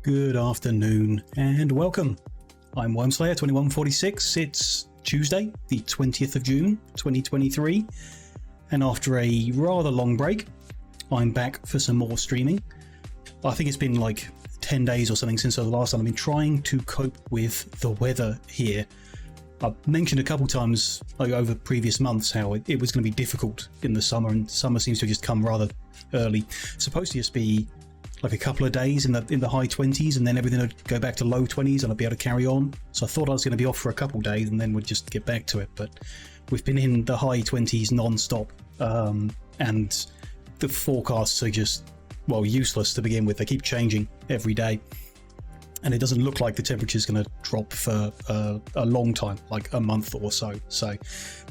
Good afternoon and welcome. I'm Wormslayer2146. It's Tuesday, the 20th of June, 2023, and after a rather long break, I'm back for some more streaming. I think it's been like 10 days or something since the last time. I've been trying to cope with the weather here. I've mentioned a couple times over previous months how it was going to be difficult in the summer, and summer seems to have just come rather early. It's supposed to just be like a couple of days in the high 20s, and then everything would go back to low 20s and I'd be able to carry on. So I thought I was going to be off for a couple of days and then we'd just get back to it, but we've been in the high 20s non-stop, and the forecasts are just, well, useless to begin with. They keep changing every day, and it doesn't look like the temperature is going to drop for a long time, like a month or so. So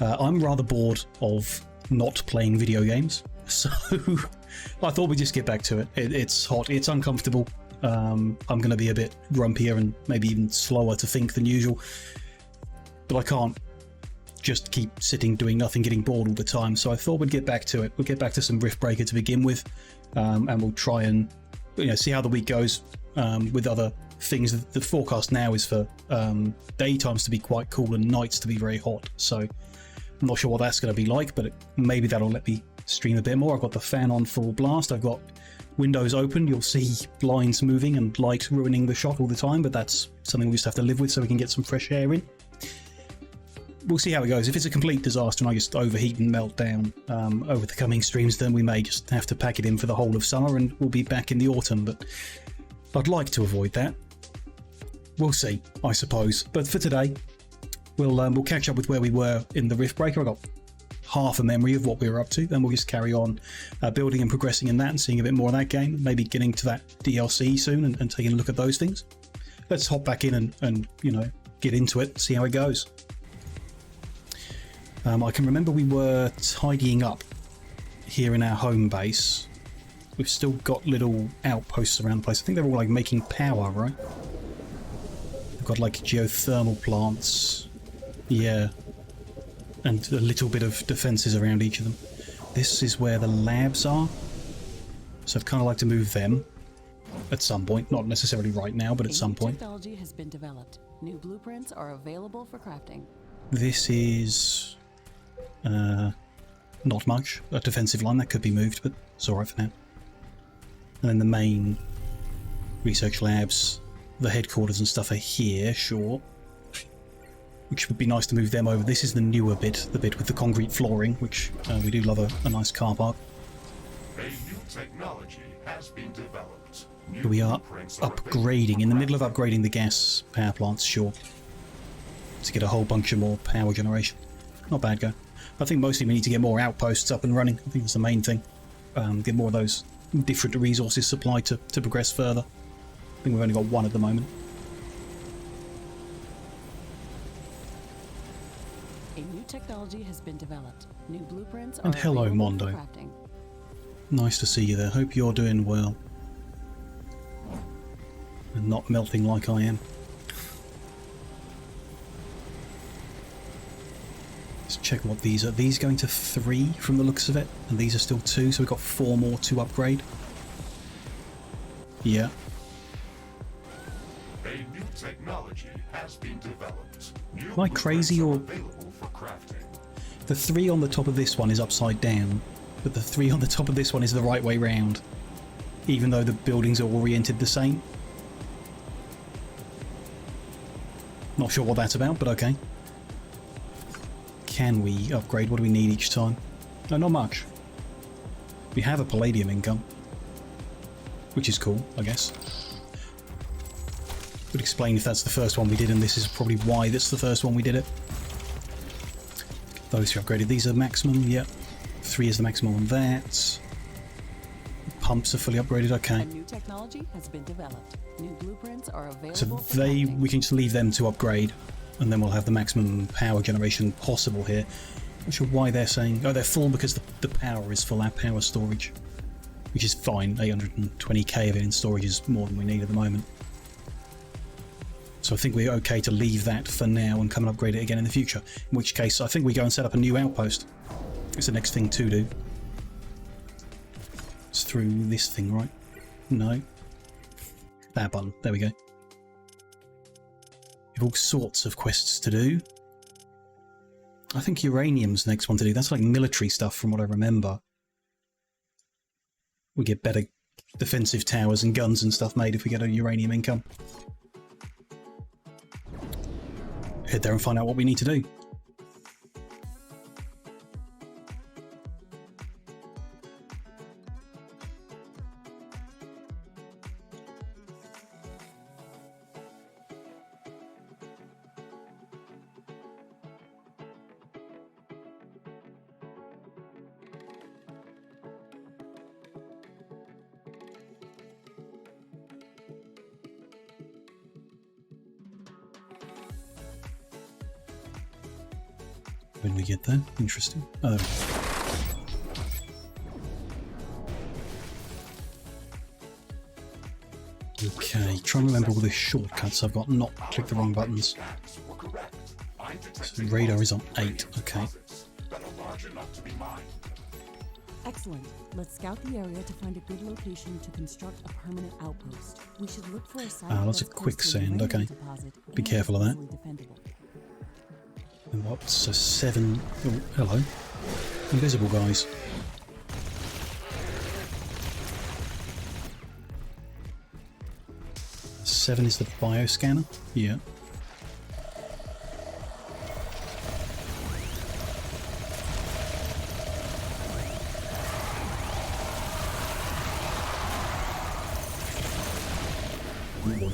I'm rather bored of not playing video games, so I thought we'd just get back to it. It's hot, it's uncomfortable. I'm going to be a bit grumpier and maybe even slower to think than usual, but I can't just keep sitting doing nothing, getting bored all the time. So I thought we'd get back to it. We'll get back to some Riftbreaker to begin with, and we'll try and see how the week goes with other things. The forecast now is for daytimes to be quite cool and nights to be very hot, so I'm not sure what that's going to be like, but maybe that'll let me stream a bit more. I've got the fan on full blast, I've got windows open. You'll see blinds moving and light ruining the shot all the time, but that's something we just have to live with so we can get some fresh air in. We'll see how it goes. If it's a complete disaster and I just overheat and melt down over the coming streams, then we may just have to pack it in for the whole of summer and we'll be back in the autumn, but I'd like to avoid that. We'll see, I suppose. But for today, we'll catch up with where we were in the Riftbreaker. I got half a memory of what we were up to, then we'll just carry on building and progressing in that and seeing a bit more of that game, maybe getting to that DLC soon and taking a look at those things. Let's hop back in and get into it, see how it goes. I can remember we were tidying up here in our home base. We've still got little outposts around the place. I think they're all like making power, right? They've got like geothermal plants, yeah, and a little bit of defences around each of them. This is where the labs are, so I'd kind of like to move them at some point. Not necessarily right now, but at some point. Technology has been developed. New blueprints are available for crafting. This is not much. A defensive line that could be moved, but it's alright for now. And then the main research labs, the headquarters and stuff are here, sure. Which would be nice to move them over. This is the newer bit, the bit with the concrete flooring, which we do love a nice car park. A new technology has been developed. We are upgrading, in the middle of upgrading the gas power plants, sure. To get a whole bunch of more power generation. Not bad, go. I think mostly we need to get more outposts up and running. I think that's the main thing. Get more of those different resources supplied to progress further. I think we've only got one at the moment. A new technology has been developed. New blueprints are And hello, available Mondo. for crafting. Nice to see you there. Hope you're doing well. And not melting like I am. Let's check what these are. These going to 3 from the looks of it, and these are still 2, so we've got 4 more to upgrade. Yeah. A new technology has been developed. Am I crazy, or Available for crafting. the 3 on the top of this one is upside down, but the 3 on the top of this one is the right way round, even though the buildings are oriented the same? Not sure what that's about, but okay. Can we upgrade? What do we need each time? No, not much. We have a palladium income, which is cool, I guess. Would explain if that's the first one we did, and this is probably why that's the first one we did it. Those who upgraded, these are maximum, yep. 3 is the maximum on that. Pumps are fully upgraded, okay. A new technology has been developed. New blueprints are available So for they, crafting. we can just leave them to upgrade, and then we'll have the maximum power generation possible here. Not sure why they're saying, oh, they're full because the power is full, our power storage, which is fine. 820k of it in storage is more than we need at the moment. So I think we're okay to leave that for now and come and upgrade it again in the future. In which case, I think we go and set up a new outpost. It's the next thing to do. It's through this thing, right? No. That button. There we go. We have all sorts of quests to do. I think uranium's the next one to do. That's like military stuff from what I remember. We get better defensive towers and guns and stuff made if we get a uranium income. Head there and find out what we need to do. When we get there, interesting. Oh. Okay, try and remember all the shortcuts I've got, not click the wrong buttons. So radar is on 8, okay. Excellent. Let's scout the area to find a good location to construct a permanent outpost. We should look for a site lots that's of close to quicksand, a okay. deposit Be and careful of that. easily defendable. And what's a 7? Oh, hello. Invisible guys. Seven is the bioscanner? Yeah. Oh boy.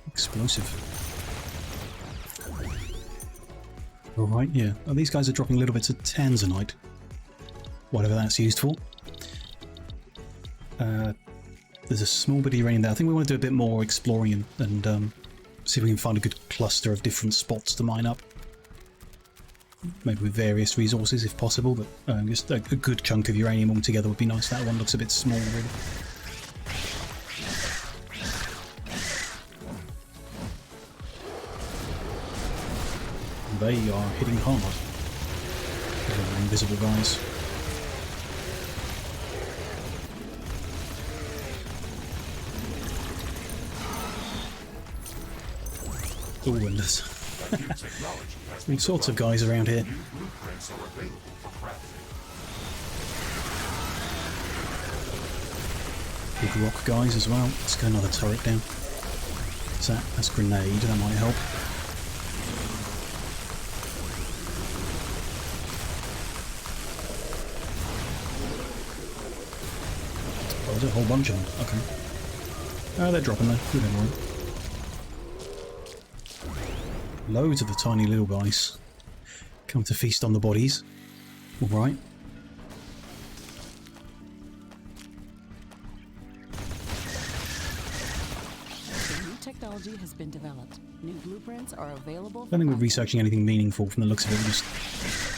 Explosive. Alright, yeah. Oh, these guys are dropping little bits of tanzanite. Whatever that's used for. There's a small bit of uranium there. I think we want to do a bit more exploring and see if we can find a good cluster of different spots to mine up. Maybe with various resources if possible, but just a good chunk of uranium altogether would be nice. That one looks a bit small, really. They are hitting hard. They're invisible guys. Oh, and there's all sorts of guys around here. Big rock guys as well. Let's get another turret down. That's grenade, that might help. Oh, there's a whole bunch of them. Okay. Oh, they're dropping there. Good anyway. Loads of the tiny little guys come to feast on the bodies. Alright. New technology has been developed. New blueprints are available. I don't think we're researching anything meaningful from the looks of it. We're just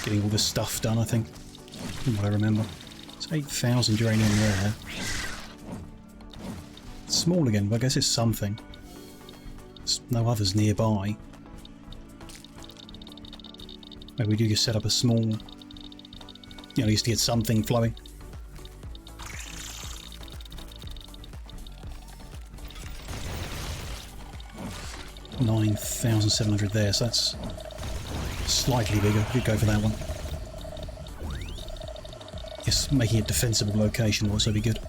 getting all this stuff done, I think. From what I remember. It's 8,000 uranium there. It's small again, but I guess it's something. There's no others nearby. Maybe we do just set up a small, just to get something flowing. $9,700 there, so that's slightly bigger. Could go for that one. Yes, making a defensible location will also be good.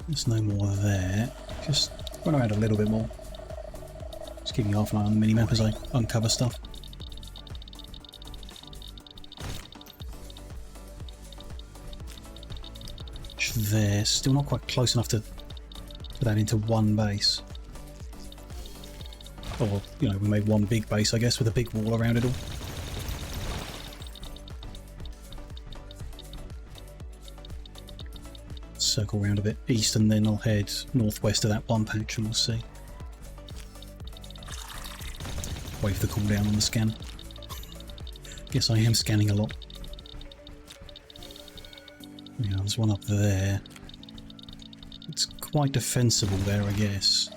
There's no more there. Just run around a little bit more. Just keeping half an eye on the minimap as I uncover stuff. There, still not quite close enough to put that into one base. Or, we made one big base, I guess, with a big wall around it all. Circle around a bit east and then I'll head northwest of that one patch and we'll see. Wait for the cooldown on the scan. Yes, I am scanning a lot. Yeah, there's one up there. It's quite defensible there, I guess.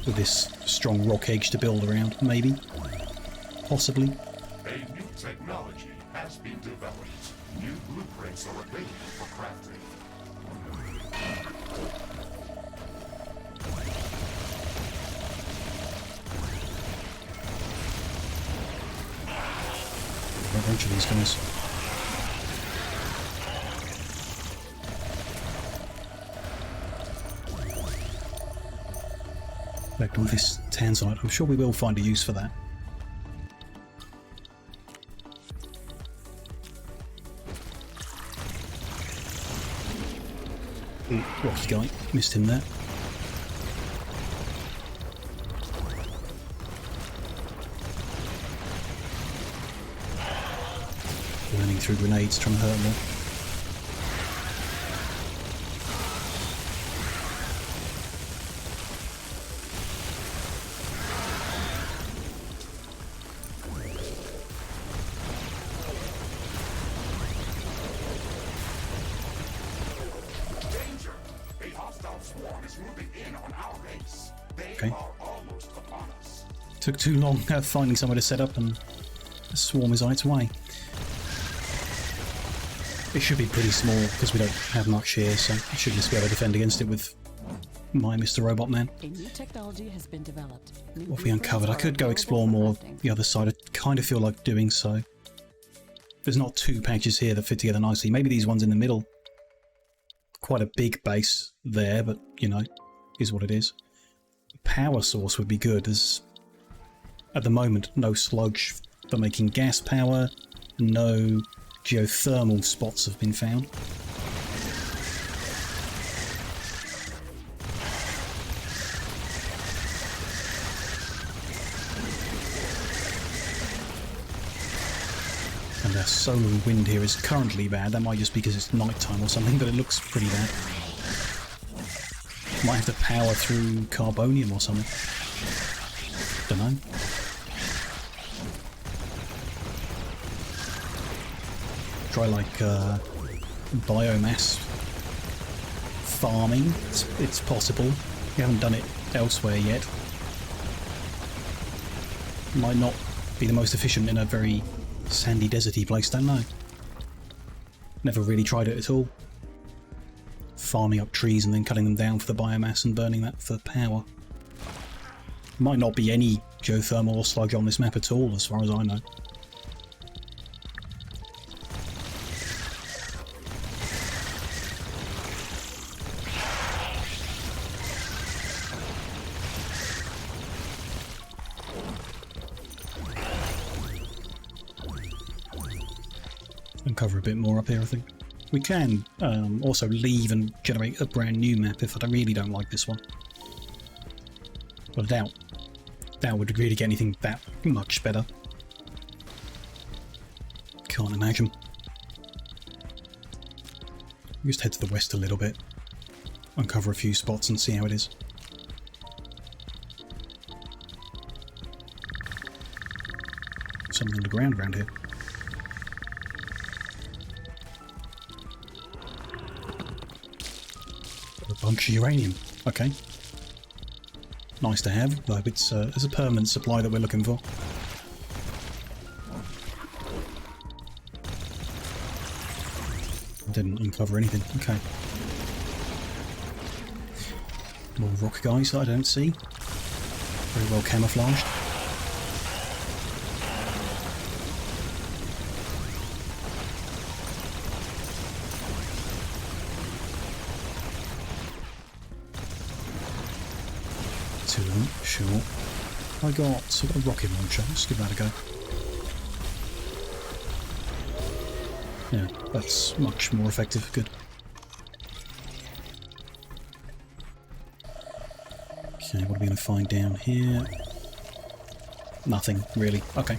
With this strong rock edge to build around, maybe. possibly. A new technology has been developed. New blueprints are available for crafting. A bunch of these guys. Back on this tanzite, I'm sure we will find a use for that. Rocky guy, missed him there. Running through grenades, trying to hurt them all. Danger! A hostile swarm is moving in on our base. They Okay. are almost upon us. Took too long finding somewhere to set up, and the swarm is on its way. It should be pretty small because we don't have much here, so I should just be able to defend against it with my Mr. Robot Man. A new technology has been developed. New What have we uncovered? I blueprints could are go available explore for more crafting. the other side. I kind of feel like doing so. There's not two patches here that fit together nicely. Maybe these ones in the middle. Quite a big base there, but, you know, is what it is. Power source would be good. There's, at the moment, no sludge for making gas power. No geothermal spots have been found. And the solar wind here is currently bad. That might just be because it's night time or something, but it looks pretty bad. Might have to power through carbonium or something. Don't know. Try like biomass farming. It's possible. We haven't done it elsewhere yet. Might not be the most efficient in a very sandy, deserty place, don't know. Never really tried it at all. Farming up trees and then cutting them down for the biomass and burning that for power. Might not be any geothermal or sludge on this map at all, as far as I know. Cover a bit more up here, I think. We can also leave and generate a brand new map if I really don't like this one. But I doubt that would really get anything that much better. Can't imagine. Just head to the west a little bit, uncover a few spots and see how it is. Something on the ground around here. A bunch of uranium. Okay. Nice to have. I hope it's a permanent supply that we're looking for. Didn't uncover anything. Okay. More rock guys that I don't see. Very well camouflaged. Two of them, sure. I got a rocket launcher. Let's give that a go. Yeah, that's much more effective. Good. Okay, what are we going to find down here? Nothing, really. Okay.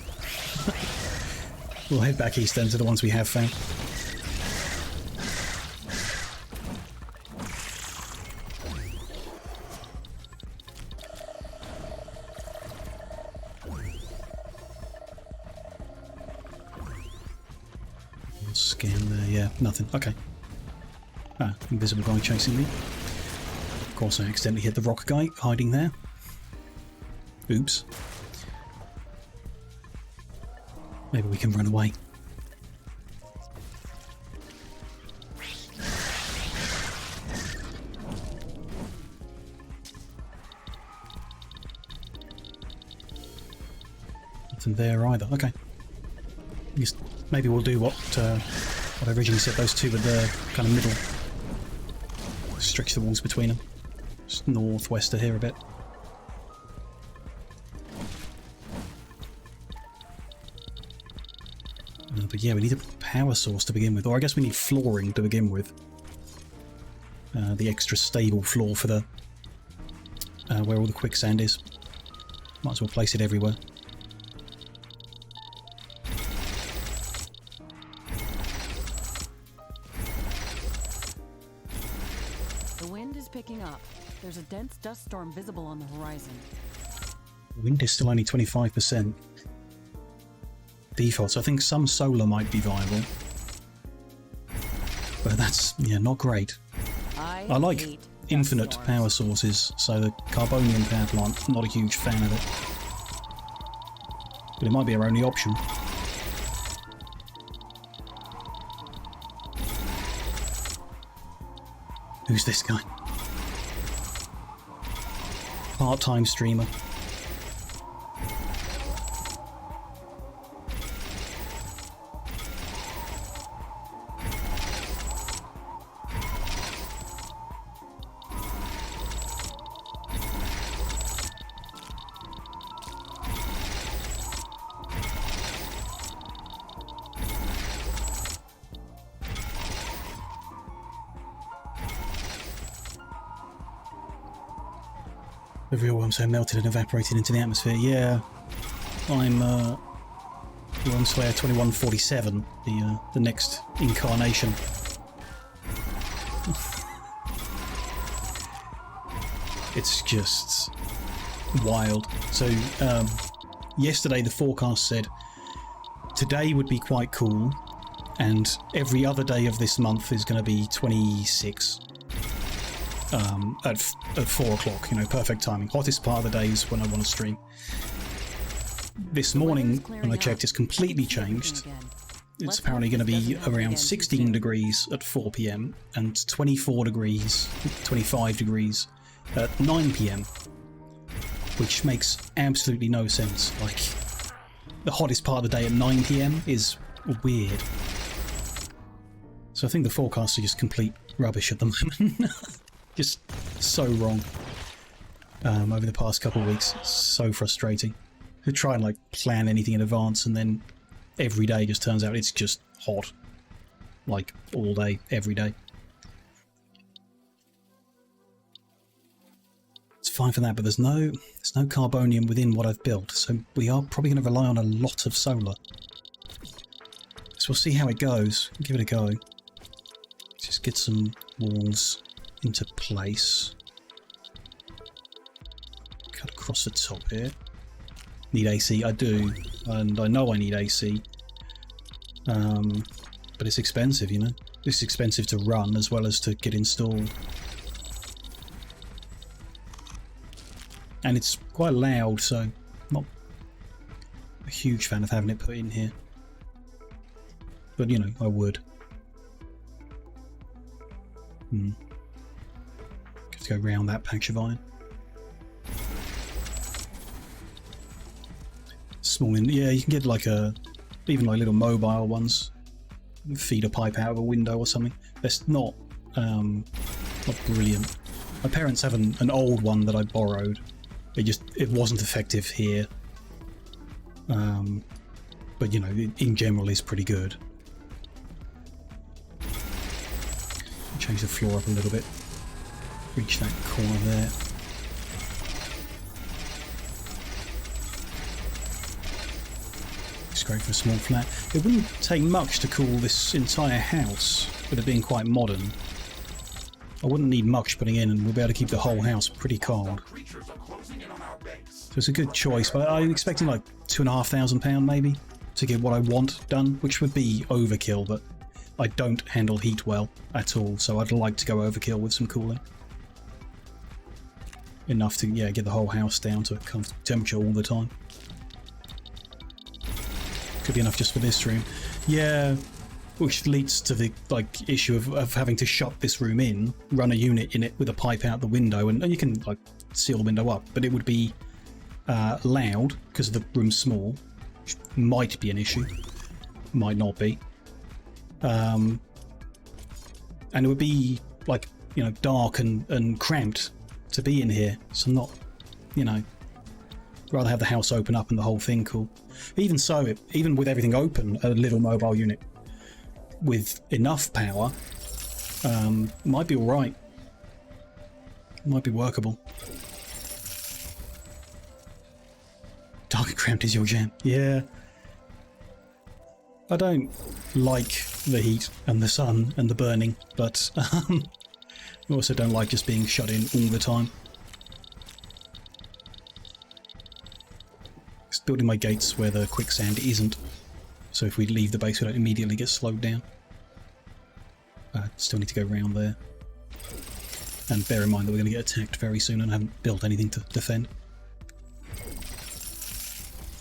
We'll head back east then to the ones we have found. Scan there, yeah, nothing. Okay. Ah, invisible guy chasing me. Of course, I accidentally hit the rock guy hiding there. Oops. Maybe we can run away. Nothing there either. Okay. Maybe we'll do what I originally said. Those two with the kind of middle. Stretch the walls between them. Just northwest of here a bit. But yeah, we need a power source to begin with, or I guess we need flooring to begin with. The extra stable floor for the where all the quicksand is. Might as well place it everywhere. The wind is picking up. There's a dense dust storm visible on the horizon. Wind is still only 25%. Default, so I think some solar might be viable. But that's, yeah, not great. I like infinite power sources, so the Carbonium power plant, not a huge fan of it. But it might be our only option. Who's this guy? Part-time streamer. The real worms are melted and evaporated into the atmosphere. Yeah, I'm Worm Slayer 2147, the next incarnation. It's just wild. So yesterday the forecast said today would be quite cool, and every other day of this month is going to be 26. At 4 o'clock, you know, perfect timing. Hottest part of the day is when I want to stream. This morning, when I checked, it's completely changed. It's apparently going to be around 16 degrees at 4 PM and 24 degrees, 25 degrees at 9 PM, which makes absolutely no sense. Like, the hottest part of the day at 9 PM is weird. So I think the forecasts are just complete rubbish at the moment. Just so wrong over the past couple of weeks. It's so frustrating. To try and like plan anything in advance, and then every day just turns out it's just hot, like all day, every day. It's fine for that, but there's no carbonium within what I've built, so we are probably going to rely on a lot of solar. So we'll see how it goes. Give it a go. Just get some walls into place. Cut across the top here. Need AC? I do, and I know I need AC. But it's expensive, you know. It's expensive to run as well as to get installed. And it's quite loud, so not a huge fan of having it put in here. But, you know, I would. To go round that patch of iron. Small, yeah, you can get like even like little mobile ones. Feed a pipe out of a window or something. That's not brilliant. My parents have an old one that I borrowed. It wasn't effective here. But you know, in general, is pretty good. Change the floor up a little bit. Reach that corner there. It's great for a small flat. It wouldn't take much to cool this entire house, with it being quite modern. I wouldn't need much putting in, and we'll be able to keep the whole house pretty cold. So it's a good choice, but I'm expecting like £2,500 maybe to get what I want done, which would be overkill, but I don't handle heat well at all, so I'd like to go overkill with some cooling. Enough to, yeah, get the whole house down to a comfortable temperature all the time. Could be enough just for this room. Yeah, which leads to the like issue of having to shut this room in, run a unit in it with a pipe out the window, and you can like seal the window up, but it would be loud because the room's small, which might be an issue, might not be. And it would be like, you know, dark and cramped to be in here. So I'm not, you know, rather have the house open up and the whole thing cool. But even so, even with everything open, a little mobile unit with enough power might be all right. Might be workable. Dark and cramped is your jam. Yeah. I don't like the heat and the sun and the burning, but I also don't like just being shut in all the time. Just building my gates where the quicksand isn't, so if we leave the base we don't immediately get slowed down. Still need to go around there. And bear in mind that we're going to get attacked very soon and I haven't built anything to defend.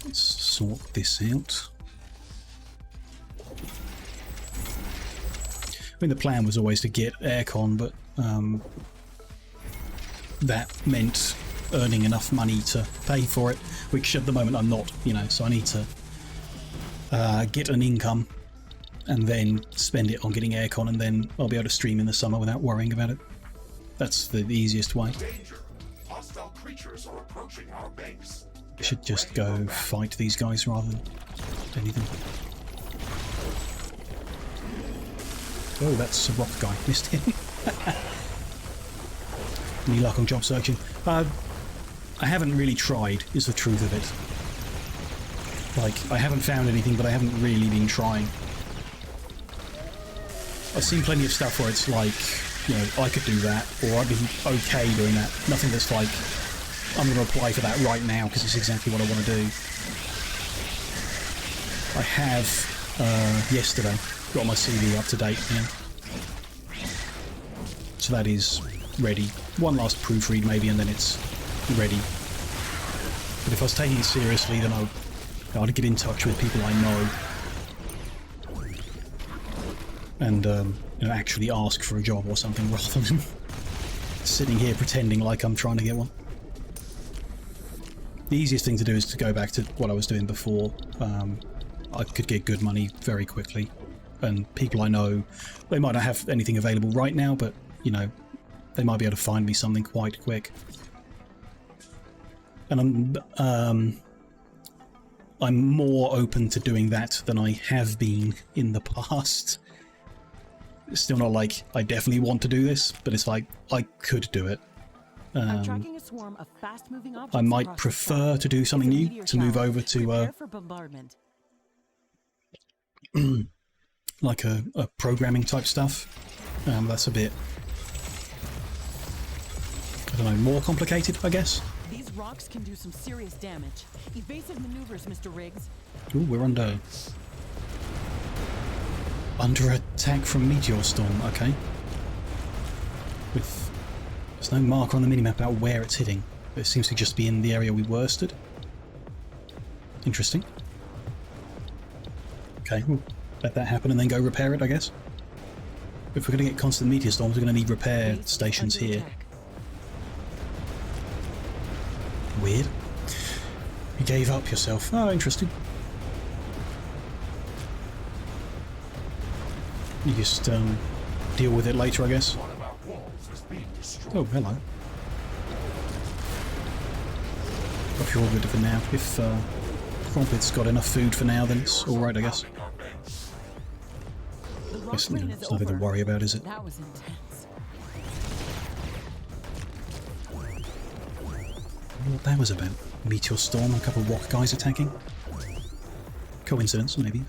Let's sort this out. I mean, the plan was always to get aircon, but that meant earning enough money to pay for it, which at the moment I'm not, you know, so I need to get an income and then spend it on getting aircon, and then I'll be able to stream in the summer without worrying about it. That's the easiest way. Danger. Hostile creatures are approaching our base. I should just go fight these guys rather than anything. Oh, that's a rock guy. Missed him. Any luck on job searching? I haven't really tried, is the truth of it. Like, I haven't found anything, but I haven't really been trying. I've seen plenty of stuff where it's like, you know, I could do that, or I'd be okay doing that. Nothing that's like, I'm going to apply for that right now because it's exactly what I want to do. I have, yesterday, got my CV up to date, you know. So that is ready. One last proofread maybe, and then it's ready. But if I was taking it seriously, then I'd get in touch with people I know. And you know, actually ask for a job or something rather than sitting here pretending like I'm trying to get one. The easiest thing to do is to go back to what I was doing before. I could get good money very quickly, and people I know, they might not have anything available right now, but you know, they might be able to find me something quite quick. And I'm more open to doing that than I have been in the past. It's still not like I definitely want to do this, but it's like I could do it. I'm tracking a swarm of fast-moving objects I might across the prefer sky. to do something It's a new, meteor to move shower. over to Prepare for bombardment. like a programming type stuff. That's a bit, I don't know, more complicated, I guess. These rocks can do some serious damage. Evasive maneuvers, Mr. Riggs. Ooh, we're under attack from meteor storm. Okay. There's no marker on the minimap about where it's hitting. It seems to just be in the area we worsted. Interesting. Okay, we'll let that happen and then go repair it, I guess. If we're going to get constant meteor storms, we're going to need repair Base stations under here. attack. Weird. You gave up yourself. Oh, interesting. You just deal with it later, I guess. One of our walls is being destroyed. Oh, hello. Hope you're all good for now. If Crumpet's got enough food for now, then it's alright, I guess. Our base. The rock Guess, you know, rain is it's nothing to over. worry about, is it? That was intense. I wonder what that was about. Meteor storm, a couple of walk guys attacking. Coincidence, maybe.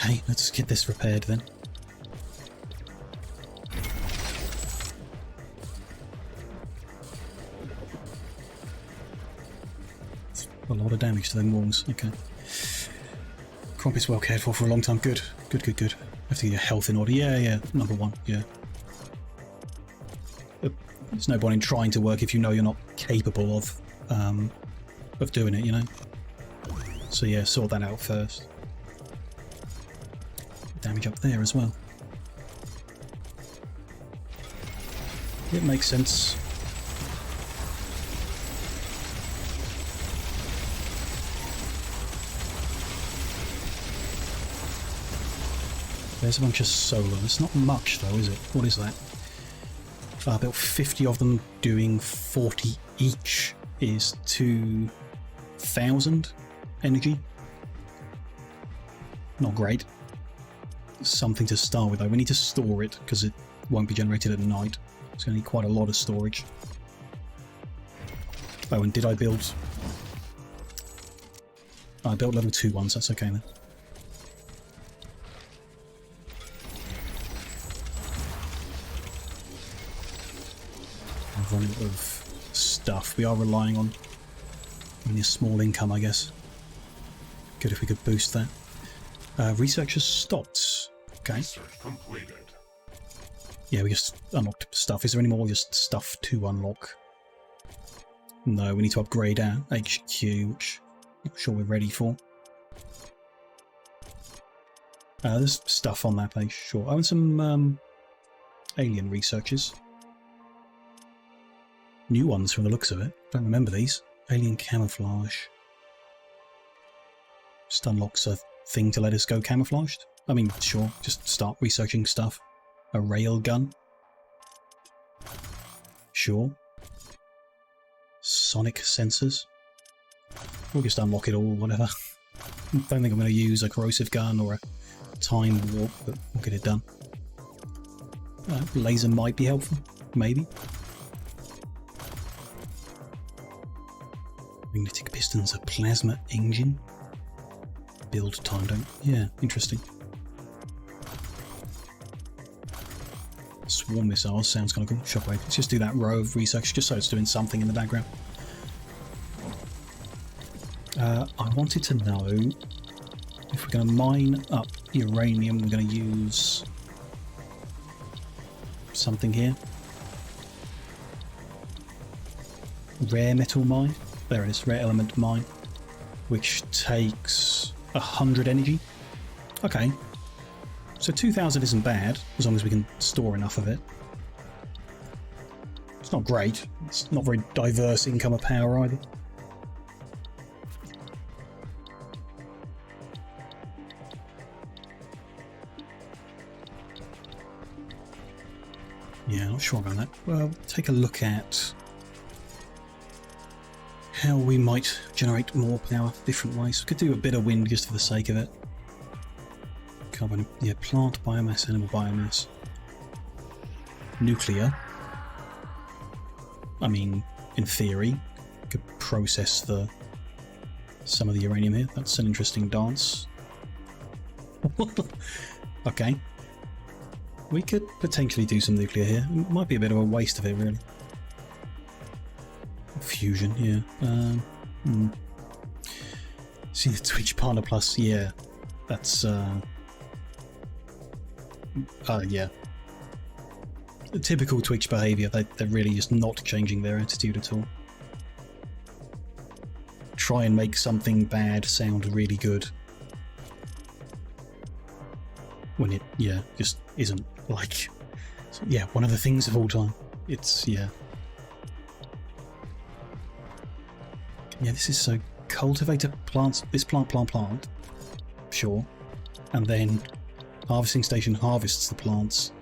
Hey, let's get this repaired then. A lot of damage to them walls. Okay. Crumpet's well cared for a long time. Good. Good, good, good. Have to get your health in order. Yeah, yeah. Number one. Yeah. There's no point in trying to work if you know you're not capable of doing it, you know? So yeah, sort that out first. Damage up there as well. It makes sense. There's a bunch of solar. It's not much though, is it? What is that? About 50 of them doing 40 each is 2,000 energy. Not great. Something to start with though. We need to store it because it won't be generated at night. It's going to need quite a lot of storage. Oh, and did I build... I built level 2 ones, that's okay then. I've run out of stuff. We are relying on only a small income, I guess. Good if we could boost that. Researchers stopped. Okay. Research completed. Yeah, we just unlocked stuff. Is there any more just stuff to unlock? No, we need to upgrade our HQ, which I'm not sure we're ready for. There's stuff on that page, sure. Oh, and some alien researchers. New ones from the looks of it. Don't remember these. Alien camouflage. Just unlocks a thing to let us go camouflaged. I mean, sure, just start researching stuff. A rail gun. Sure. Sonic sensors. We'll just unlock it all, whatever. Don't think I'm going to use a corrosive gun or a time warp, but we'll get it done. Laser might be helpful, maybe. Magnetic pistons, a plasma engine. Build time, don't... Yeah, interesting. Swarm missiles sounds kind of cool. Shockwave. Let's just do that row of research just so it's doing something in the background. I wanted to know if we're going to mine up uranium, we're going to use something here. Rare metal mine. There it is, rare element mine, which takes 100 energy. Okay. So 2,000 isn't bad, as long as we can store enough of it. It's not great. It's not very diverse income of power either. Yeah, not sure about that. Well, take a look at how we might generate more power different ways. We could do a bit of wind just for the sake of it. Carbon, yeah, plant biomass, animal biomass. Nuclear. I mean, in theory, could process some of the uranium here. That's an interesting dance. Okay. We could potentially do some nuclear here. It might be a bit of a waste of it, really. Fusion, yeah. See the Twitch Partner Plus, yeah. That's, yeah. The typical Twitch behaviour, they're really just not changing their attitude at all. Try and make something bad sound really good. When it, yeah, just isn't like... Yeah, one of the things of all time. It's, yeah. Yeah, this is so... Cultivator plants... This plant. Sure. And then... Harvesting station harvests the plants.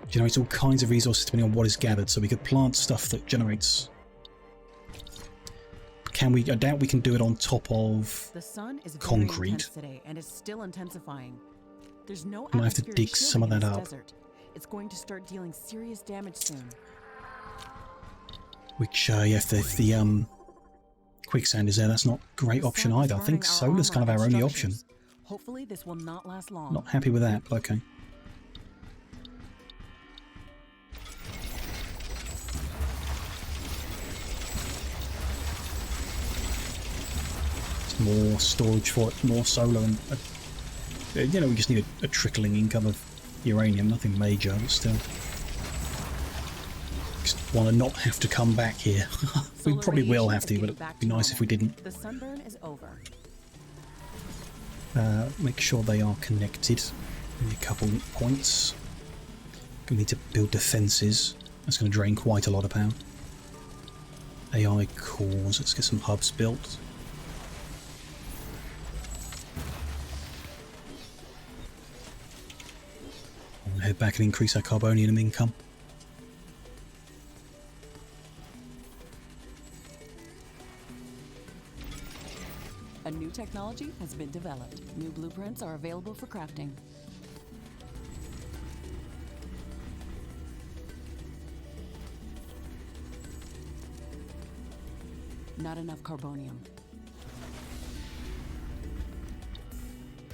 Generates all kinds of resources depending on what is gathered, so we could plant stuff that generates... Can we... I doubt we can do it on top of the sun is concrete. Very intense today and is still intensifying. There's no I might have to dig some of that up. Desert. It's going to start dealing serious damage soon. Which, yeah, if the quicksand is there, that's not a great option either. I think solar's kind of our only option. Hopefully this will not last long. Not happy with that, but okay. It's more storage for it, more solar, and you know, we just need a trickling income of uranium, nothing major, but still. want to not have to come back here. We Solar probably will radiation have is to, but getting it'd back be to nice if we normal. didn't. The sunburn is over. Make sure they are connected. Maybe a couple points. Gonna need to build defences. That's going to drain quite a lot of power. AI cores. Let's get some hubs built. I'll head back and increase our carbonium income. A new technology has been developed. New blueprints are available for crafting. Not enough carbonium.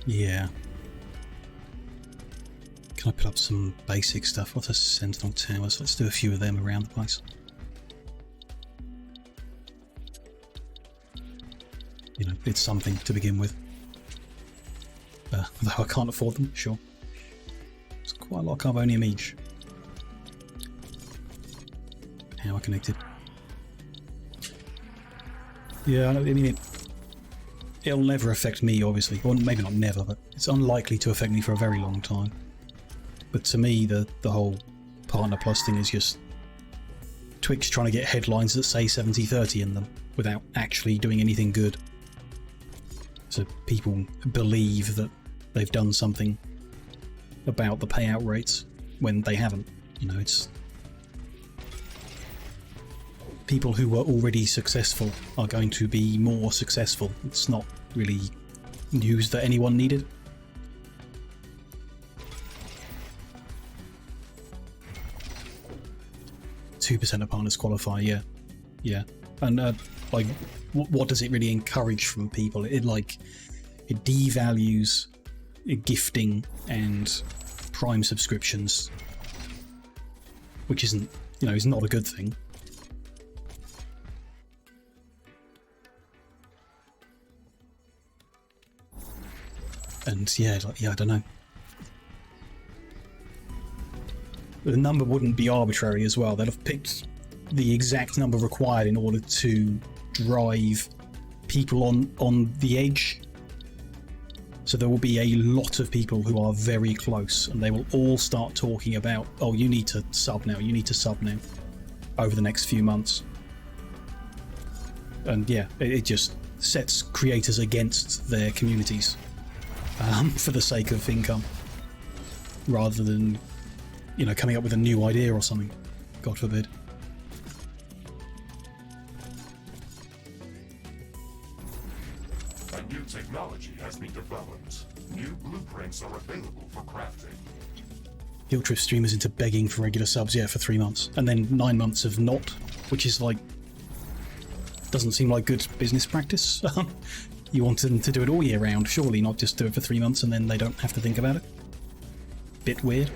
Yeah. Can I put up some basic stuff? What are sentinel towers? Let's do a few of them around the place. You know, it's something to begin with. Though I can't afford them, sure. It's quite a lot of carbonium each. Power connected. Yeah, I mean, it'll never affect me, obviously. Or maybe not never, but it's unlikely to affect me for a very long time. But to me, the whole Partner Plus thing is just Twitch trying to get headlines that say 70-30 in them without actually doing anything good. So people believe that they've done something about the payout rates when they haven't. You know, it's people who were already successful are going to be more successful. It's not really news that anyone needed. %2% of partners qualify, yeah. And like, what does it really encourage from people? It devalues gifting and Prime subscriptions, which isn't, you know, is not a good thing. And yeah, I don't know. The number wouldn't be arbitrary as well. They'd have picked the exact number required in order to drive people on the edge. So there will be a lot of people who are very close, and they will all start talking about, oh, you need to sub now, you need to sub now, over the next few months. And yeah, it just sets creators against their communities for the sake of income, rather than, you know, coming up with a new idea or something. God forbid. A new technology has been developed. New blueprints are available for crafting. Guilt Trip streamers into begging for regular subs, yeah, for 3 months. And then 9 months of not, which is like, doesn't seem like good business practice. You want them to do it all year round, surely, not just do it for 3 months and then they don't have to think about it. Bit weird.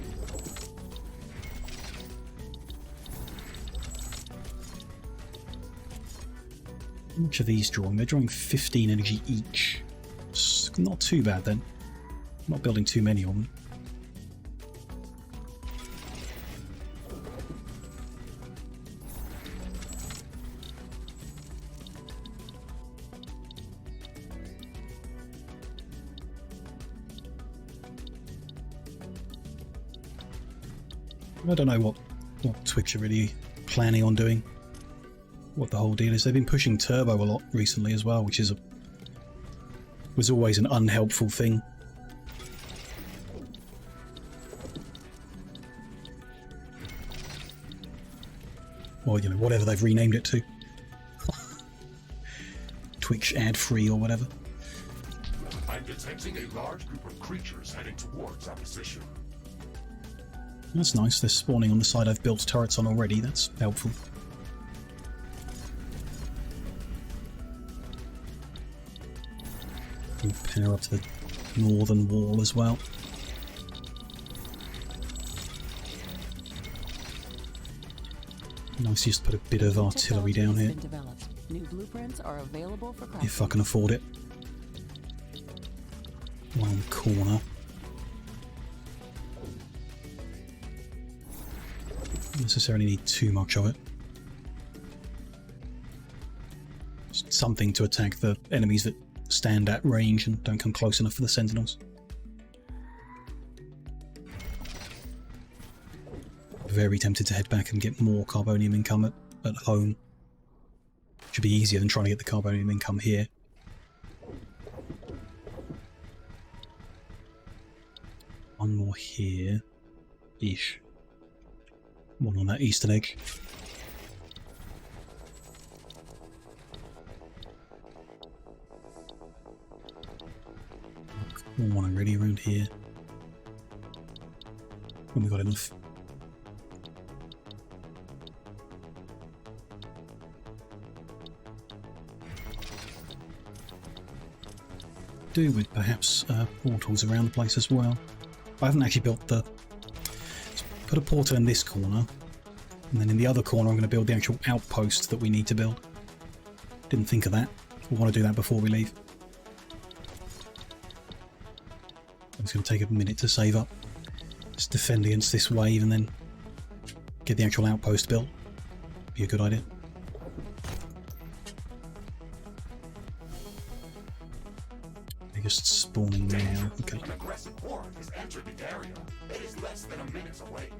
How much are these drawing? They're drawing 15 energy each. It's not too bad then. I'm not building too many of them. I don't know what Twitch are really planning on doing. What the whole deal is. They've been pushing turbo a lot recently as well, which is was always an unhelpful thing. Or, you know, whatever they've renamed it to. Twitch ad-free or whatever. I'm detecting a large group of creatures heading towards our position. That's nice. They're spawning on the side I've built turrets on already. That's helpful. And power up to the northern wall as well. Nice just to put a bit of artillery down here. New blueprints are available for crafting. If I can afford it. One corner. Don't necessarily need too much of it. something to attack the enemies that stand at range and don't come close enough for the sentinels. Very tempted to head back and get more carbonium income at home. Should be easier than trying to get the carbonium income here. One more here. Ish. One on that eastern edge. One already around here. When we got enough. Do with perhaps portals around the place as well. I haven't actually built the... Let's put a portal in this corner, and then in the other corner I'm going to build the actual outpost that we need to build. Didn't think of that. We'll want to do that before we leave. It's going to take a minute to save up. Just defend against this wave and then get the actual outpost built. Be a good idea. They're just spawning now. Okay. An aggressive horde has entered the area. It is less than a minute away.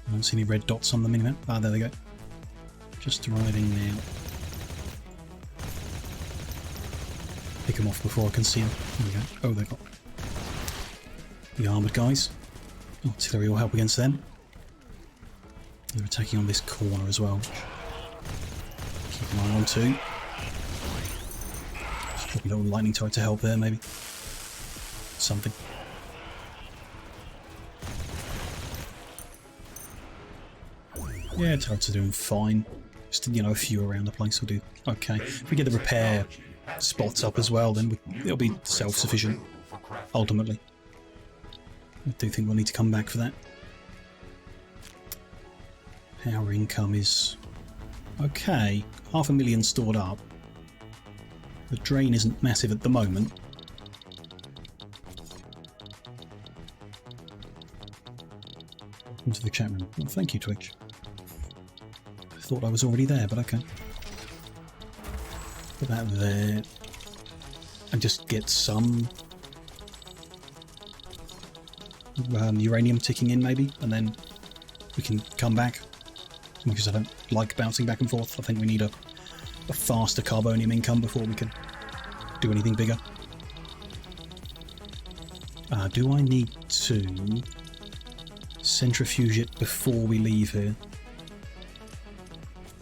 I don't see any red dots on the minimap. Ah, there they go. Just arriving now. Pick them off before I can see them. There we go. Oh, they've got the armoured guys. Artillery will help against them. They're attacking on this corner as well. Keep an eye on too. Just drop a little lightning turret to help there, maybe. Something. Yeah, turrets are doing fine. Just, you know, a few around the place will do okay. If we get the repair spots up as well, then it'll be self-sufficient, ultimately. I do think we'll need to come back for that. Our income is okay. 500,000 stored up. The drain isn't massive at the moment. Into the chat room. Well, thank you, Twitch. I thought I was already there, but okay. Put that there. And just get some uranium ticking in, maybe, and then we can come back. Because I don't like bouncing back and forth. I think we need a faster carbonium income before we can do anything bigger. Do I need to centrifuge it before we leave here?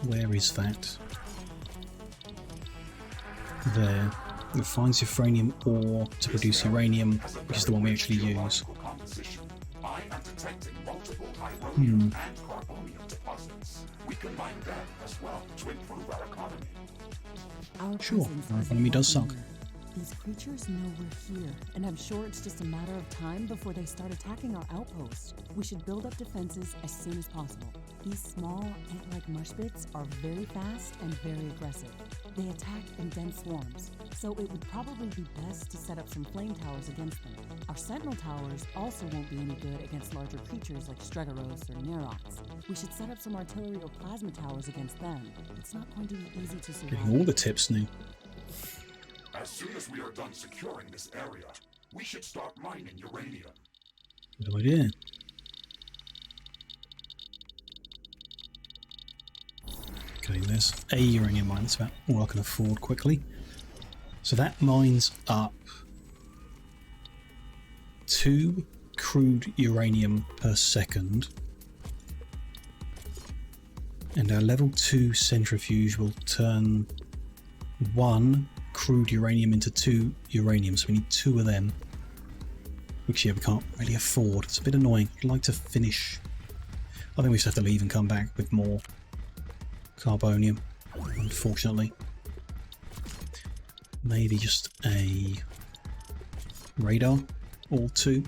Where is that? There. It finds euphonium ore to produce uranium, which is the one we actually use. I am detecting multiple hydronium and carbonium deposits. We can mine them as well to improve our economy. Sure, our economy does suck. These creatures know we're here, and I'm sure it's just a matter of time before they start attacking our outpost. We should build up defenses as soon as possible. These small, ant-like mushbits are very fast and very aggressive. They attack in dense swarms, so it would probably be best to set up some flame towers against them. Our sentinel towers also won't be any good against larger creatures like Stregoros or Nerox. We should set up some artillery or plasma towers against them. It's not going to be easy to survive. Getting all the tips now. As soon as we are done securing this area, we should start mining uranium. Good idea. Okay, there's a uranium mine. That's about all I can afford quickly. So that mines up 2 crude uranium per second. And our level 2 centrifuge will turn 1 crude uranium into 2 uranium, so we need 2 of them, which we can't really afford. It's a bit annoying. I'd like to finish. I think we just have to leave and come back with more carbonium, unfortunately. Maybe just a radar or 2,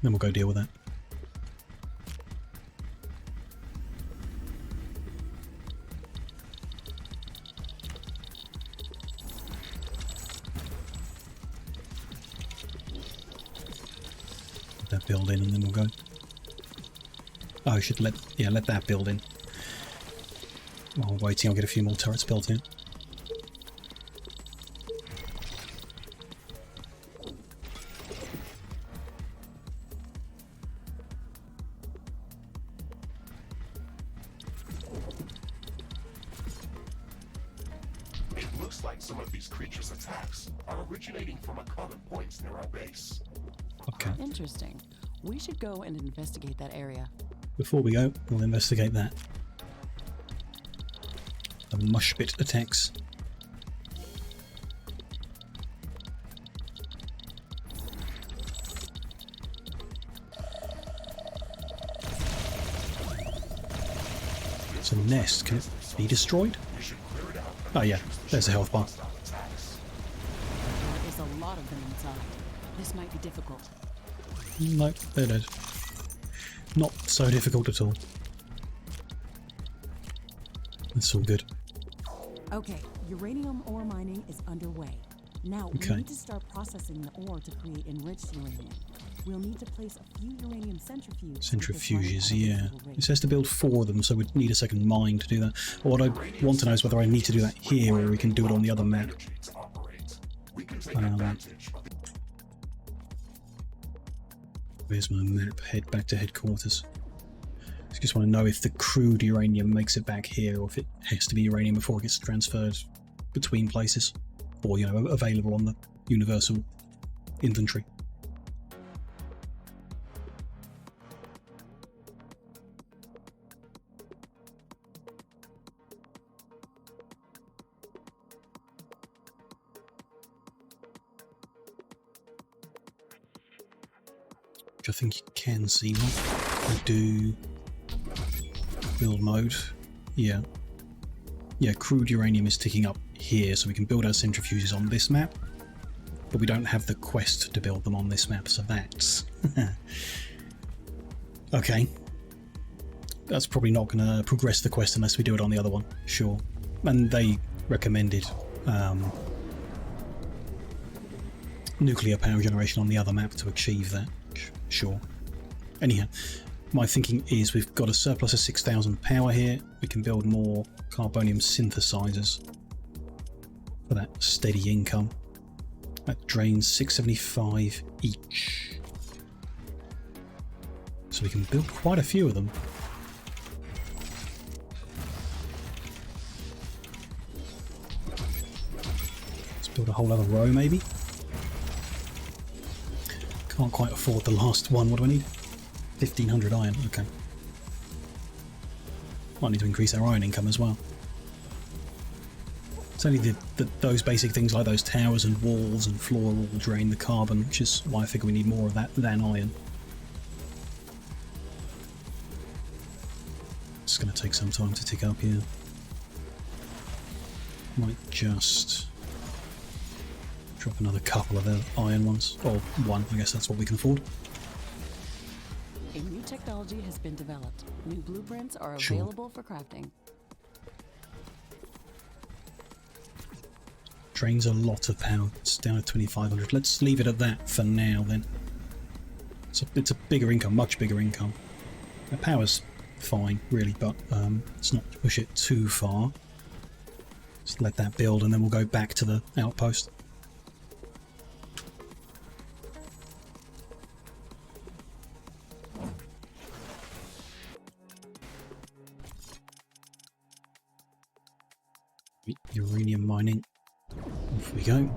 then we'll go deal with that. that build in and then we'll go. Oh, I should let that build in. While waiting, I'll get a few more turrets built in. It looks like some of these creatures' attacks are originating from a common point near our base. Okay. Interesting. We should go and investigate that area. Before we go, we'll investigate that. The mushbit attacks. It's a nest. Can it be destroyed? Oh yeah, there's a health bar. There's a lot of them inside. This might be difficult. No, they're dead. Not so difficult at all. It's all good. Okay, uranium ore mining is underway. Now, Okay. we need to start processing the ore to create enriched uranium. We'll need to place a few uranium centrifuges. Centrifuges, yeah. It says to build 4 of them, so we'd need a second mine to do that. What I want to know is whether I need to do that here or we can do it on the other map. Where's my map? Head back to headquarters. I just want to know if the crude uranium makes it back here or if it has to be uranium before it gets transferred between places. Or, you know, available on the universal inventory. I think you can see one. We do build mode. Yeah. Yeah, crude uranium is ticking up here, so we can build our centrifuges on this map. But we don't have the quest to build them on this map, so that's... okay. That's probably not going to progress the quest unless we do it on the other one. Sure. And they recommended nuclear power generation on the other map to achieve that. Sure. Anyhow, my thinking is we've got a surplus of 6,000 power here. We can build more carbonium synthesizers for that steady income. That drains 675 each. So we can build quite a few of them. Let's build a whole other row maybe. Can't quite afford the last one. What do I need? 1,500 iron. Okay. Might need to increase our iron income as well. It's only those basic things like those towers and walls and floor all drain the carbon, which is why I figure we need more of that than iron. It's going to take some time to tick up here. Might just drop another couple of the iron ones, or one, I guess that's what we can afford. A new technology has been developed. New blueprints are Sure. available for crafting. Drains a lot of power. It's down at 2,500. Let's leave it at that for now then. It's a bigger income, much bigger income. The power's fine, really, but let's not push it too far. Just let that build and then we'll go back to the outpost. Uranium mining. Off we go.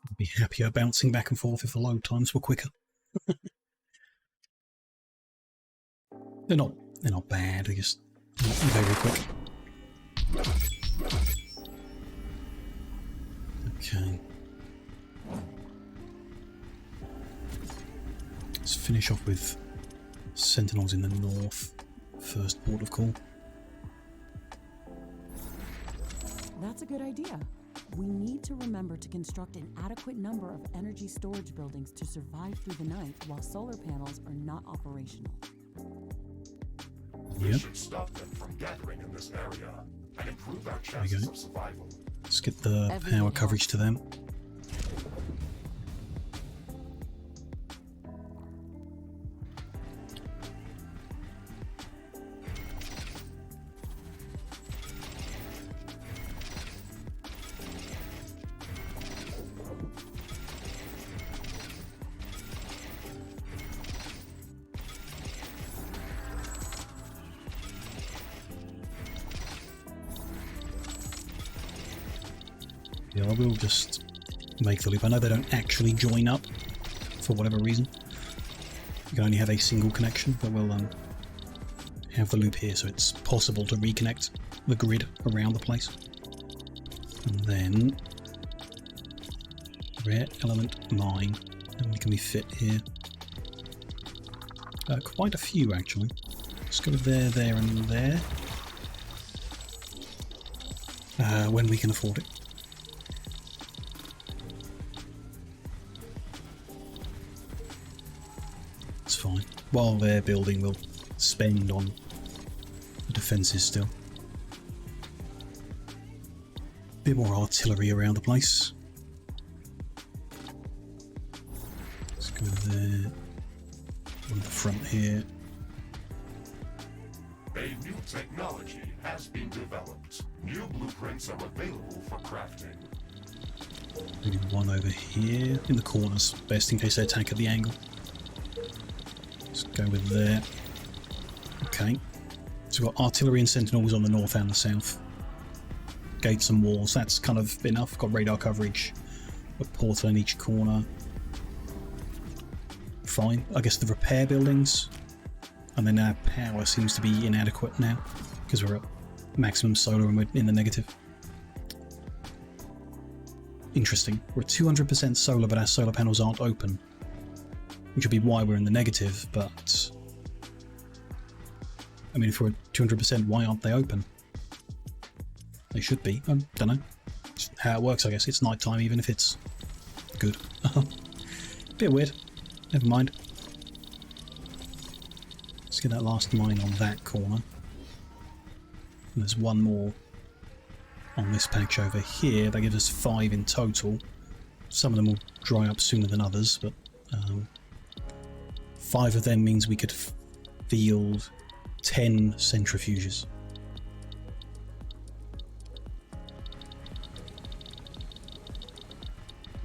I'd be happier bouncing back and forth if the load times were quicker. They're not bad, they're just not very quick. Okay. Let's finish off with sentinels in the north. First port of call. That's a good idea. We need to remember to construct an adequate number of energy storage buildings to survive through the night while solar panels are not operational. This should stop them from gathering in this area and improve our chances of survival. Let's get the power coverage to them. Yeah, I will just make the loop. I know they don't actually join up for whatever reason. You can only have a single connection, but we'll have the loop here so it's possible to reconnect the grid around the place. And then rare element mine. How many can we fit here? Quite a few actually. Let's go there, there, and there. When we can afford it. It's fine. While they're building, we'll spend on the defences still. Bit more artillery around the place. Let's go there. On the front here. A new technology has been developed. New blueprints are available for crafting. Maybe one over here in the corners, best in case they attack at the angle. Let's go with there. Okay. So we've got artillery and sentinels on the north and the south. Gates and walls, that's kind of enough. Got radar coverage. A portal in each corner. Fine. I guess the repair buildings. And then our power seems to be inadequate now. Because we're at maximum solar and we're in the negative. Interesting. We're at 200% solar, but our solar panels aren't open. Which would be why we're in the negative, but... I mean, if we're at 200%, why aren't they open? They should be. I don't know. It's how it works, I guess. It's nighttime, even if it's good. Bit weird. Never mind. Let's get that last mine on that corner. And there's one more on this patch over here. That gives us 5 in total. Some of them will dry up sooner than others, but 5 of them means we could field 10 centrifuges.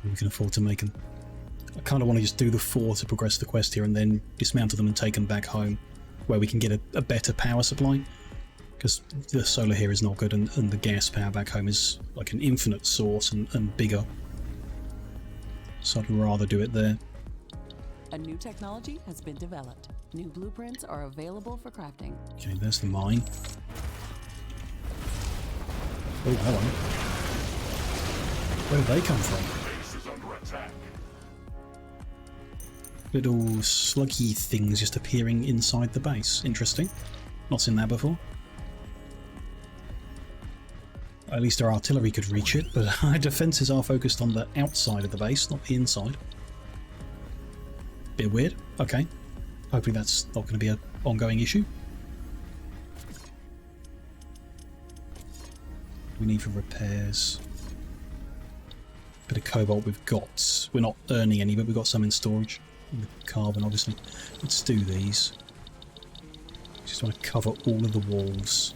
We can afford to make them. I kind of want to just do the 4 to progress the quest here and then dismantle them and take them back home where we can get a better power supply, because the solar here is not good and the gas power back home is like an infinite source and bigger, so I'd rather do it there. A new technology has been developed. New blueprints are available for crafting. Okay, there's the mine. Oh, hello. Where did they come from? Base is under attack. Little sluggy things just appearing inside the base. Interesting. Not seen that before. At least our artillery could reach it, but our defences are focused on the outside of the base, not the inside. Bit weird. Okay. Hopefully that's not going to be an ongoing issue. We need for repairs. Bit of cobalt we've got. We're not earning any, but we've got some in storage. The carbon, obviously. Let's do these. Just want to cover all of the walls.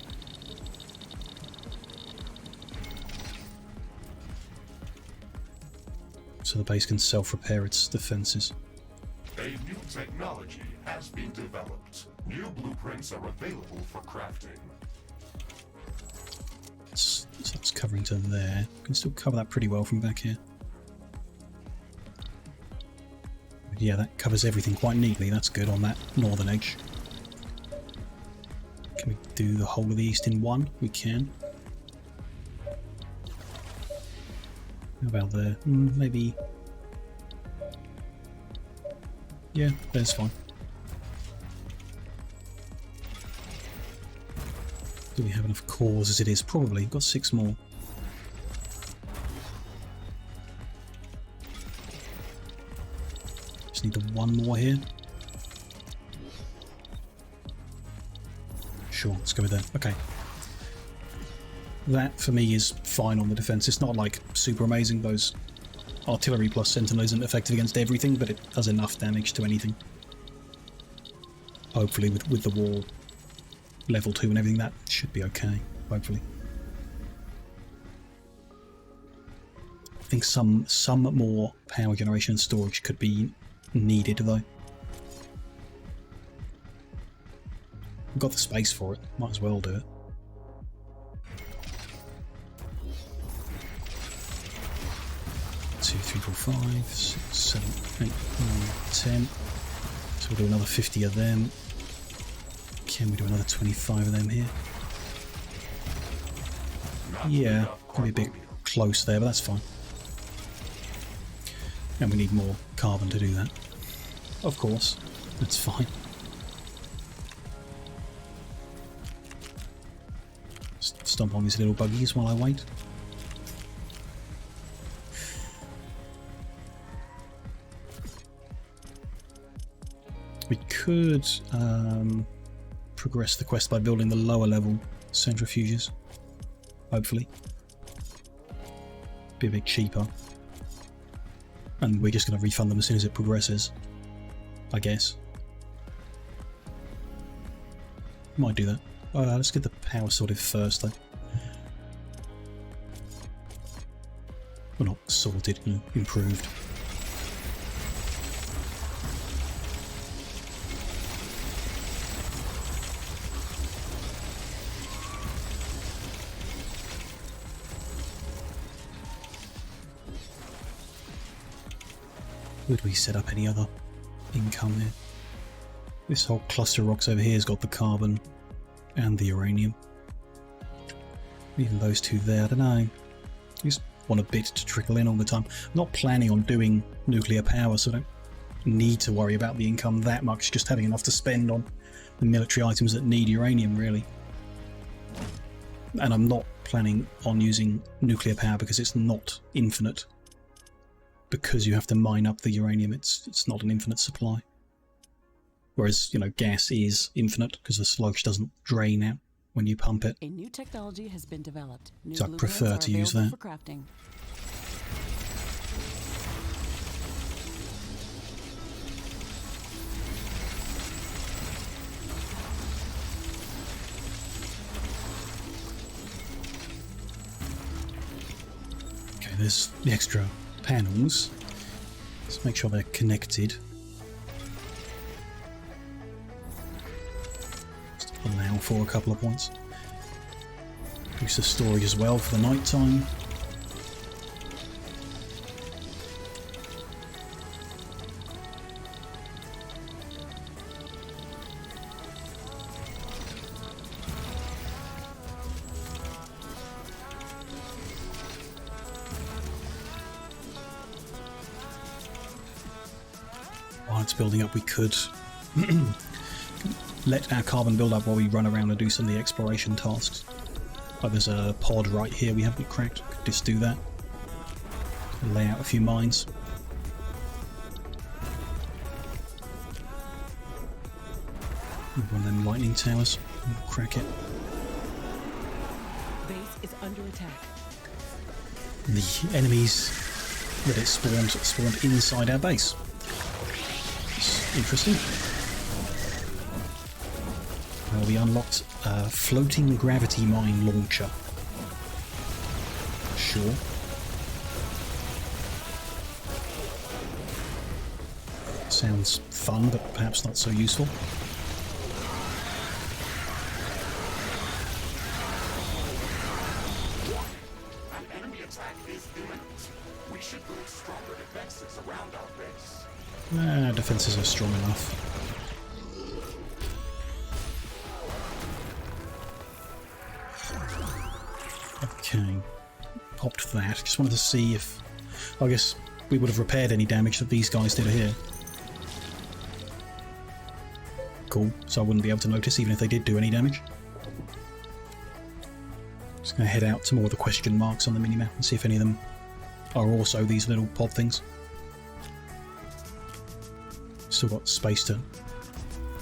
So the base can self-repair its defences. A new technology has been developed. New blueprints are available for crafting. So that's covering to there. We can still cover that pretty well from back here. But yeah, that covers everything quite neatly. That's good on that northern edge. Can we do the whole of the east in one? We can. How about there? Maybe... yeah, that's fine. Do we have enough cores as it is? Probably. We've got 6 more. need the one more here. Sure, let's go with that. Okay. That, for me, is fine on the defense. It's not, like, super amazing. Those artillery plus sentinel isn't effective against everything, but it does enough damage to anything. Hopefully, with the wall level 2 and everything, that should be okay. Hopefully. I think some more power generation and storage could be needed, though. We've got the space for it. Might as well do it. Two, three, four, 5, 6, 7, 8, 9, 10. So we'll do another 50 of them. Can we do another 25 of them here? Yeah, probably a bit close there, but that's fine. And we need more carbon to do that. Of course, that's fine. Stomp on these little buggies while I wait. We could progress the quest by building the lower level centrifuges. Hopefully. Be a bit cheaper. And we're just going to refund them as soon as it progresses. I guess. Might do that. Let's get the power sorted first though. Well, not sorted, you know, improved. Would we set up any other income here? This whole cluster of rocks over here has got the carbon and the uranium. Even those two there, I don't know. Just want a bit to trickle in all the time. I'm not planning on doing nuclear power, so I don't need to worry about the income that much, just having enough to spend on the military items that need uranium, really. And I'm not planning on using nuclear power because it's not infinite. Because you have to mine up the uranium, it's not an infinite supply. Whereas, you know, gas is infinite because the sludge doesn't drain out when you pump it. A new technology has been developed. New So I prefer to use that. For crafting. Okay, there's the extra panels. Let's make sure they're connected. Just allow for a couple of points. Boost the storage as well for the night time. While it's building up, we could let our carbon build up while we run around and do some of the exploration tasks. Like there's a pod right here we haven't cracked. Could just do that. Lay out a few mines. One of them lightning towers. We'll crack it. Base is under attack. The enemies that it spawned inside our base. It's interesting. We unlocked a floating gravity mine launcher. Sure. Sounds fun, but perhaps not so useful. An enemy attack is imminent. We should build stronger defenses around our base. Defenses are strong enough. Okay, popped that. Just wanted to see if, I guess, we would have repaired any damage that these guys did here. Cool, so I wouldn't be able to notice even if they did do any damage. Just going to head out to more of the question marks on the minimap and see if any of them are also these little pod things. Still got space to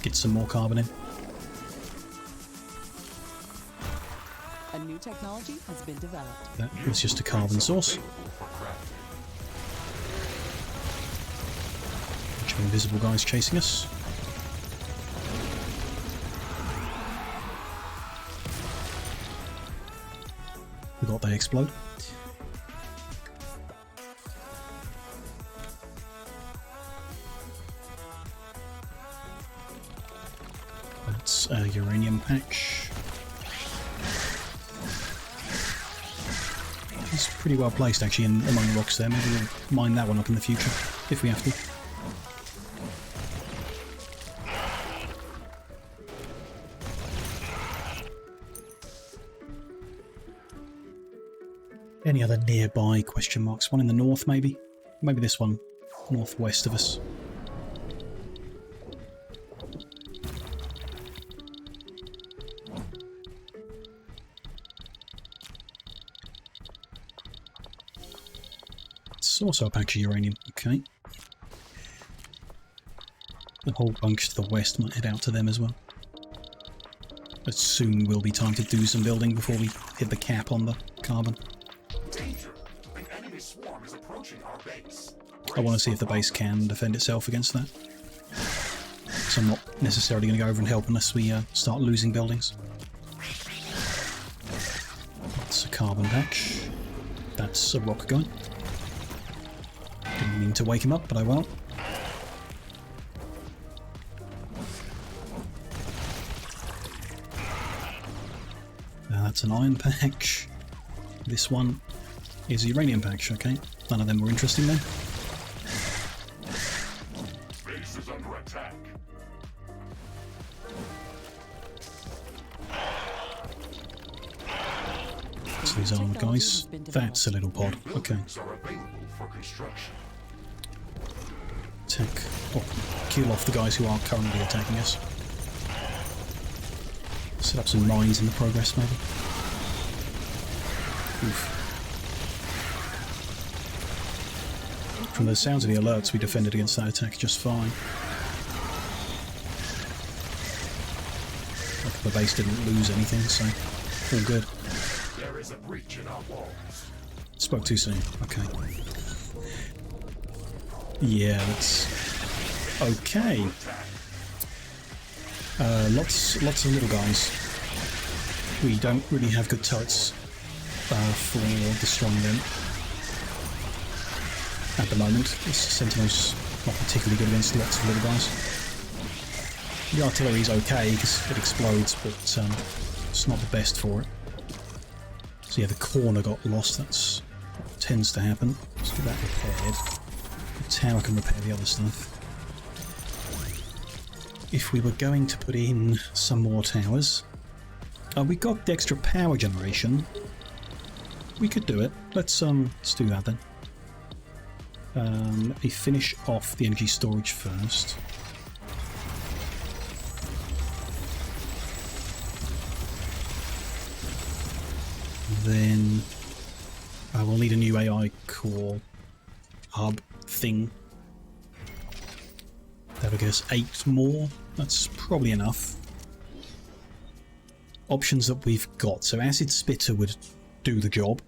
get some more carbon in. A new technology has been developed. That was just a carbon source. Bunch of invisible guys chasing us. Forgot they explode. That's a uranium patch. It's pretty well placed actually among the rocks there. Maybe we'll mine that one up in the future if we have to. Any other nearby question marks? One in the north maybe? Maybe this one northwest of us. It's also a patch of uranium. Okay. The whole bunch to the west might head out to them as well. But soon will be time to do some building before we hit the cap on the carbon. Danger! An enemy swarm is approaching our base. I want to see if the base can defend itself against that. So I'm not necessarily going to go over and help unless we start losing buildings. That's a carbon patch. That's a rock gun. Didn't mean to wake him up, but I will. That's an iron patch. This one is a uranium patch, okay. None of them were interesting then. Base is under attack. So these armored guys. That's a little pod, okay. Buildings are available for construction. Attack, or kill off the guys who aren't currently attacking us. Set up some mines in the progress, maybe. Oof. From the sounds of the alerts, we defended against that attack just fine. The base didn't lose anything, so all good. There is a breach in our walls. Spoke too soon. Okay. Yeah, that's okay. Lots of little guys. We don't really have good turrets for destroying them at the moment. This Sentinel's not particularly good against lots of little guys. The artillery's okay because it explodes, but it's not the best for it. So yeah, the corner got lost. That's what tends to happen. Let's get that repaired. The tower can repair the other stuff. If we were going to put in some more towers, we got the extra power generation. We could do it. Let's do that then. Let me finish off the energy storage first. Then I will need a new AI core hub thing. That'll get us 8 more. That's probably enough. Options that we've got. So Acid Spitter would do the job.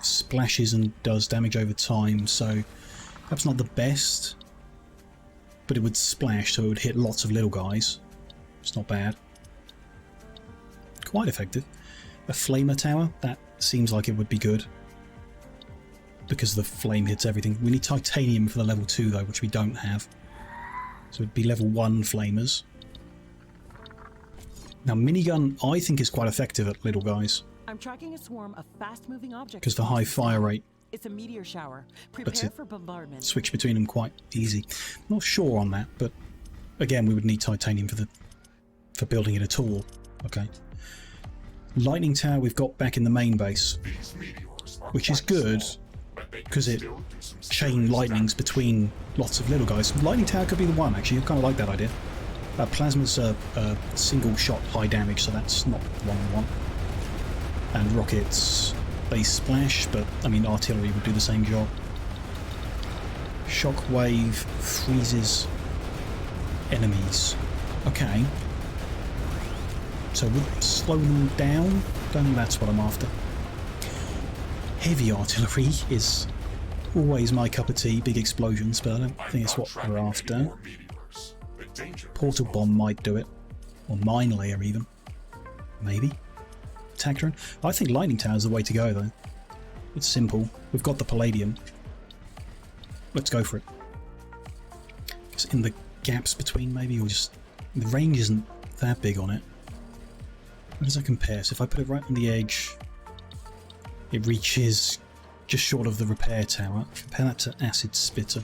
Splashes and does damage over time, so perhaps not the best. But it would splash, so it would hit lots of little guys. It's not bad. Quite effective. A Flamer Tower, that seems like it would be good. Because the flame hits everything. We need titanium for the level 2 though, which we don't have. So it'd be level 1 flamers. Now minigun I think is quite effective at little guys. I'm tracking a swarm of fast-moving objects. Because the high fire rate It's a meteor shower. Prepare for bombardment. switch between them quite easy. Not sure on that, but again we would need titanium for building it at all. Okay. Lightning Tower we've got back in the main base, which is good because it chain lightnings between lots of little guys. Lightning Tower could be the one actually. I kind of like that idea. Plasma's a single shot high damage, so that's not the one we want. And rockets, they splash, but I mean artillery would do the same job. Shockwave freezes enemies. Okay. So we'll slow them down. Don't think that's what I'm after. Heavy artillery is always my cup of tea, big explosions, but I don't think it's what we're after. Portal bomb might do it. Or mine layer even. Maybe. Attack drone. I think lightning tower is the way to go though. It's simple. We've got the palladium. Let's go for it. Just in the gaps between maybe, or just... The range isn't that big on it. How does that compare? So if I put it right on the edge, it reaches just short of the repair tower. Compare that to Acid Spitter.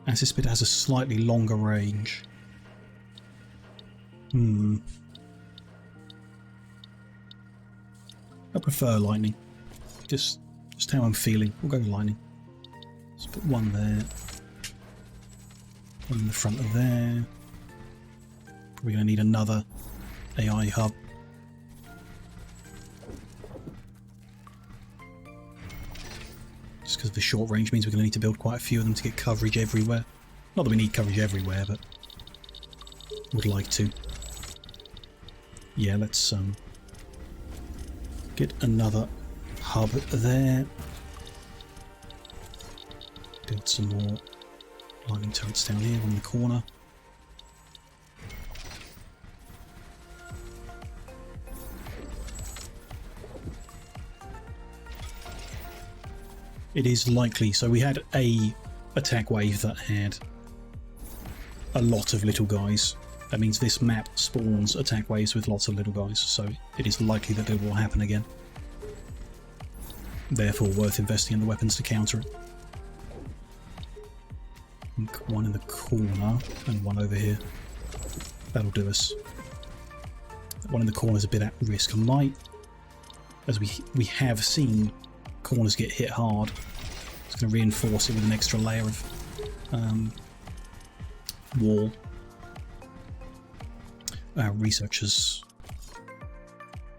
Acid Spitter has a slightly longer range. I prefer lightning. Just how I'm feeling. We'll go lightning. Let's put one there. One in the front of there. Probably going to need another AI hub. Just because the short range means we're going to need to build quite a few of them to get coverage everywhere. Not that we need coverage everywhere, but would like to. Yeah, let's get another hub there. Build some more lightning turrets down here on the corner. It is likely, so we had a attack wave that had a lot of little guys. That means this map spawns attack waves with lots of little guys, so it is likely that it will happen again. Therefore worth investing in the weapons to counter it. I think one in the corner and one over here. That'll do us. That one in the corner is a bit at risk. I might, as we have seen corners get hit hard, it's going to reinforce it with an extra layer of wall. Our researchers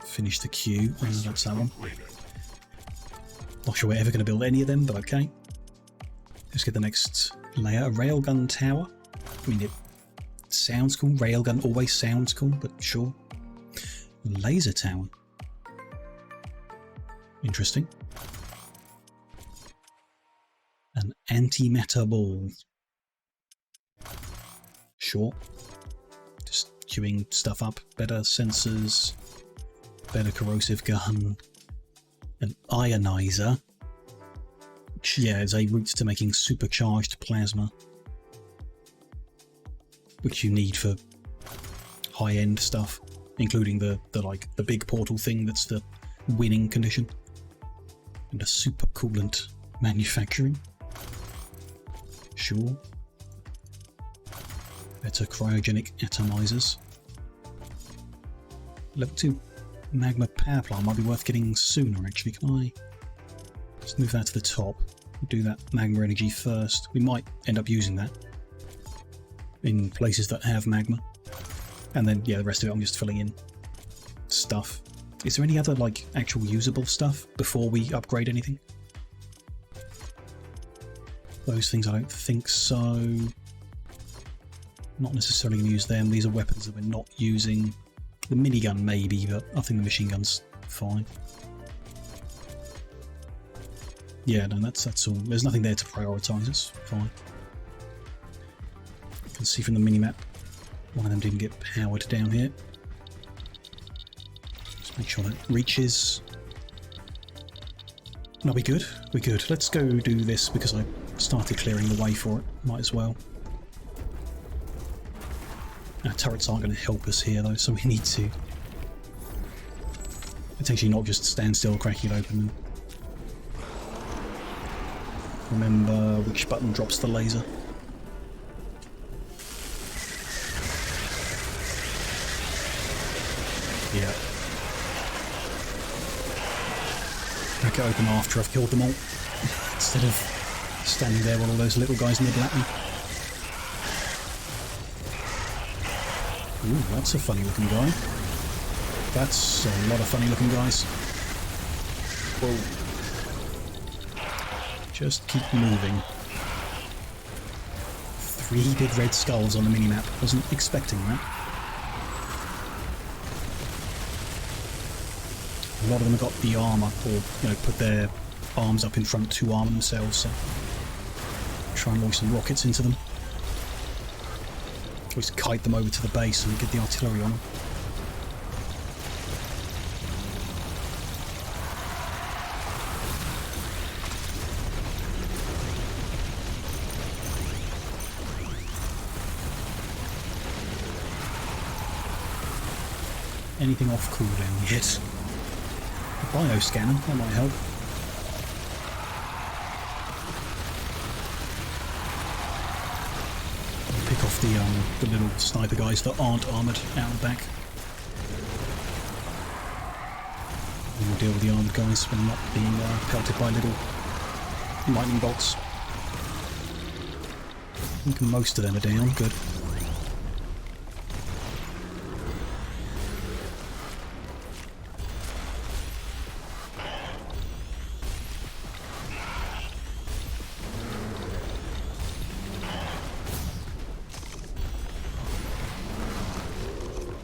finished the queue. That's that one. Not sure we're ever going to build any of them, but okay. Let's get the next layer. A railgun tower. I mean, it sounds cool. Railgun always sounds cool, but sure. Laser tower. Interesting. An anti-meta ball. Sure. Just queuing stuff up. Better sensors. Better corrosive gun. An ionizer. Which, yeah, is a route to making supercharged plasma. Which you need for high-end stuff. Including the big portal thing that's the winning condition. And a super coolant manufacturing. Sure. Better cryogenic atomizers. Level 2 magma power plant might be worth getting sooner actually. Can I just move that to the top? We'll do that magma energy first. We might end up using that in places that have magma. And then, yeah, the rest of it I'm just filling in stuff. Is there any other, like, actual usable stuff before we upgrade anything? Those things I don't think so. Not necessarily going to use them. These are weapons that we're not using. The minigun maybe, but I think the machine gun's fine. Yeah, no, that's all. There's nothing there to prioritise us. Fine. You can see from the minimap, one of them didn't get powered down here. Just make sure that reaches. No, we're good. We're good. Let's go do this because I started clearing the way for it. Might as well. Our turrets aren't going to help us here though, so we need to potentially not just stand still, cracking it open. And remember which button drops the laser. Yeah. Crack it open after I've killed them all, instead of standing there while all those little guys nibble at me. Ooh, that's a funny looking guy. That's a lot of funny looking guys. Whoa. Just keep moving. 3 big red skulls on the minimap. Wasn't expecting that. A lot of them have got the armour, or, you know, put their arms up in front to armour themselves, so try and launch some rockets into them. Always kite them over to the base and get the artillery on them. Anything off cooldown yet? A bioscanner, that might help. Pick off the little sniper guys that aren't armoured out the back. And we'll deal with the armoured guys when not being pelted by little lightning bolts. I think most of them are down, good.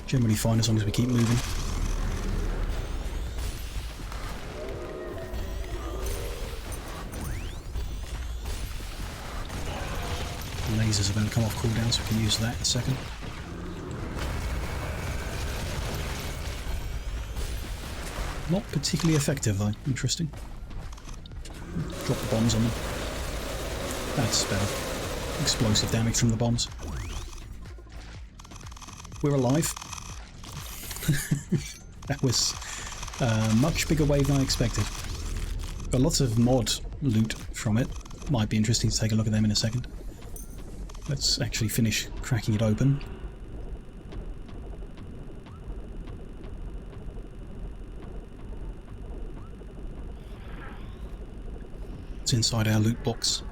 Generally fine as long as we keep moving. The lasers are going to come off cooldown, so we can use that in a second. Not particularly effective though, interesting. Drop the bombs on them. That's better. Explosive damage from the bombs. We're alive. That was a much bigger wave than I expected. Got lots of mod loot from it. Might be interesting to take a look at them in a second. Let's actually finish cracking it open. It's inside our loot box.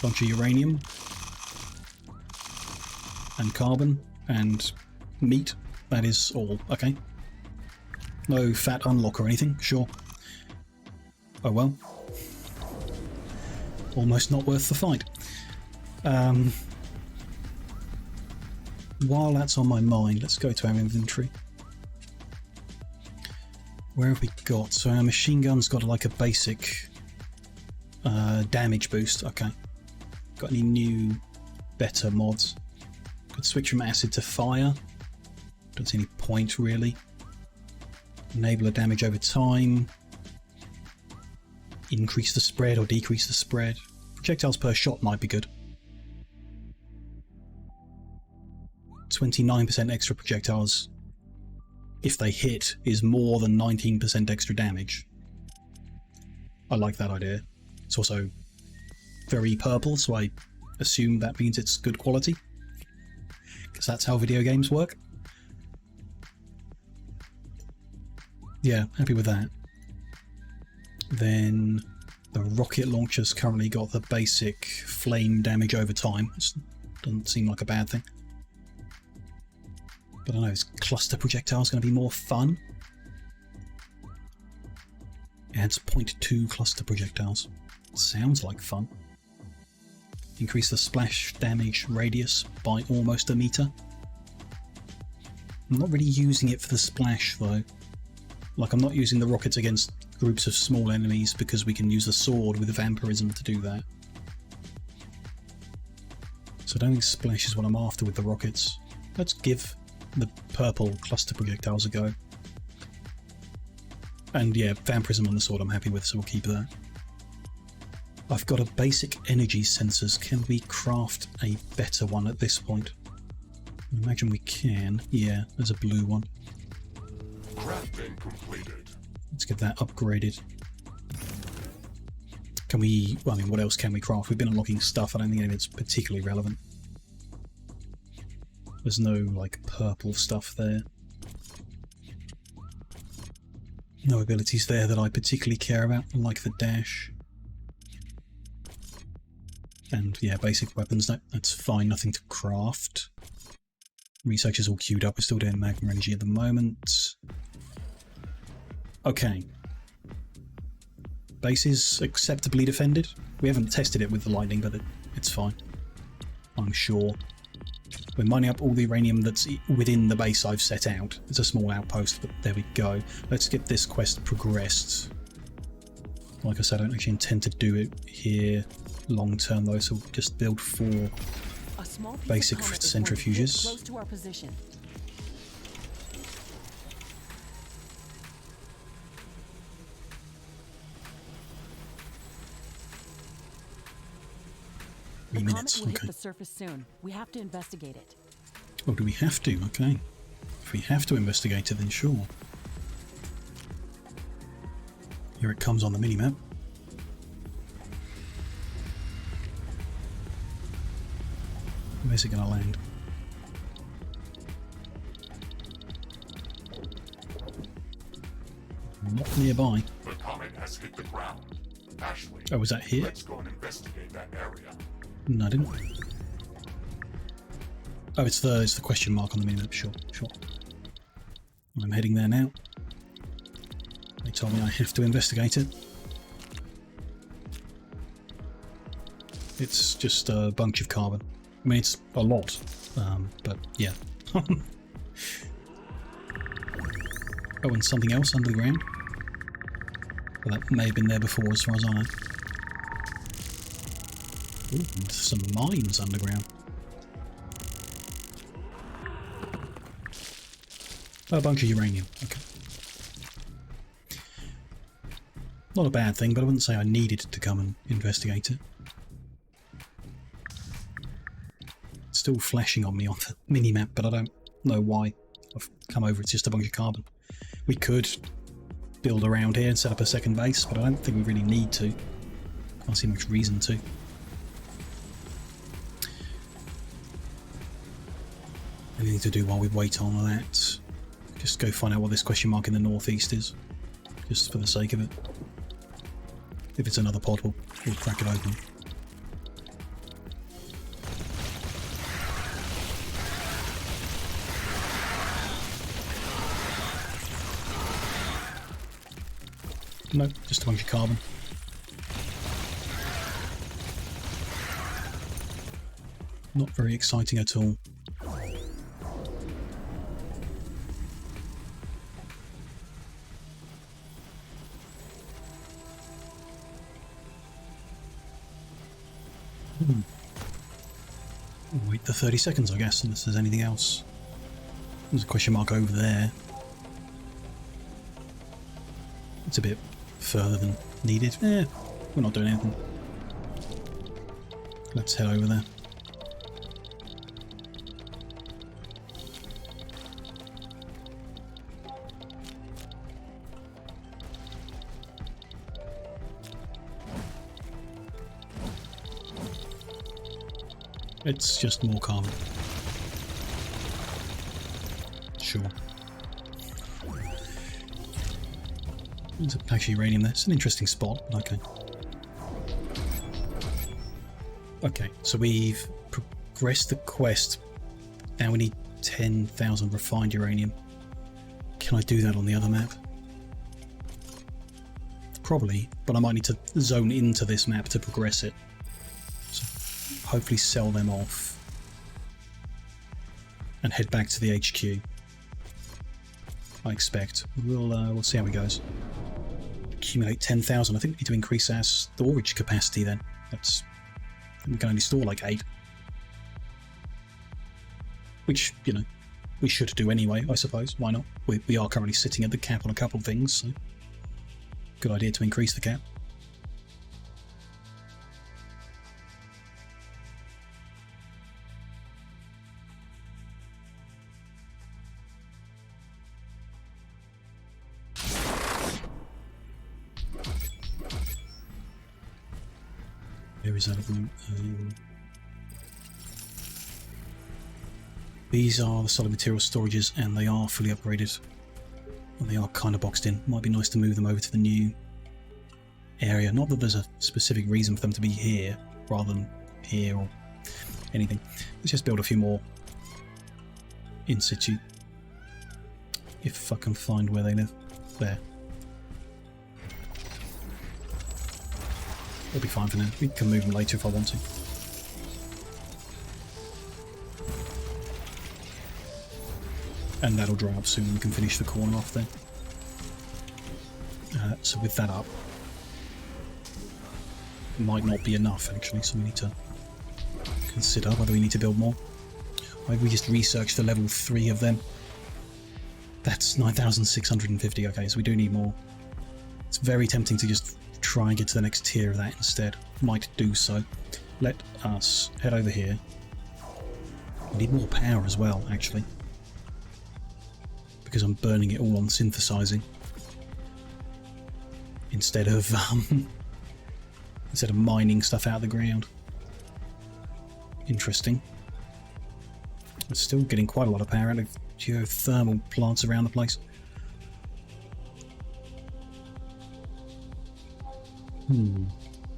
Bunch of uranium. And carbon. And meat. That is all. Okay. No fat unlock or anything. Sure. Oh well. Almost not worth the fight. While that's on my mind, let's go to our inventory. Where have we got? So our machine gun's got like a basic damage boost. Okay. Got any new better mods? Could switch from acid to fire. Don't see any point really. Enabler damage over time. Increase the spread or decrease the spread. Projectiles per shot might be good. 29% extra projectiles if they hit is more than 19% extra damage. I like that idea. It's also very purple, so I assume that means it's good quality. Because that's how video games work. Yeah, happy with that. Then the rocket launcher's currently got the basic flame damage over time. It doesn't seem like a bad thing. But I don't know, is cluster projectiles going to be more fun? Adds 0.2 cluster projectiles. Sounds like fun. Increase the splash damage radius by almost a meter. I'm not really using it for the splash though. Like, I'm not using the rockets against groups of small enemies because we can use the sword with the vampirism to do that. So I don't think splash is what I'm after with the rockets. Let's give the purple cluster projectiles a go. And yeah, vampirism on the sword I'm happy with, so we'll keep that. I've got a basic energy sensors. Can we craft a better one at this point? I imagine we can. Yeah, there's a blue one. Crafting completed. Let's get that upgraded. Can we... well, I mean, what else can we craft? We've been unlocking stuff. I don't think any of it's particularly relevant. There's no, like, purple stuff there. No abilities there that I particularly care about, like the dash. And, yeah, basic weapons, that's fine. Nothing to craft. Research is all queued up. We're still doing magma energy at the moment. Okay. Base is acceptably defended. We haven't tested it with the lightning, but it's fine. I'm sure. We're mining up all the uranium that's within the base I've set out. It's a small outpost, but there we go. Let's get this quest progressed. Like I said, I don't actually intend to do it here long term though, so we'll just build 4 basic centrifuges. Close to our position. The comet will hit the surface soon. We have to investigate it. Oh, do we have to? Okay. If we have to investigate it, then sure. Here it comes on the minimap. Where's it going to land? Not nearby. The comet has hit the ground. Ashley, oh, was that here? Let's go and investigate that area. No, I didn't. Oh, it's the question mark on the minimap. Sure. I'm heading there now. They told me I have to investigate it. It's just a bunch of carbon. I mean, it's a lot, but yeah. Oh, and something else underground. Well, that may have been there before, as far as I know. Ooh, and some mines underground. Oh, a bunch of uranium. Okay. Not a bad thing, but I wouldn't say I needed to come and investigate it. It's still flashing on me on the mini-map, but I don't know why I've come over. It's just a bunch of carbon. We could build around here and set up a second base, but I don't think we really need to. Can't see much reason to. Anything to do while we wait on that? Just go find out what this question mark in the northeast is, just for the sake of it. If it's another pod, we'll crack it open. No, just a bunch of carbon. Not very exciting at all. We'll wait the 30 seconds, I guess, unless there's anything else. There's a question mark over there. It's a bit further than needed. We're not doing anything. Let's head over there. It's just more carbon. Sure. There's a patch of uranium there. It's an interesting spot, but okay. Okay, so we've progressed the quest. Now we need 10,000 refined uranium. Can I do that on the other map? Probably, but I might need to zone into this map to progress it. So hopefully sell them off and head back to the HQ. I expect. We'll see how it goes. Accumulate 10,000. I think we need to increase our storage capacity then. We can only store like 8. Which, you know, we should do anyway, I suppose. Why not? We are currently sitting at the cap on a couple of things, so good idea to increase the cap. Where is that at the moment? These are the solid material storages and they are fully upgraded. And they are kind of boxed in. Might be nice to move them over to the new area. Not that there's a specific reason for them to be here rather than here or anything. Let's just build a few more in situ. If I can find where they live. There. It'll be fine for now. We can move them later if I want to. And that'll dry up soon. We can finish the corner off then. So with that up, it might not be enough actually, so we need to consider whether we need to build more. Maybe we just research the level 3 of them. That's 9,650. Okay, so we do need more. It's very tempting to just try and get to the next tier of that instead. Might do so. Let us head over here. We need more power as well, actually, because I'm burning it all on synthesizing instead of mining stuff out of the ground. Interesting. We're still getting quite a lot of power out of geothermal plants around the place.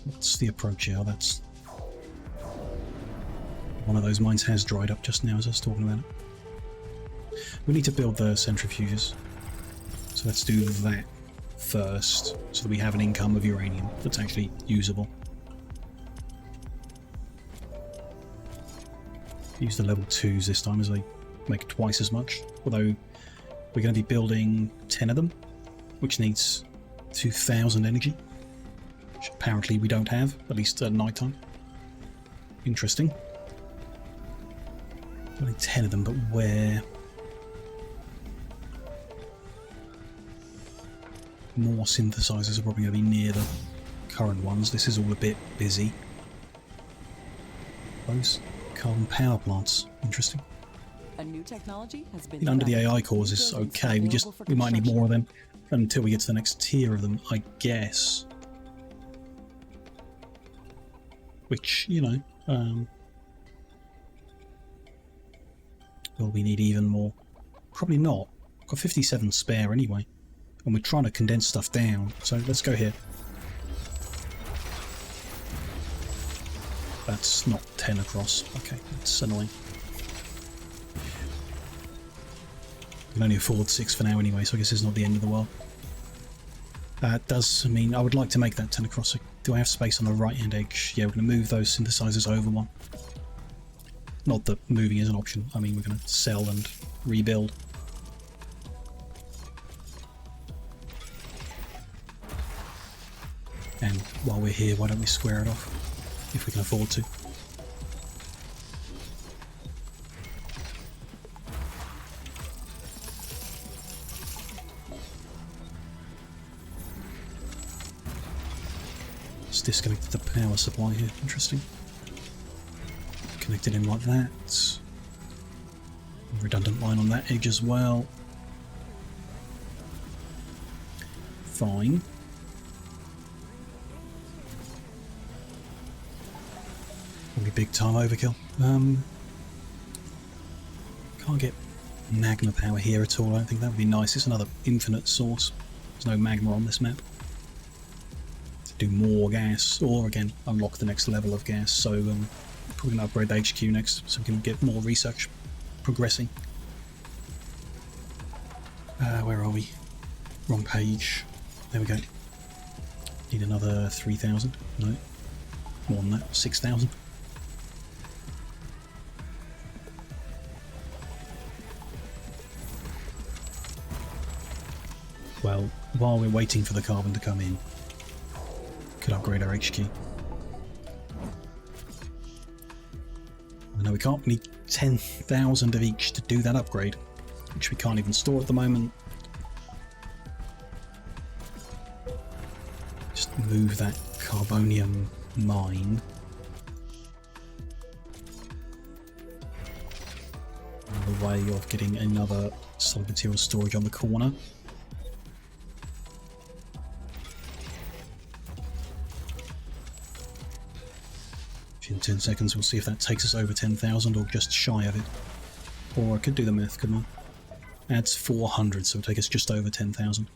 What's the approach here? That's one of those mines has dried up just now as I was talking about it. We need to build the centrifuges, so let's do that first so that we have an income of uranium that's actually usable. Use the level 2s this time as they make twice as much, although we're going to be building 10 of them, which needs 2,000 energy, which apparently we don't have, at least at night time. Interesting. Only 10 of them, but where? More synthesizers are probably going to be near the current ones. This is all a bit busy. Those carbon power plants, interesting. A new technology has been Under the AI cores is okay. We might need more of them until we get to the next tier of them, I guess. Which, you know, will we need even more? Probably not. I've got 57 spare anyway, and we're trying to condense stuff down. So let's go here. That's not 10 across. Okay, that's annoying. We can only afford 6 for now anyway, so I guess it's not the end of the world. That does mean I would like to make that 10 across. Do I have space on the right hand edge? Yeah, we're going to move those synthesizers over one. Not that moving is an option. I mean, we're going to sell and rebuild. And while we're here, why don't we square it off? If we can afford to. Let's disconnect the power supply here. Interesting. Connect it in like that. Redundant line on that edge as well. Fine. Will be big time overkill. Can't get magma power here at all. I don't think that would be nice. It's another infinite source. There's no magma on this map. To do more gas, or again unlock the next level of gas. So probably gonna upgrade the HQ next, so we can get more research progressing. Where are we? Wrong page. There we go. Need another 3,000. No, more than that. 6,000. Well, while we're waiting for the carbon to come in, could upgrade our HQ. No, we can't. We need 10,000 of each to do that upgrade, which we can't even store at the moment. Just move that carbonium mine. Another way of getting another solid material storage on the corner. In 10 seconds we'll see if that takes us over 10,000 or just shy of it. Or I could do the math, couldn't I? Adds 400, so it'll take us just over 10,000.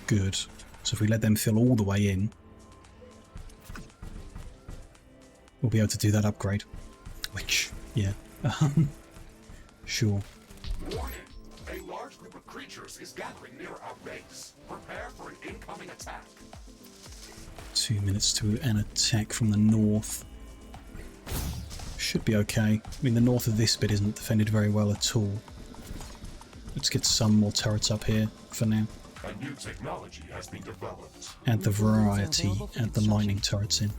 Good. So if we let them fill all the way in, we'll be able to do that upgrade. Which, yeah. Sure. Warning! A large group of creatures is gathering near our base. Prepare for an incoming attack. 2 minutes to an attack from the north. Should be okay. I mean, the north of this bit isn't defended very well at all. Let's get some more turrets up here for now. A new technology has been developed. Add the variety, add the lightning turrets in.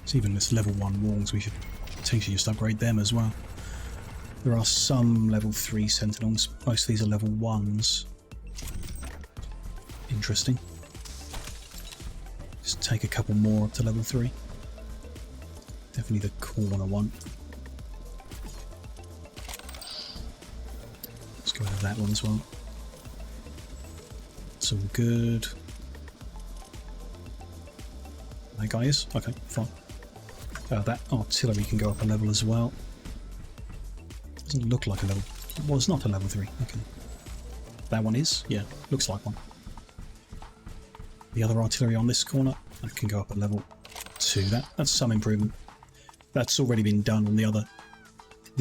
So even this level 1 walls, we should potentially just upgrade them as well. There are some level 3 sentinels, most of these are level 1s. Interesting. Just take a couple more up to level 3. Definitely the corner one. Let's go with that one as well. It's all good. That guy is? Okay, fine. That artillery can go up a level as well. Doesn't look like a level... Well, it's not a level 3. Okay. That one is? Yeah, looks like one. The other artillery on this corner, that can go up a level 2. That's some improvement. That's already been done on the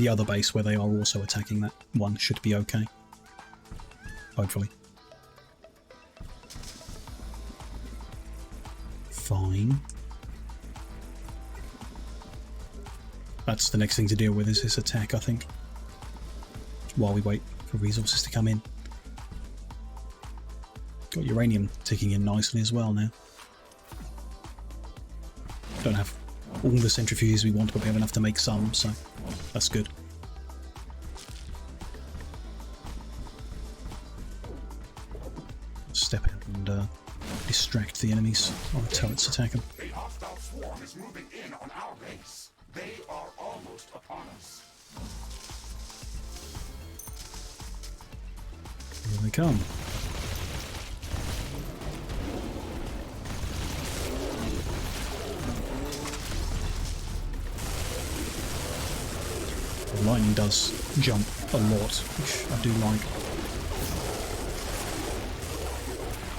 other base where they are also attacking. That one should be okay. Hopefully. Fine. That's the next thing to deal with, is this attack, I think. While we wait for resources to come in. Got uranium ticking in nicely as well now. Don't have all the centrifuges we want, but we have enough to make some, so that's good. Step out and distract the enemies while the turrets attack them. A hostile swarm is moving in on our base. They are almost upon us. Here they come. The lightning does jump a lot, which I do like.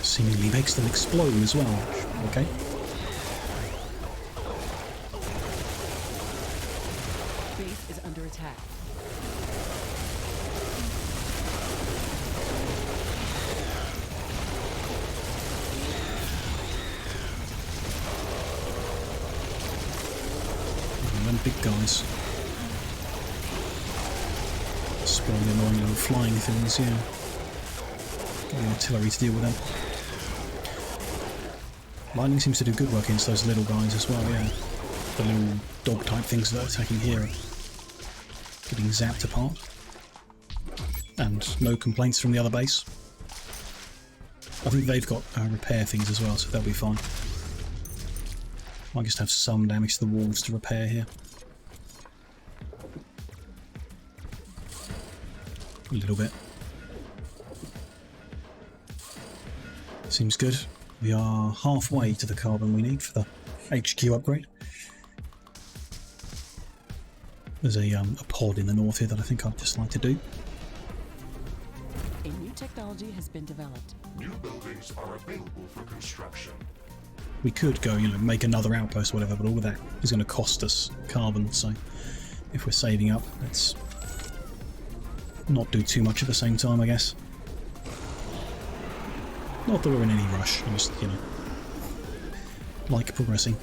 Seemingly makes them explode as well. Okay. Base is under attack. And them big guys. Spawn the annoying little flying things, yeah. Got the artillery to deal with them. Lightning seems to do good work against those little guys as well, yeah. The little dog type things that are attacking here are getting zapped apart. And no complaints from the other base. I think they've got repair things as well, so they'll be fine. Might just have some damage to the walls to repair here. A little bit. Seems good. We are halfway to the carbon we need for the HQ upgrade. There's a pod in the north here that I think I'd just like to do. A new technology has been developed. New buildings are available for construction. We could go, make another outpost or whatever, but all of that is going to cost us carbon, so if we're saving up, let's not do too much at the same time, I guess. Not that we're in any rush, I just, like progressing.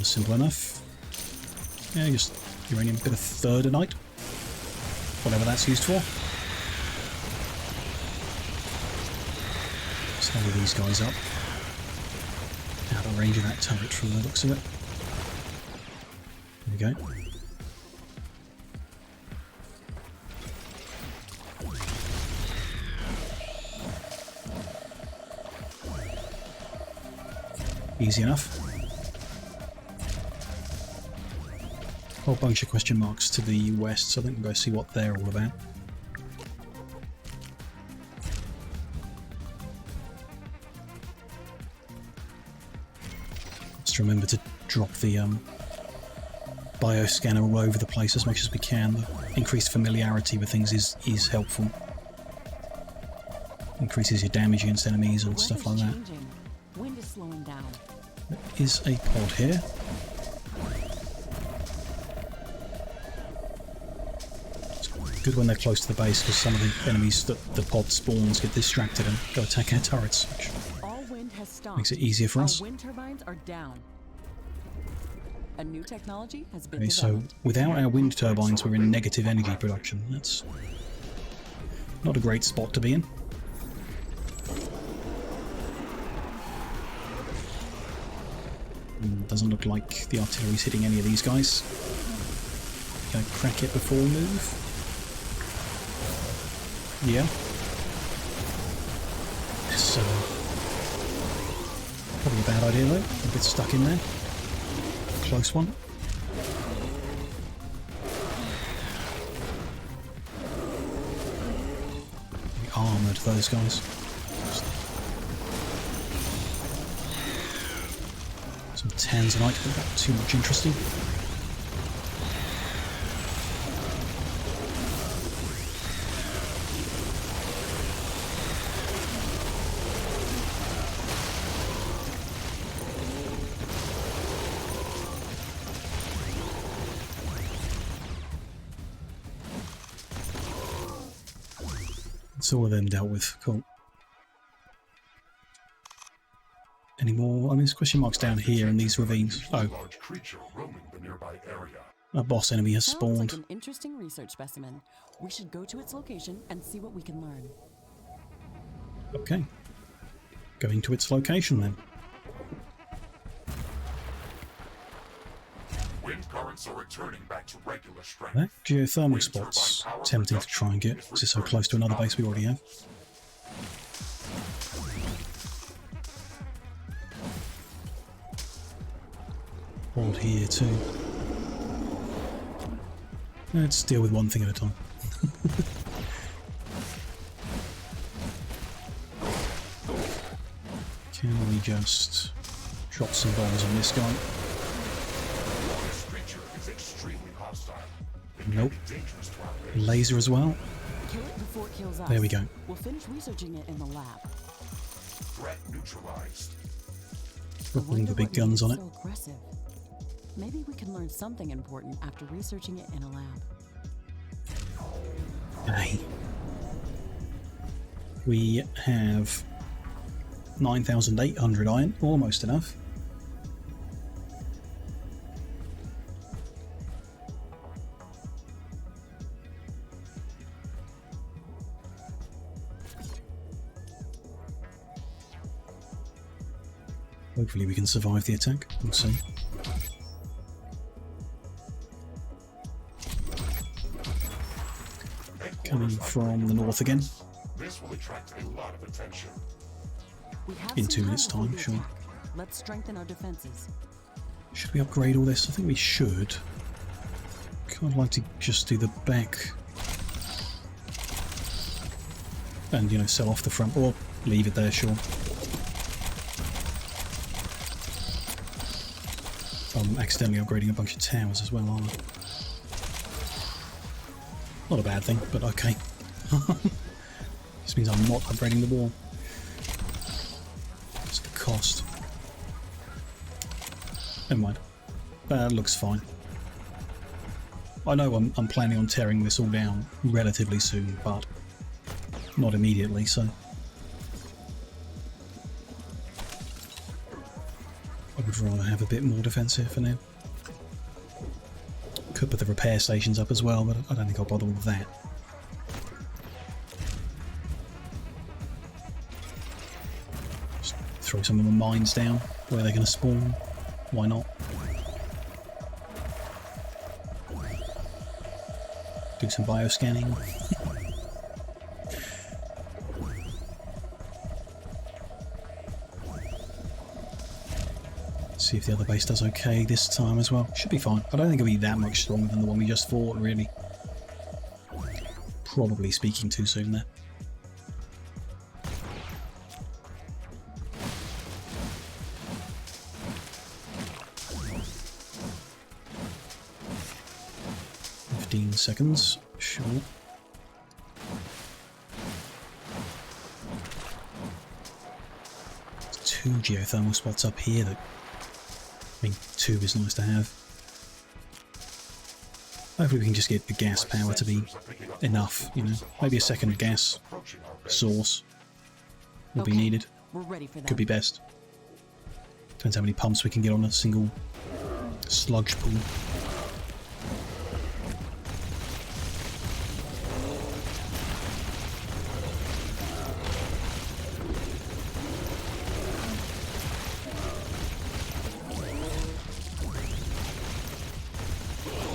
Simple enough. Yeah, just uranium, bit of thirdonite. Whatever that's used for. Let's hurry these guys up. Out of range of that turret from the looks of it. There we go. Easy enough. Whole bunch of question marks to the west, so I think we'll go see what they're all about. Let's remember to drop the bioscanner all over the place as much as we can. The increased familiarity with things is helpful. increases your damage against enemies The and stuff like weather's that. changing. Wind is slowing down. There is a pod here. It's good when they're close to the base because some of the enemies that the pod spawns get distracted and go attack our turrets, which All wind has stopped. makes it easier for us. Our wind turbines are down. A new technology has been Okay, so developed. without our wind turbines, we're in negative energy production. That's not a great spot to be in. Doesn't look like the artillery's hitting any of these guys. Gonna crack it before we move. Yeah. So probably a bad idea though. A bit stuck in there. Close one. We armoured those guys. Some tanzanite, but not too much interesting. That's all of them dealt with. Cool. Any more? I mean, there's question marks down here in these ravines. Oh, Large creature roaming the nearby area. a boss enemy has Sounds spawned. like an interesting research specimen. We should go to its location and see what we can learn. Okay. Going to its location then. Wind currents are returning back to regular strength. That geothermal spot's tempting to try and get, because it's so close to another base we already have. Hold here too. Let's deal with one thing at a time. Can we just drop some bombs on this guy? This creature is extremely hostile. It Nope. can be dangerous to our base. Laser as well. Kill it before it kills us. There we go. We'll finish researching it in the lab. Threat neutralized. Got all Wonder the big what guns made on it. So aggressive. Maybe we can learn something important after researching it in a lab. Hey. We have 9,800 iron, almost enough. Hopefully we can survive the attack. We'll see. Coming from the north again. This will attract a lot of attention. We have In some 2 minutes' before time, the sure. attack. Let's strengthen our defenses. Should we upgrade all this? I think we should. Kind of like to just do the back. And, you know, sell off the front, or leave it there, sure. I'm accidentally upgrading a bunch of towers as well, aren't I? Not a bad thing, but okay. This means I'm not upgrading the wall. What's the cost? Never mind. That looks fine. I know I'm planning on tearing this all down relatively soon, but not immediately, so I would rather have a bit more defense here for now. Could put the repair stations up as well, but I don't think I'll bother with that. Just throw some of the mines down where they're going to spawn. Why not? Do some bioscanning. See if the other base does okay this time as well. Should be fine. I don't think it'll be that much stronger than the one we just fought, really. Probably speaking too soon there. Seconds, sure. 2 geothermal spots up here that... I mean, 2 is nice to have. Hopefully we can just get the gas power to be enough, you know. Maybe a second gas source will be needed. We're ready for that. Could be best. Depends how many pumps we can get on a single sludge pool.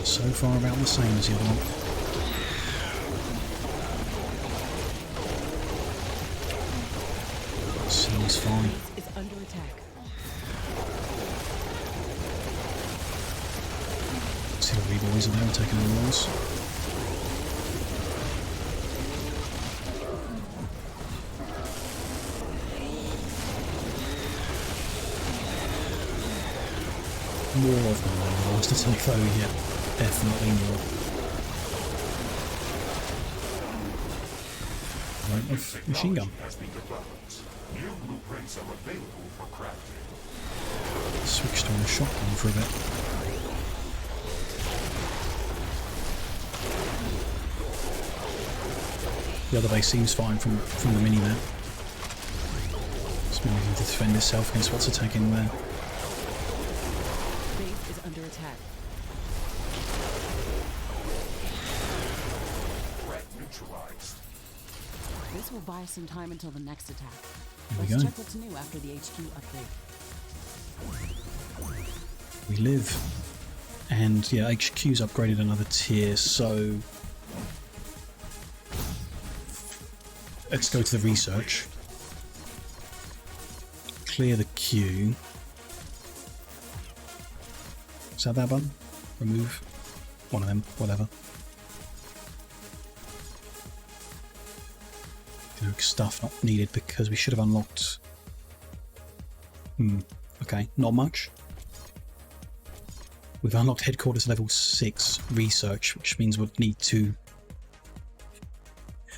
So far about the same as the other one. Seems fine. Is under attack. See the boys are there taking the walls. More of them than the last attack though, yeah. Definitely more. Right, of machine gun. New blueprints are available for crafting. Switched on a shotgun for a bit. The other base seems fine from the mini-map. It's managing to defend itself against what's attacking there. Base is under attack. Threat neutralized. This will buy us some time until the next attack. There we Let's go. check what's new after the HQ upgrade. We live. And yeah, HQ's upgraded another tier, so let's go to the research. Clear the queue. Is that button? Remove. One of them, whatever. Stuff not needed because we should have unlocked... okay, not much. We've unlocked headquarters level 6 research, which means we'll need to...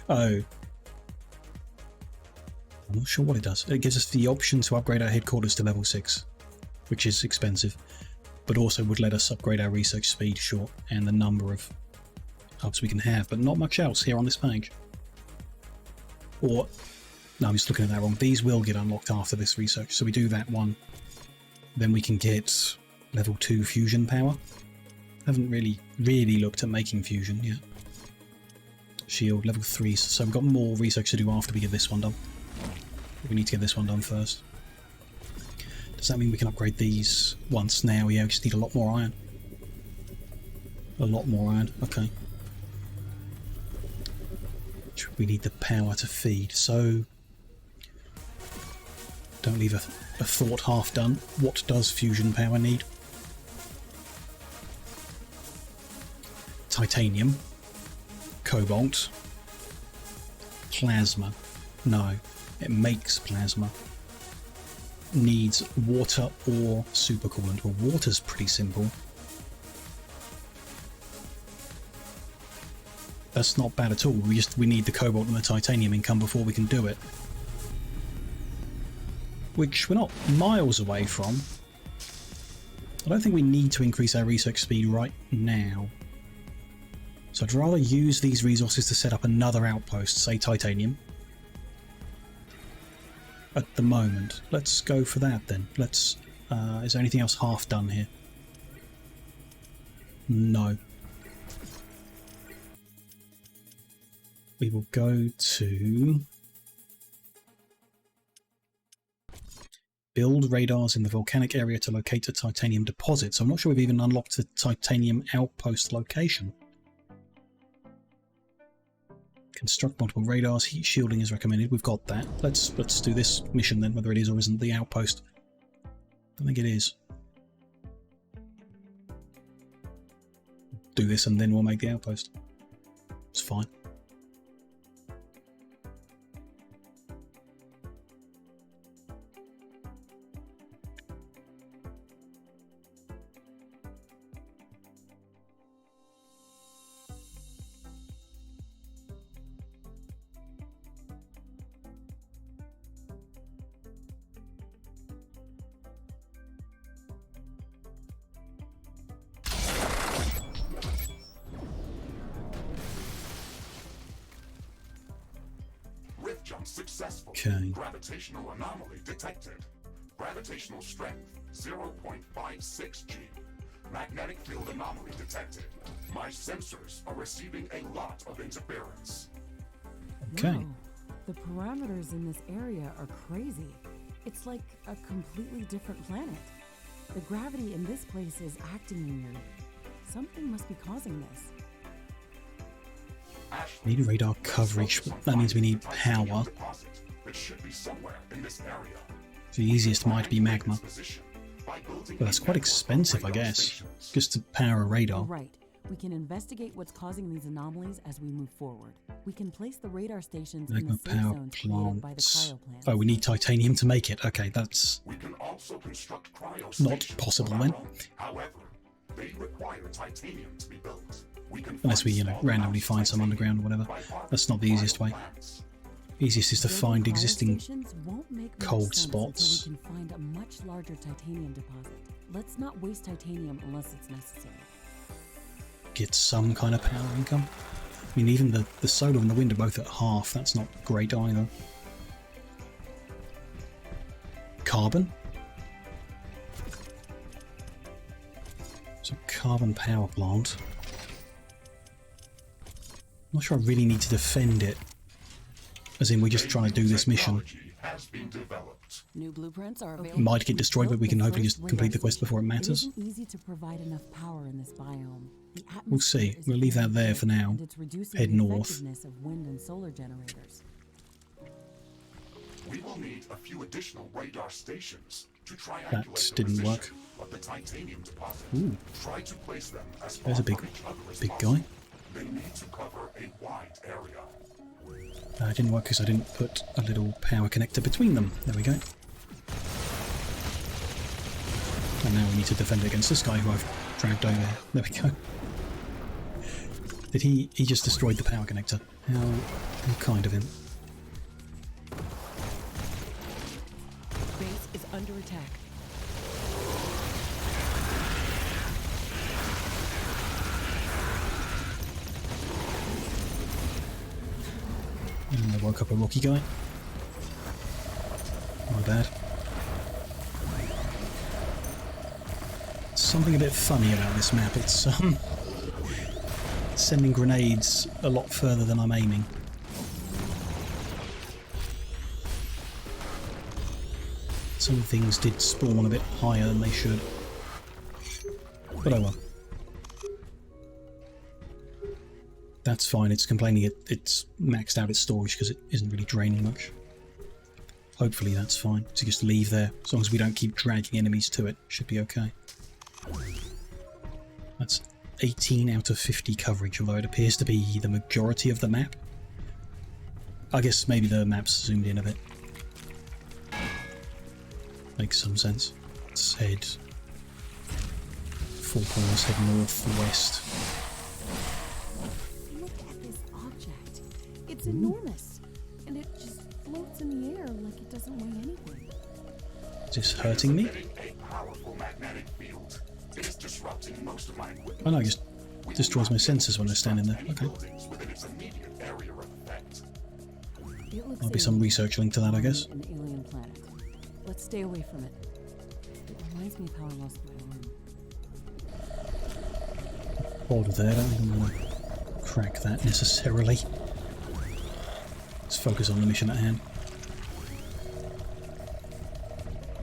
Oh. I'm not sure what it does. It gives us the option to upgrade our headquarters to level 6, which is expensive, but also would let us upgrade our research speed, sure, and the number of hubs we can have, but not much else here on this page. Or, no, I'm just looking at that wrong. These will get unlocked after this research, so we do that one. Then we can get level 2 fusion power. Haven't really looked at making fusion yet. Shield, level 3, so we've got more research to do after we get this one done. We need to get this one done first. Does that mean we can upgrade these once now? Yeah, we just need a lot more iron. A lot more iron, okay. We need the power to feed, so don't leave a thought half done. What does fusion power need? Titanium, cobalt, plasma. No, it makes plasma. Needs water or supercoolant. Well, water's pretty simple. That's not bad at all. We need the cobalt and the titanium income before we can do it. Which we're not miles away from. I don't think we need to increase our research speed right now. So I'd rather use these resources to set up another outpost, say titanium. At the moment. Let's go for that then. Let's... is there anything else half done here? No. We will go to build radars in the volcanic area to locate a titanium deposit. So I'm not sure we've even unlocked the titanium outpost location. Construct multiple radars. Heat shielding is recommended. We've got that. Let's do this mission then, whether it is or isn't the outpost. I think it is. Do this and then we'll make the outpost. It's fine. Unsuccessful. Okay. Gravitational anomaly detected. Gravitational strength 0.56 G. Magnetic field anomaly detected. My sensors are receiving a lot of interference. Okay. Whoa. The parameters in this area are crazy. It's like a completely different planet. The gravity in this place is acting weird. Something must be causing this. Ashley, Need radar let's coverage. focus on That means we finding need the titanium power. deposit. It should be somewhere in this area. The easiest might be magma. But But that's quite expensive, I guess. Just to power a radar. Right. We can investigate what's causing these anomalies as we move forward. We can place the radar stations in Magma the safe power zones created by the plants. cryo plants. Oh, we need titanium to make it. Okay, that's we can also construct cryo not stations possible of then. our own. However, they require titanium to be built. We can Unless we, find you know, small randomly amounts of find some titanium underground or whatever. by harvesting That's not the easiest way. plants. Easiest is to Building find cryo existing. stations won't make much cold sense spots. until we can find a much larger titanium deposit. Let's not waste titanium unless it's necessary. Get some kind of power income. I mean, even the solar and the wind are both at half. That's not great either. Carbon. So carbon power plant. I'm not sure I really need to defend it. As in, we're just trying to do this mission. Technology has been developed. New blueprints are available. Might get destroyed, but we can hopefully just complete the quest before it matters. It isn't easy to provide enough power in this biome. The We'll see. atmosphere is We'll leave that very there for thick, now. and it's reducing Head the north. effectiveness of wind and solar generators. We will need a few additional radar stations to triangulate That the didn't position work. of the titanium deposit. Ooh. Try to place them as far There's a big, from each other as big possible. guy. They need to cover a wide area. It didn't work because I didn't put a little power connector between them. There we go. And now we need to defend against this guy who I've dragged over here. There we go. Did he just destroyed the power connector? How kind of him. Base is under attack. And I woke up a rocky guy. My bad. Something a bit funny about this map. It's sending grenades a lot further than I'm aiming. Some things did spawn a bit higher than they should. But oh well. That's fine, it's complaining it's maxed out its storage because it isn't really draining much. Hopefully that's fine, to just leave there. As long as we don't keep dragging enemies to it, should be okay. That's 18 out of 50 coverage, although it appears to be the majority of the map. I guess maybe the map's zoomed in a bit. Makes some sense. Let's head 4 corners, head northwest. Look at this object. It's enormous. And it just floats in the air like it doesn't weigh anything. Is this hurting me? A powerful magnetic field. It is disrupting most of my equipment. Oh no, it just destroys my sensors when I stand in there. Okay. Buildings within its immediate area of effect. It looks There'll be some alien. research linked to that, I guess. An alien planet. Let's stay away from it. It reminds me of how I lost my arm. Order there, I don't even want to crack that necessarily. Let's focus on the mission at hand.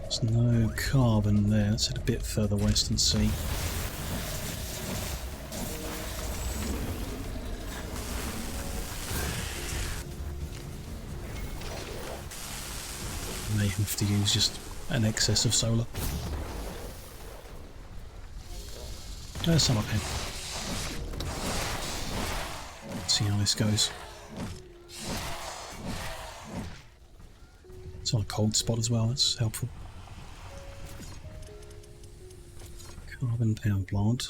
There's no carbon there. Let's head a bit further west and see. May have to use just an excess of solar. There's some up here. Let's see how this goes. It's on a cold spot as well, that's helpful. Carbon power plant.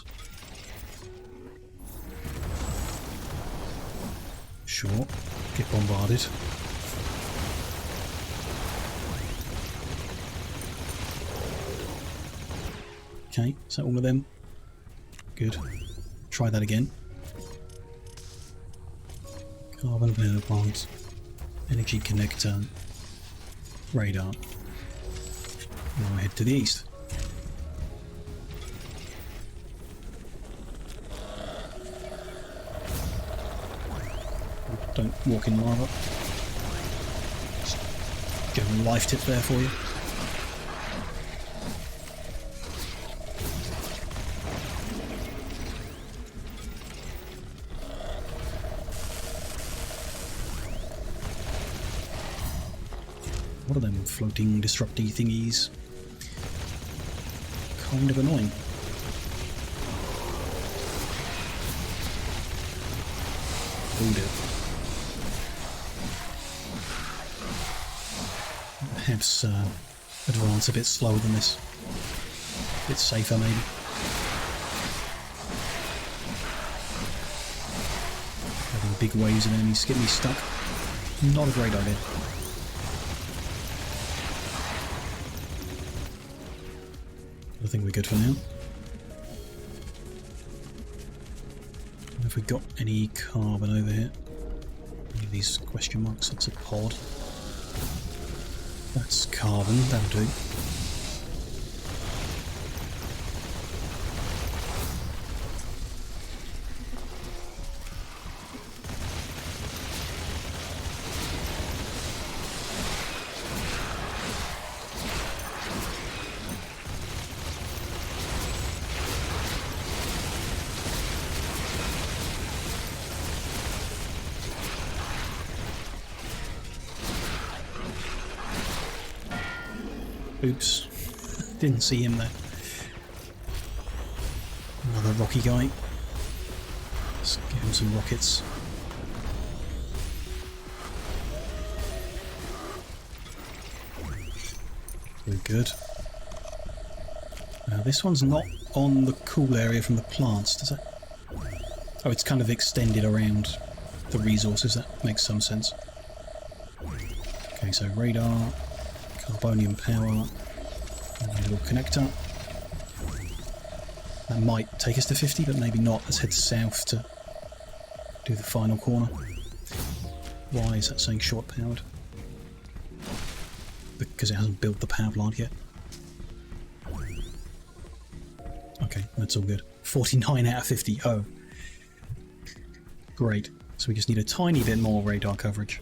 Sure, get bombarded. Okay, is that all of them? Good. Try that again. Carbon power plant. Energy connector. Radar. Now I head to the east. Don't walk in lava. Just general life tip there for you. What are them floating disrupty thingies? Kind of annoying. Oh dear. Perhaps advance a bit slower than this. A bit safer maybe. Having big waves of enemies get me stuck. Not a great idea. I think we're good for now. Have we got any carbon over here? Any of these question marks? That's a pod. That's carbon, that'll do. Oops, didn't see him there. Another rocky guy. Let's give him some rockets. Very good. Now this one's not on the cool area from the plants, does it? Oh, it's kind of extended around the resources. That makes some sense. Okay, so radar. Carbonium power, and a little connector. That might take us to 50, but maybe not. Let's head south to do the final corner. Why is that saying short powered? Because it hasn't built the power plant yet. Okay, that's all good. 49 out of 50. Oh. Great. So we just need a tiny bit more radar coverage.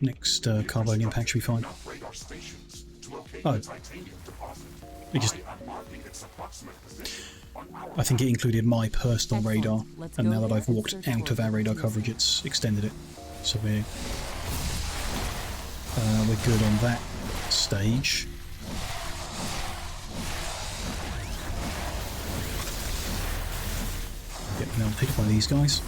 Next carbonium pack should be fine. Oh. It just... I think it included my personal radar, and now that I've walked out of our radar coverage, it's extended it. So we're good on that stage. Get melted by these guys.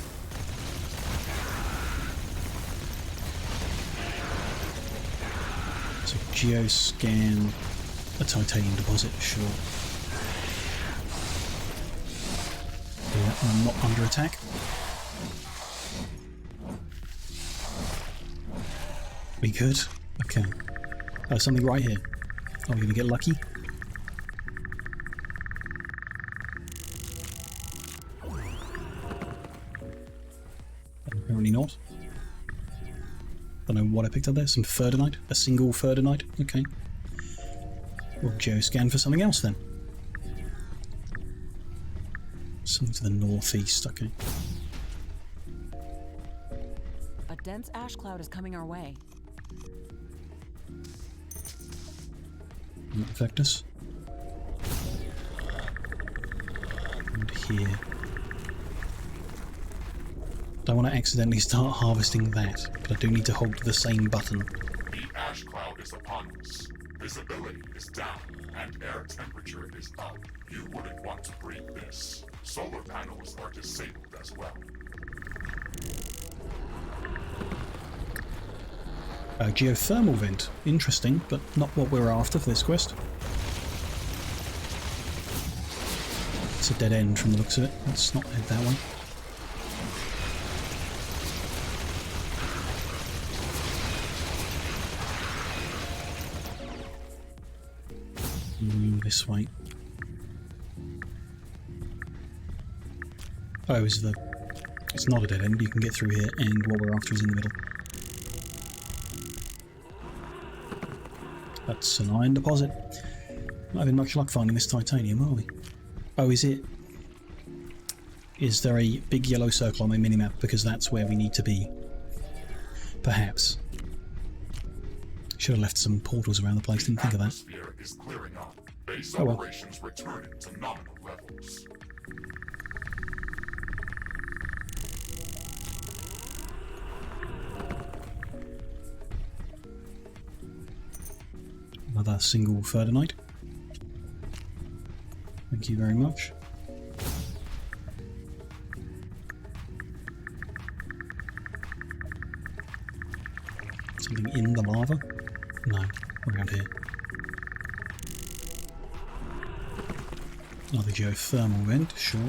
So geoscan a titanium deposit, sure. Yeah, I'm not under attack. We good? Okay. Oh, something right here. Are we going to get lucky? Apparently not. Don't know what I picked up there. Some ferdinite? A single ferdinite? Okay. We'll geoscan for something else then. Something to the northeast, okay. A dense ash cloud is coming our way. Not affect us. And here. Don't want to accidentally start harvesting that, but I do need to hold the same button. The ash cloud is upon us. Visibility is down, and air temperature is up. You wouldn't want to breathe this. Solar panels are disabled as well. Geothermal vent. Interesting, but not what we're after for this quest. It's a dead end from the looks of it. Let's not head that way. This way. Oh, is the It's not a dead end, you can get through here, and what we're after is in the middle. That's an iron deposit. Not having much luck finding this titanium, are we? Oh, is it? Is there a big yellow circle on my minimap? Because that's where we need to be. Perhaps. Should have left some portals around the place, didn't think of that. Is clearing up. Base Oh well. operations returning to nominal levels. Another single Ferdinite. Thank you very much. Something in the lava? No, around here. Another geothermal vent, sure.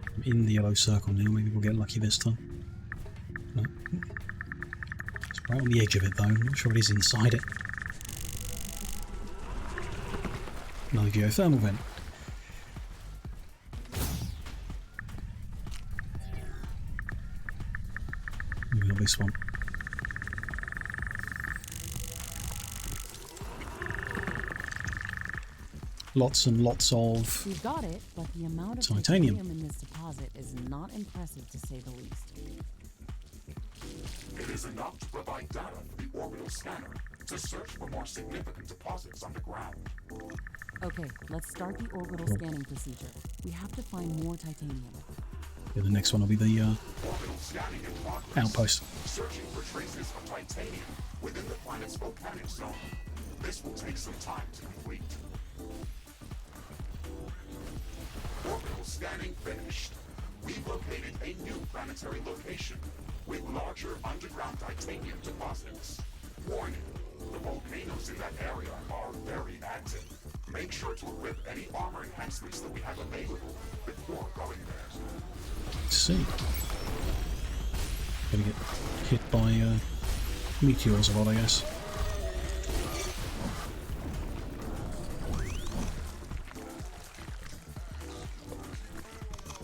I'm in the yellow circle now, maybe we'll get lucky this time. No. It's right on the edge of it though, I'm not sure it is inside it. Another geothermal vent. Maybe not this one. Lots and lots of We've got it, but the amount of titanium in this deposit is not impressive to say the least. It is enough to provide data for the orbital scanner to search for more significant deposits underground. Okay, let's start the orbital scanning procedure. We have to find more titanium. Yeah, the next one will be the Orbital scanning in progress. outpost. Searching for traces of titanium within the planet's volcanic zone. This will take some time to complete. Orbital scanning finished. We've located a new planetary location with larger underground titanium deposits. Warning, the volcanoes in that area are very active. Make sure to equip any armor enhancements that we have available before going there. Let's see. Gonna get hit by meteors a lot, I guess.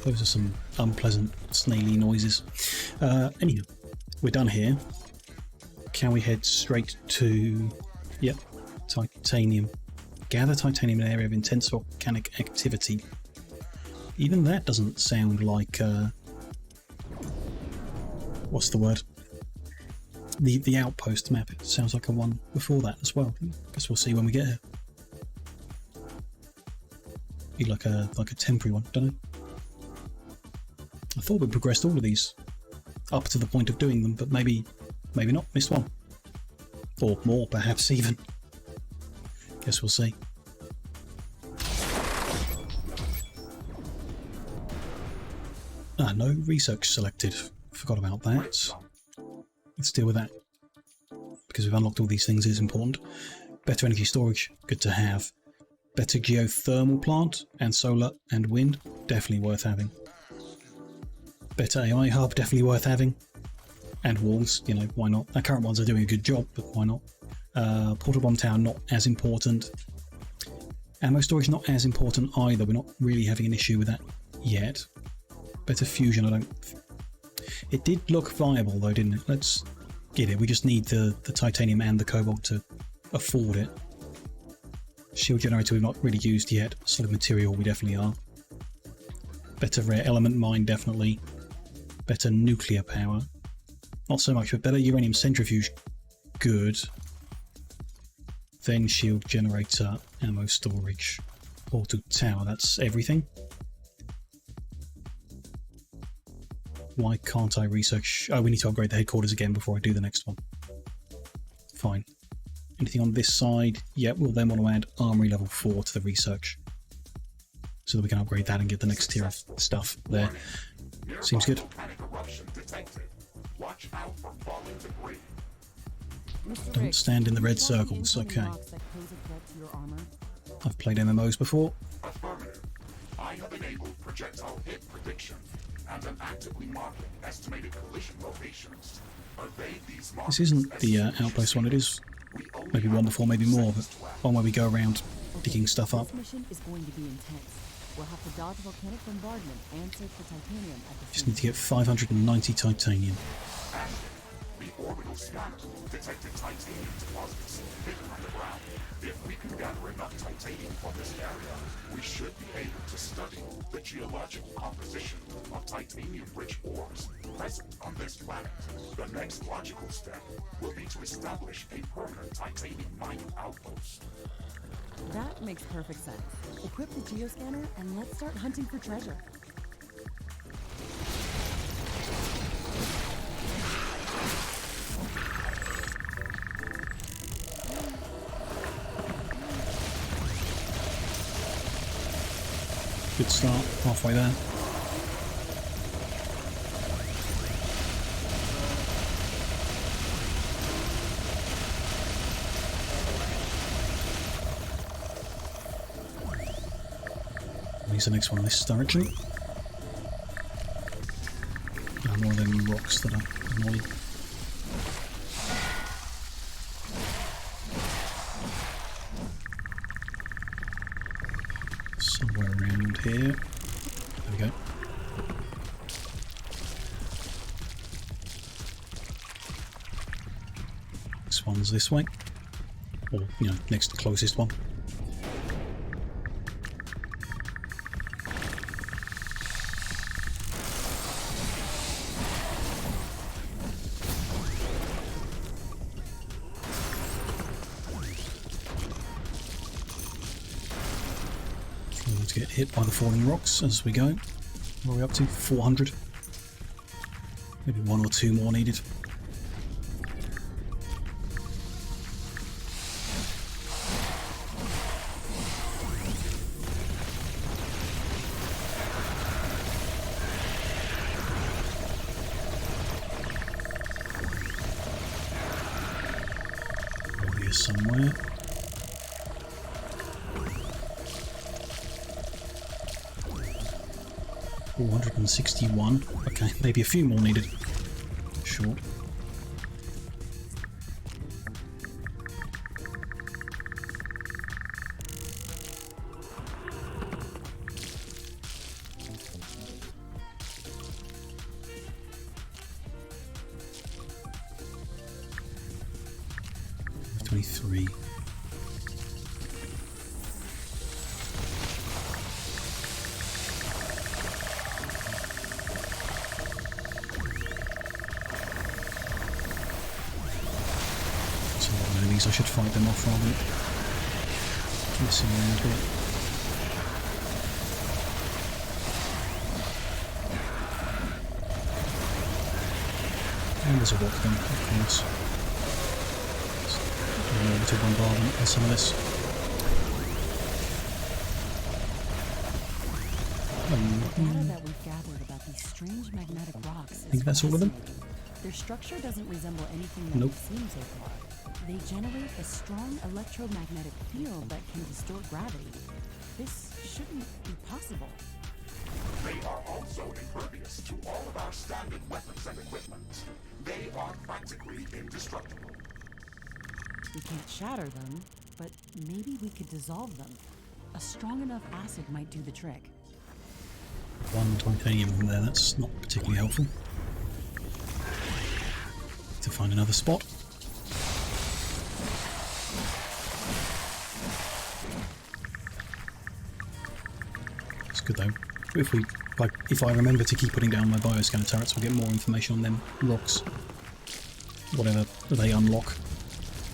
Those are some unpleasant, snaily noises. Anyhow, we're done here. Can we head straight to... Yep, titanium. Gather titanium in an area of intense volcanic activity. Even that doesn't sound like... what's the word? The outpost map. It sounds like a one before that as well. Guess we'll see when we get here. Be like a temporary one, don't know. I thought we progressed all of these up to the point of doing them, but maybe not. Missed one. Or more, perhaps, even. Guess we'll see. Ah, no research selected. Forgot about that. Let's deal with that. Because we've unlocked all these things is important. Better energy storage, good to have. Better geothermal plant, and solar and wind, definitely worth having. Better AI hub, definitely worth having. And walls, you know, why not? Our current ones are doing a good job, but why not? Portal bomb tower, not as important. Ammo storage, not as important either. We're not really having an issue with that yet. Better fusion, I don't... It did look viable though, didn't it? Let's get it. We just need the titanium and the cobalt to afford it. Shield generator we've not really used yet. Solid material we definitely are. Better rare element mine, definitely. Better nuclear power. Not so much, but better uranium centrifuge. Good. Then shield generator, ammo storage, portal tower. That's everything. Why can't I research? Oh, we need to upgrade the headquarters again before I do the next one. Fine. Anything on this side? Yeah, we'll then want to add armory level 4 to the research, so that we can upgrade that and get the next tier of stuff there. Seems good. Don't stand in the red circles, okay. I've played MMOs before. Affirmative. I have enabled projectile hit prediction and an actively modeling estimated collision locations. Evade these This isn't the outpost one, it is maybe one before, maybe more, but one where we go around digging stuff up. This mission is going to be intense. We'll have to dodge volcanic bombardment and search for titanium at the Just same need to get 590 titanium. The orbital scanner detected titanium deposits hidden underground. If we can gather enough titanium from this area, we should be able to study the geological composition of titanium-rich ores present on this planet. The next logical step will be to establish a permanent titanium mining outpost. That makes perfect sense. Equip the geoscanner and let's start hunting for treasure. Good start, halfway there. Here's the next one in this direction. More of them rocks that are annoying. Somewhere around here. There we go. This one's this way. Or, you know, next to the closest one. To get hit by the falling rocks as we go. What are we up to? 400. Maybe one or two more needed. Over here somewhere. $461. Okay, maybe a few more needed. Sure. $23. I should fight them off rather than messing around here. And there's a walk gun, of course. Orbital bombardment and some of this. Data that we've gathered about these strange magnetic rocks is I think that's all of them. Their structure doesn't resemble anything that Nope. we've seen so far. They generate a strong electromagnetic field that can distort gravity. This shouldn't be possible. They are also impervious to all of our standard weapons and equipment. They are practically indestructible. We can't shatter them, but maybe we could dissolve them. A strong enough acid might do the trick. One titanium from there, that's not particularly helpful. To find another spot. It's good though. If I remember to keep putting down my bioscanner turrets, we'll get more information on them rocks. Whatever they unlock.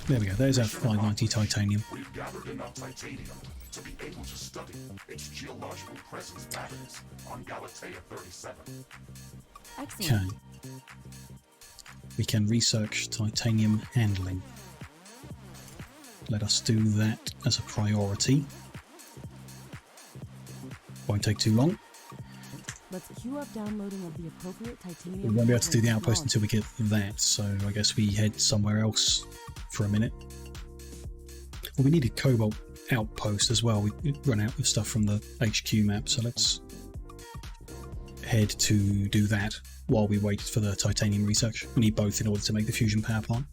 There we go, there's our 590 titanium. We've gathered enough titanium to be able to study its geological presence patterns on Galatea 37. Excellent. Okay. We can research titanium handling. Let us do that as a priority. Won't take too long. Let's queue up downloading of the appropriate titanium. We won't be able to do the outpost until we get that, so I guess we head somewhere else for a minute. Well, we needed Cobalt outpost as well. We run out of stuff from the HQ map, so let's head to do that while we wait for the titanium research. We need both in order to make the fusion power plant,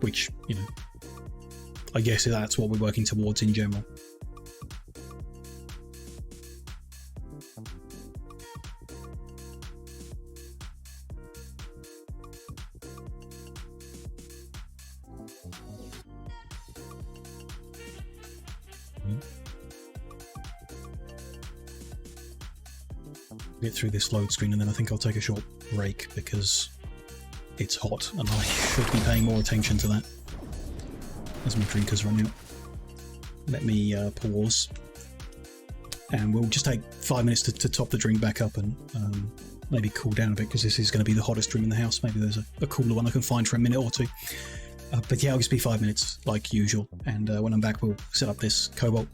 which, you know, I guess that's what we're working towards in general. Get through this load screen, and then I think I'll take a short break because it's hot and I should be paying more attention to that as my drink has run out. Let me pause, and we'll just take 5 minutes to top the drink back up and maybe cool down a bit, because this is going to be the hottest drink in the house. Maybe there's a cooler one I can find for a minute or two. But yeah, it'll just be 5 minutes like usual, and when I'm back we'll set up this cobalt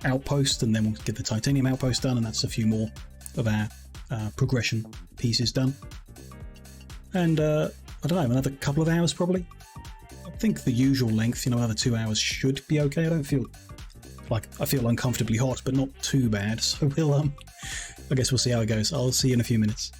outpost, and then we'll get the titanium outpost done, and that's a few more of our progression pieces done. And I don't know, another couple of hours probably. I think the usual length, you know, another 2 hours should be okay. I don't feel like, I feel uncomfortably hot, but not too bad. So we'll I guess we'll see how it goes. I'll see you in a few minutes.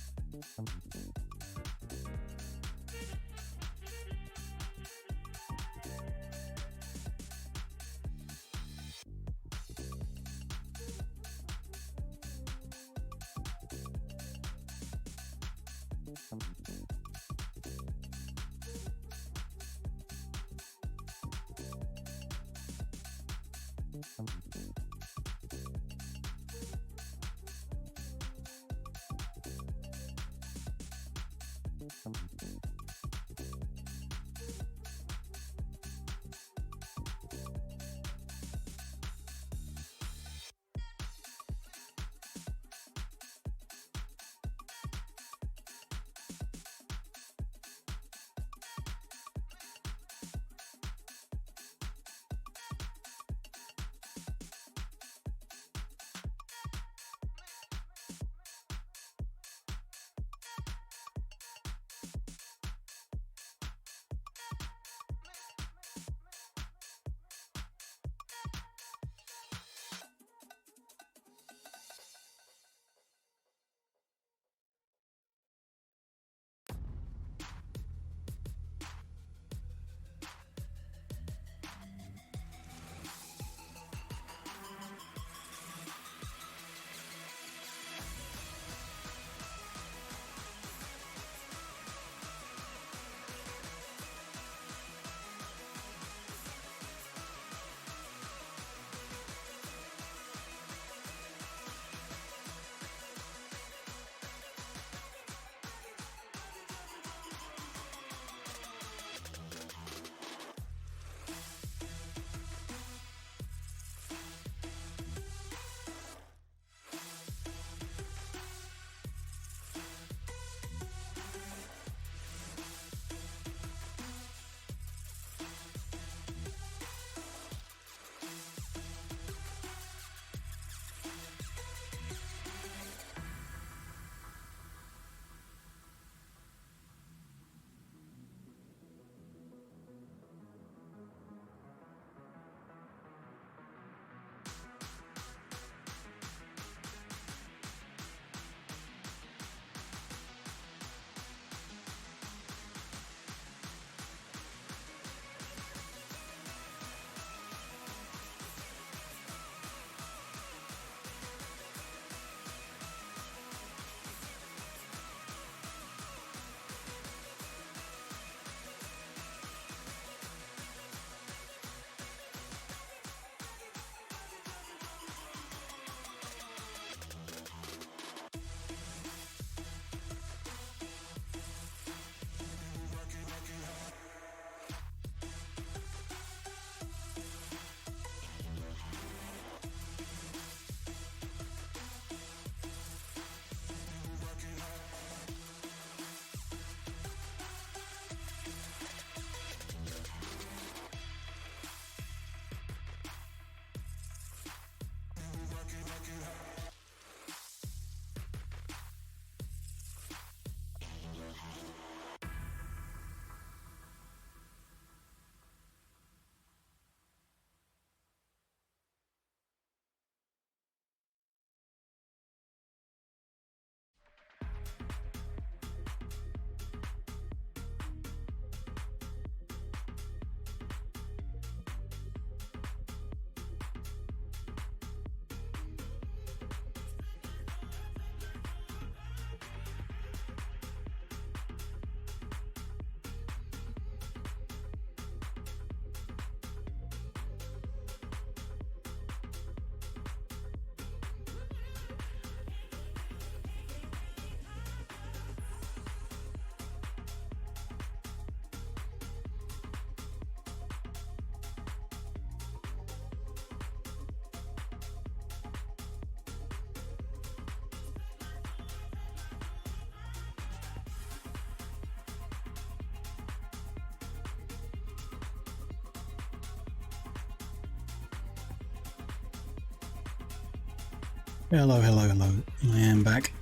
Hello, hello, hello. I am back.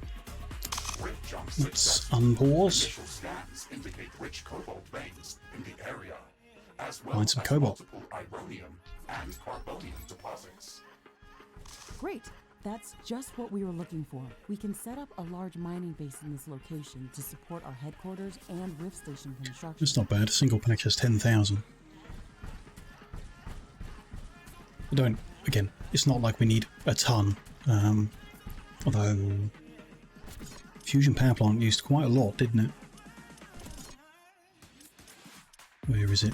Let's unpause. Initial scans indicate rich cobalt veins in the area, as well Find some as cobalt. multiple ironium and carbonium deposits. Great. That's just what we were looking for. We can set up a large mining base in this location to support our headquarters and Rift Station construction. It's not bad. A single pack has 10,000. Again, it's not like we need a ton. Although, fusion power plant used quite a lot, didn't it? Where is it?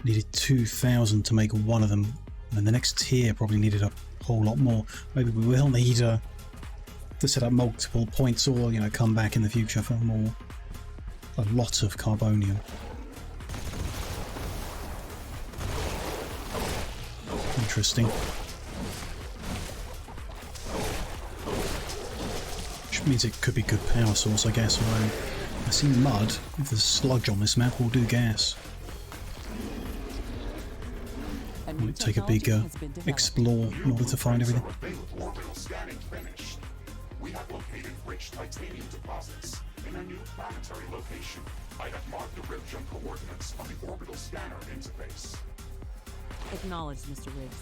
Needed 2,000 to make one of them, and the next tier probably needed a whole lot more. Maybe we will need to set up multiple points, or come back in the future for a lot of carbonium. Interesting. Which means it could be good power source, I guess. Although I see mud. If there's sludge on this map, we'll do gas. Might take a big explore in order to find everything. Orbital scanning finished. We have located rich titanium deposits in a new planetary location. I have marked the rift jump coordinates on the orbital scanner interface. Acknowledged, Mr. Riggs.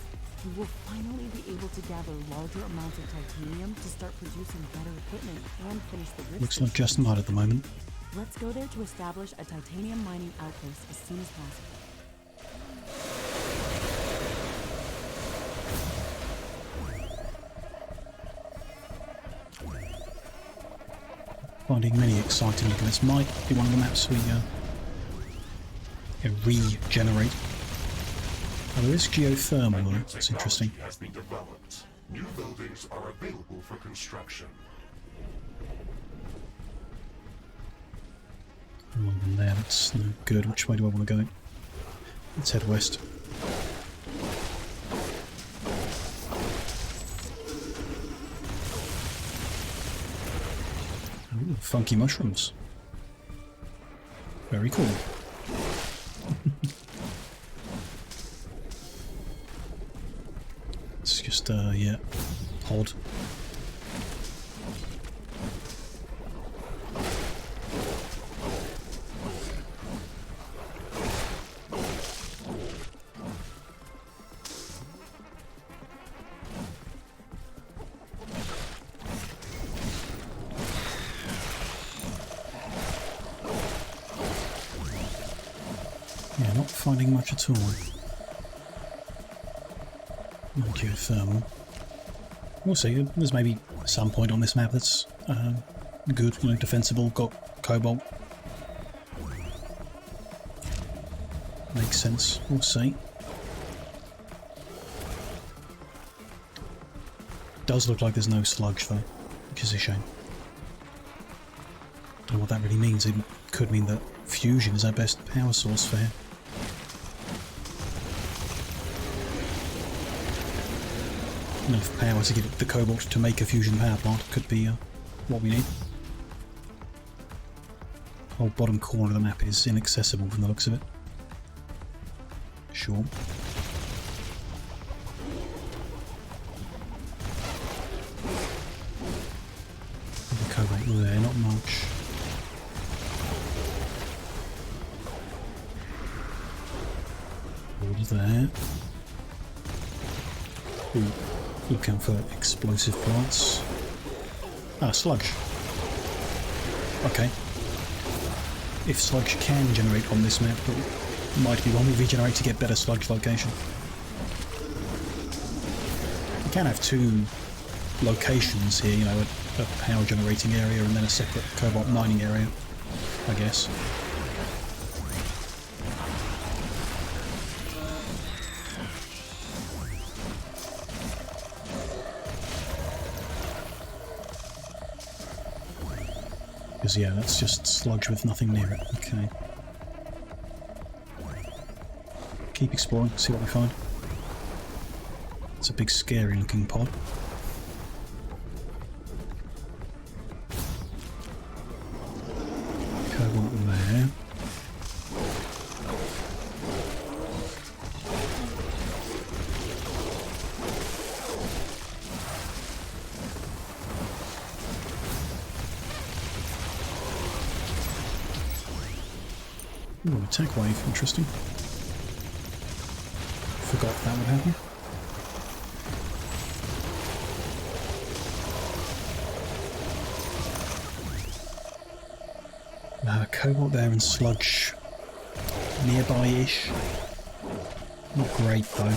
We will finally be able to gather larger amounts of titanium to start producing better equipment and finish the Rift Looks like Station. just mud at the moment. Let's go there to establish a titanium mining outpost as soon as possible. Finding many exciting looking. This might be one of the maps we regenerate. Oh, there is geothermal though. That's interesting. Technology has been developed. New buildings are available for construction. Oh, even there, that's no good. Which way do I want to go? Let's head west. Ooh, funky mushrooms. Very cool. It's just, yeah, pod. Yeah, not finding much at all. No geothermal. We'll see. There's maybe some point on this map that's good, defensible, got cobalt. Makes sense. We'll see. Does look like there's no sludge though, which is a shame. Don't know what that really means. It could mean that fusion is our best power source for here. Enough power to give it the cobalt to make a fusion power plant could be what we need. The whole bottom corner of the map is inaccessible from the looks of it. Sure. The cobalt there, not much. All there. Ooh. Look out for explosive plants. Ah, sludge. Okay. If sludge can generate on this map, it might be one we regenerate to get better sludge location. We can have two locations here, a power generating area and then a separate cobalt mining area, I guess. Because, yeah, that's just sludge with nothing near it. Okay. Keep exploring, see what we find. It's a big, scary looking pod. Cobalt there. Ooh, attack wave, interesting. Forgot that would happen. Cobalt there and sludge nearby-ish. Not great though.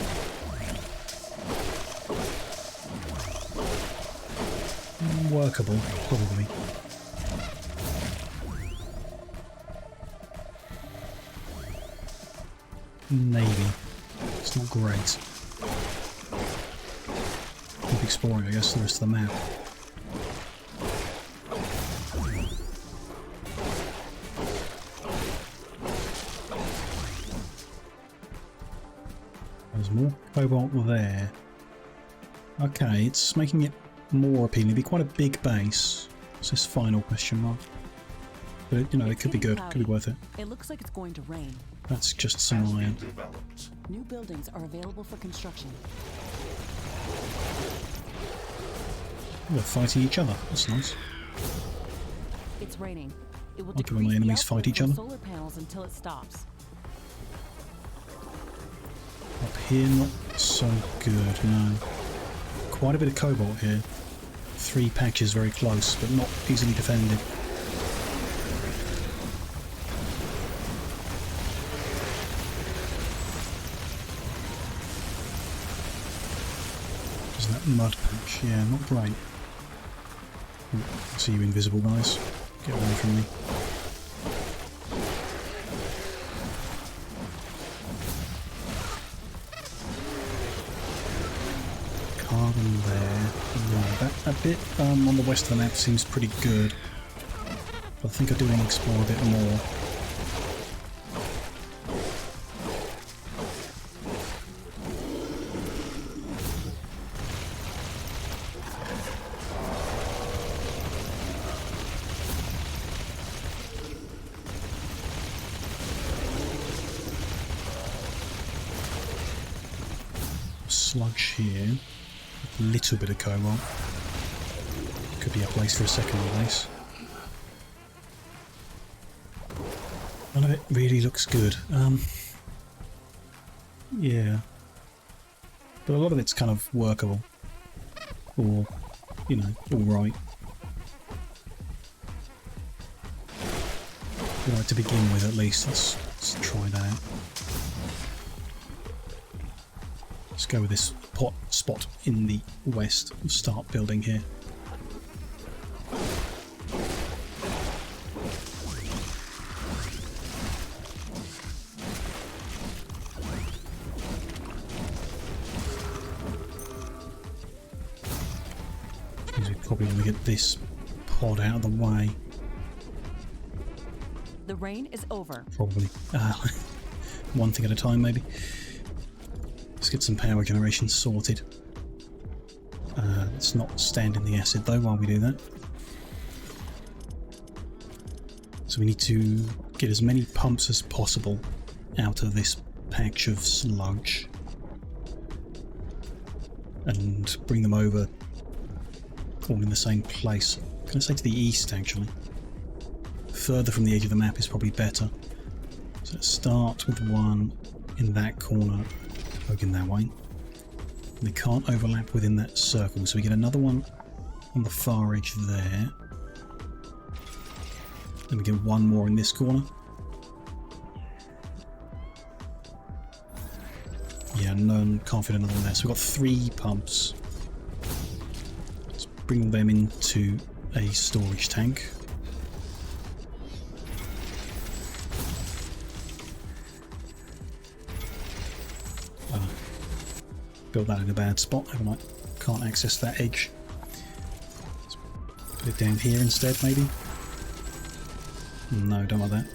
Workable, probably. Maybe. It's not great. Keep exploring, I guess, the rest of the map. There's more cobalt there. Okay, it's making it more appealing. It'd be quite a big base. What's this final question mark? But, you know, it could be good. Could be worth it. It looks like it's going to rain. That's just some iron. New buildings are available for construction. They're fighting each other. That's nice. It's raining. It will Like when my enemies fight each other. solar panels until it stops. Up here, not so good, no. Quite a bit of cobalt here. 3 patches very close, but not easily defended. There's that mud patch, yeah, not great. Ooh, I see you invisible guys. Get away from me. Carbon there. Yeah, that bit on the west of the map seems pretty good. But I think I do want to explore a bit more. Sludge here. A little bit of cobalt. Could be a place for a secondary base. None of it really looks good. Yeah. But a lot of it's kind of workable. Or, you know, alright. Right, to begin with at least. Let's try that out. Let's go with this pot spot in the west and start building here. We probably want to get this pod out of the way. The rain is over. Probably. One thing at a time, maybe. Let's get some power generation sorted. Let's not stand in the acid though while we do that. So we need to get as many pumps as possible out of this patch of sludge and bring them over all in the same place. I'm going to say to the east actually. Further from the edge of the map is probably better. So let's start with one in that corner. Poking that way. They can't overlap within that circle, so we get another one on the far edge there. Then we get one more in this corner. Yeah, no, can't fit another one there. So we've got 3 pumps. Let's bring them into a storage tank. Built that in a bad spot, haven't I? Can't access that edge. Let's put it down here instead, maybe? No, don't like that.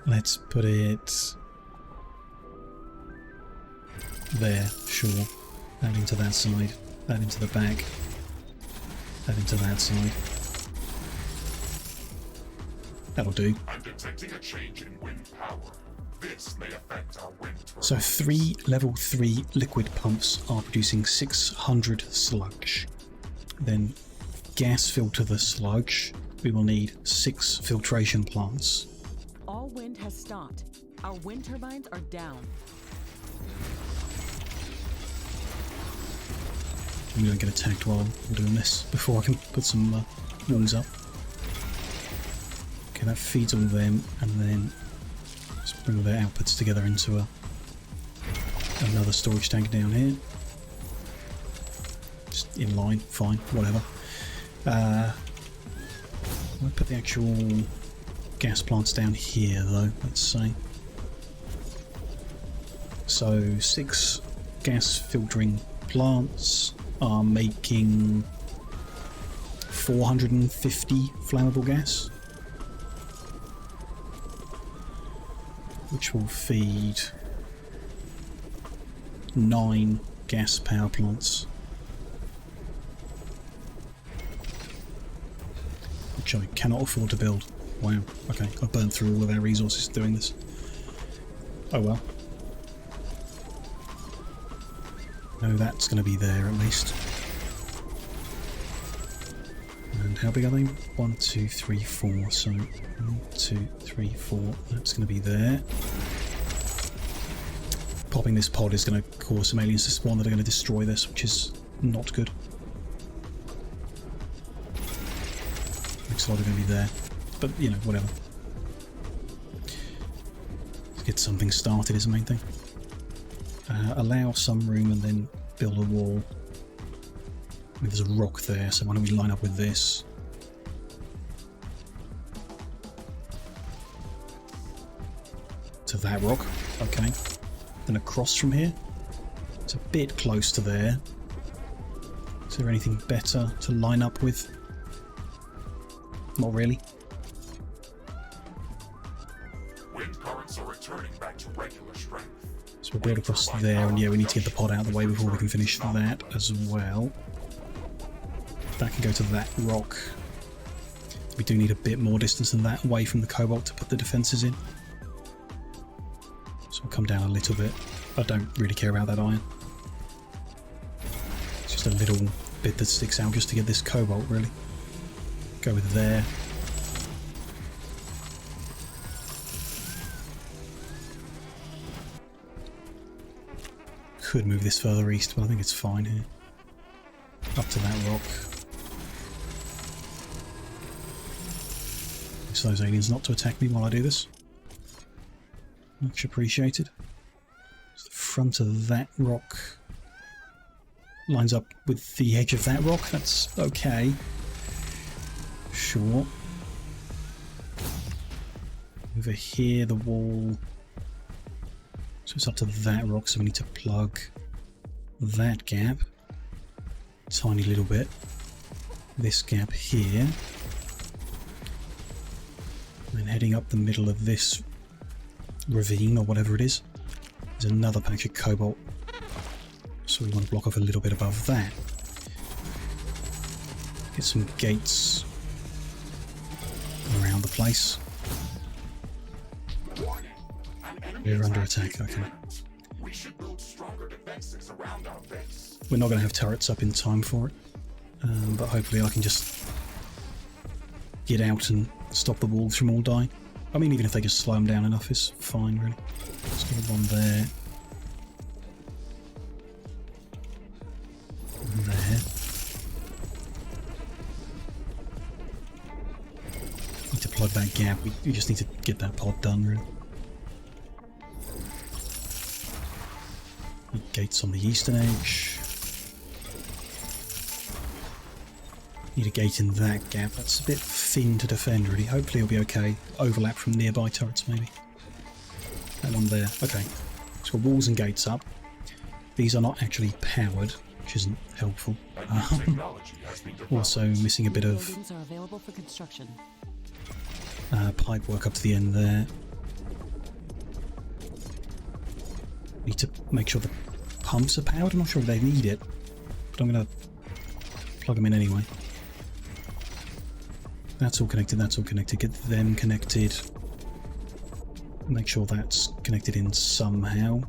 Let's put it there, sure. That into that side, that into the back, that into that side. That'll do. I'm detecting a change in wind power. This may affect our wind turbine. So 3 level 3 liquid pumps are producing 600 sludge. Then gas filter the sludge we will need 6 filtration plants. All wind has stopped. Our wind turbines are down. I'm going to get attacked while I'm doing this before I can put some walls up. Okay, that feeds all them, and then let's bring all their outputs together into another storage tank down here. Just in line, fine, whatever. I'll put the actual gas plants down here though, let's say. So 6 gas filtering plants are making 450 flammable gas, which will feed 9 gas power plants, which I cannot afford to build. Wow, okay, I've burnt through all of our resources doing this. Oh well. No, that's going to be there at least. And how big are they? 1, 2, 3, 4. So 1, 2, 3, 4. That's going to be there. Popping this pod is going to cause some aliens to spawn that are going to destroy this, which is not good. Looks like they're going to be there. But, you know, whatever. Let's get something started is the main thing. Allow some room and then build a wall. I mean, there's a rock there, so why don't we line up with this? To that rock, okay. Then across from here. It's a bit close to there. Is there anything better to line up with? Not really. Wind currents are returning back to regular strength. So we'll build across there, and yeah, we need to get the pod out of the way before we can finish that as well. That can go to that rock. We do need a bit more distance than that away from the cobalt to put the defences in. So we'll come down a little bit. I don't really care about that iron. It's just a little bit that sticks out just to get this cobalt, really. Go with there. Could move this further east, but I think it's fine here. Up to that rock. Just those aliens not to attack me while I do this. Much appreciated. So the front of that rock lines up with the edge of that rock. That's okay. Sure. Over here, the wall. So it's up to that rock, so we need to plug that gap. Tiny little bit. This gap here. And then heading up the middle of this ravine, or whatever it is, there's another patch of cobalt. So we want to block off a little bit above that. Get some gates around the place. We're under attack, okay. We should build stronger defenses around our base. We're not going to have turrets up in time for it, but hopefully I can just get out and stop the wolves from all dying. I mean, even if they just slow them down enough, it's fine, really. Let's get one there. And there. Need to plug that gap. We just need to get that pod done, really. Gates on the eastern edge. Need a gate in that gap. That's a bit thin to defend, really. Hopefully it'll be okay. Overlap from nearby turrets, maybe. That one there. Okay. So walls and gates up. These are not actually powered, which isn't helpful. Also missing a bit of Buildings are available for construction. pipe work up to the end there. Need to make sure the pumps are powered. I'm not sure if they need it, but I'm going to plug them in anyway. That's all connected, that's all connected. Get them connected. Make sure that's connected in somehow.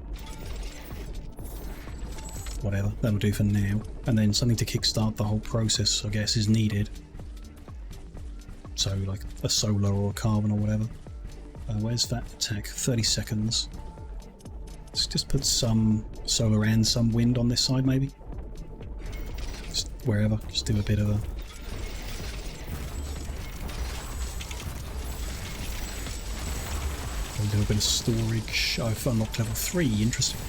Whatever, that'll do for now. And then something to kickstart the whole process, I guess, is needed. So like a solar or a carbon or whatever. Where's that attack? 30 seconds. Let's just put some solar and some wind on this side maybe. Just wherever, just do a bit of a... A little bit of storage. I've unlocked level 3, interesting.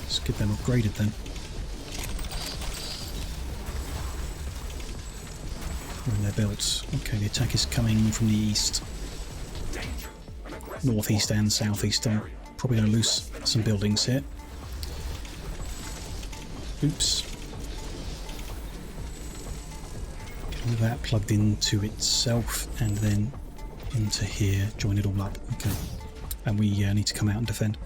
Let's get them upgraded then. When they're built. Okay, the attack is coming from the east. Northeast and southeast. I'm probably going to lose some buildings here. Oops. Get all that plugged into itself and then into here. Join it all up. Okay. And we need to come out and defend.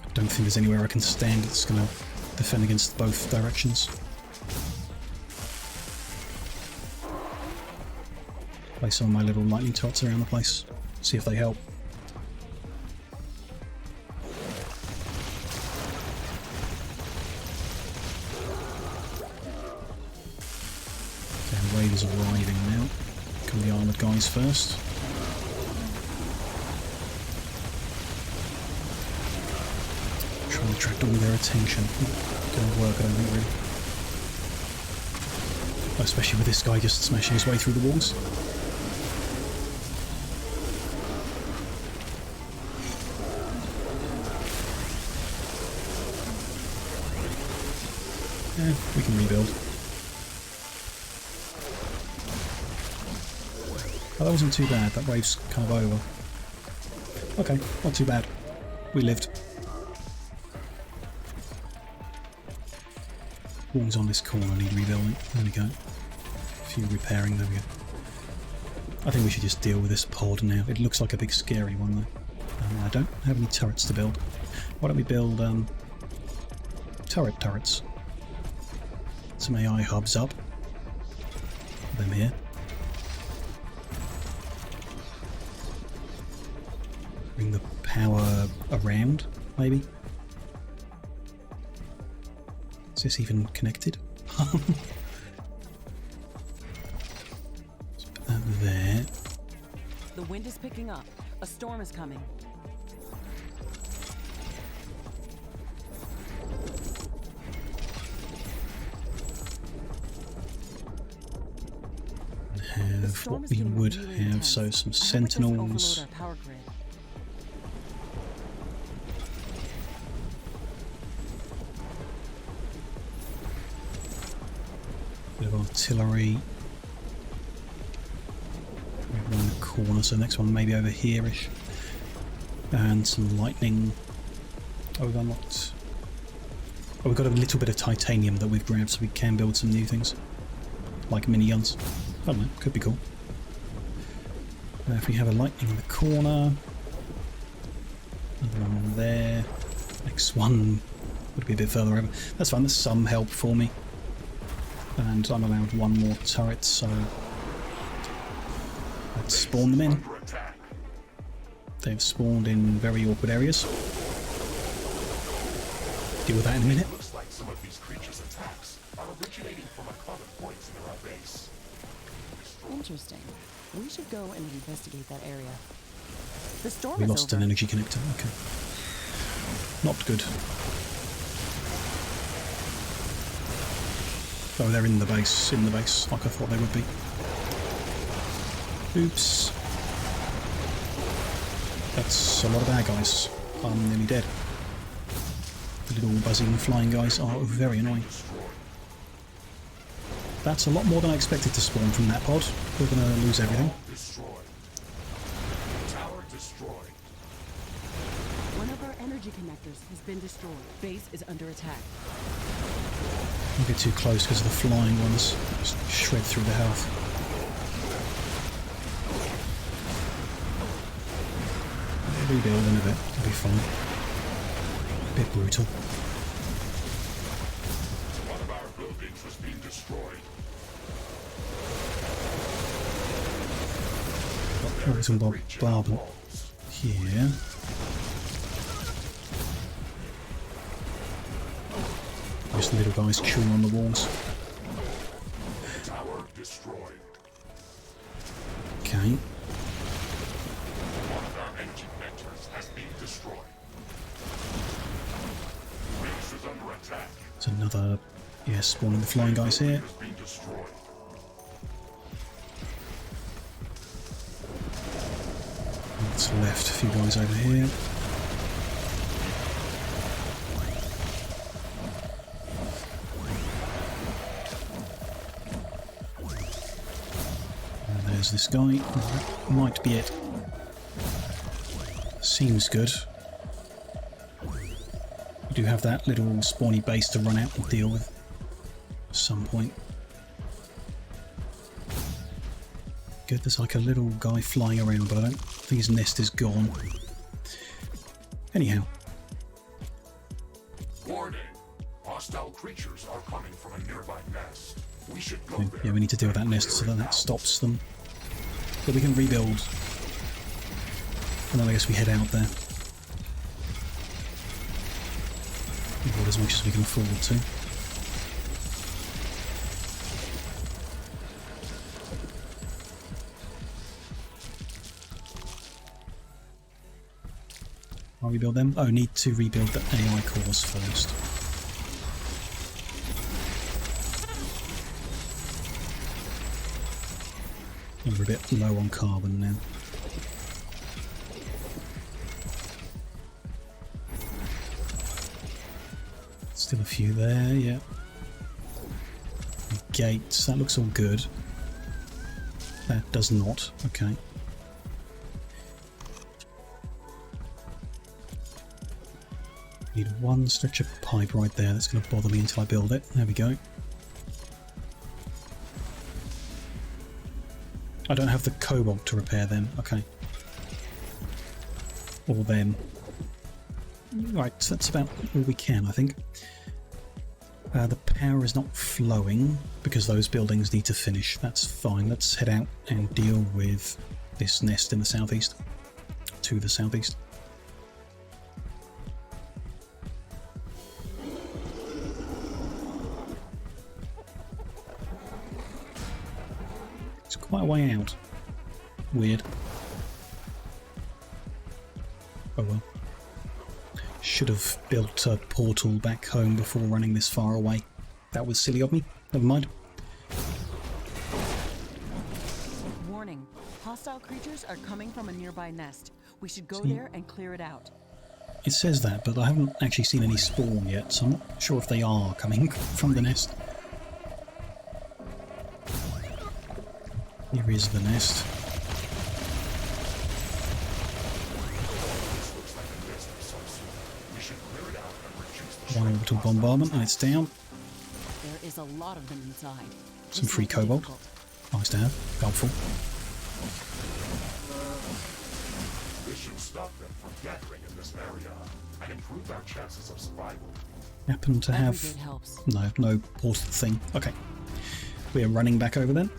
I don't think there's anywhere I can stand that's going to defend against both directions. Place some of my little lightning turrets around the place, see if they help. Okay, the wave is arriving now. Come the armoured guys first. Try and attract all their attention. Not going to work, I don't think, really. Especially with this guy just smashing his way through the walls. Yeah, we can rebuild. Oh, that wasn't too bad. That wave's kind of over. Okay, not too bad. We lived. Walls on this corner need rebuilding. There we go. A few repairing, there we go. I think we should just deal with this pod now. It looks like a big scary one though. I don't have any turrets to build. Why don't we build turrets? Some AI hubs up. Put them here. Bring the power around, maybe. Is this even connected? Let's put that there. The wind is picking up. A storm is coming. Have what we would have, so some sentinels. Bit of artillery. We have one in the corner, so the next one maybe over here-ish. And some lightning. Oh, we've unlocked. Oh, we've got a little bit of titanium that we've grabbed, so we can build some new things. Like mini-guns. I don't know, could be cool. If we have a lightning in the corner. Another one there. Next one would be a bit further over. That's fine, there's some help for me. And I'm allowed one more turret, so let's spawn them in. They've spawned in very awkward areas. Deal with that in a minute. Looks like some of these creatures' attacks are originating from a common point near our base. Interesting. We should go and investigate that area. The storm We is lost over. an energy connector. Okay. Not good. Oh, they're in the base, like I thought they would be. Oops. That's a lot of bad guys. I'm nearly dead. The little buzzing flying guys are very annoying. That's a lot more than I expected to spawn from that pod. We're going to lose everything. Tower destroyed. One of our energy connectors has been destroyed. Base is under attack. Don't get too close because the flying ones just shred through the health. Rebuild in a bit, it'll be fun. A bit brutal. One of our buildings was being destroyed. Got some bombardment here. Just the little guys chewing on the walls. Okay. One of our energy connectors has been destroyed. Base is under attack. There's another, yeah, spawning the flying guys here. Has been destroyed. What's left? A few guys over here. And there's this guy. That might be it. Seems good. You do have that little spawny base to run out and deal with at some point. Good, there's like a little guy flying around, but I don't think his nest is gone. Anyhow. Warning! Hostile creatures are coming from a nearby nest. We should go there. Yeah, we need to deal with that nest so that stops them. But we can rebuild. And then I guess we head out there. Rebuild as much as we can afford to. I'll rebuild them. Oh, need to rebuild the AI cores first. We're a bit low on carbon now. Still a few there, yeah. Gates, that looks all good. That does not, okay. Need one stretch of pipe right there. That's going to bother me until I build it. There we go. I don't have the cobalt to repair them. Okay. Or them. Right, so that's about all we can, I think. The power is not flowing because those buildings need to finish. That's fine. Let's head out and deal with this nest in the southeast. To the southeast. It's quite a way out. Weird. Oh well. Should have built a portal back home before running this far away. That was silly of me. Never mind. Warning. Hostile creatures are coming from a nearby nest. We should go there and clear it out. It says that, but I haven't actually seen any spawn yet, so I'm not sure if they are coming from the nest. Here is the nest. One orbital bombardment and it's down. There is a lot of them inside. Some free cobalt. Nice to have. Helpful. This should stop them from gathering in this area and improve our chances of survival. Happen to have... Every bit helps. No portal thing. Okay. We are running back over then.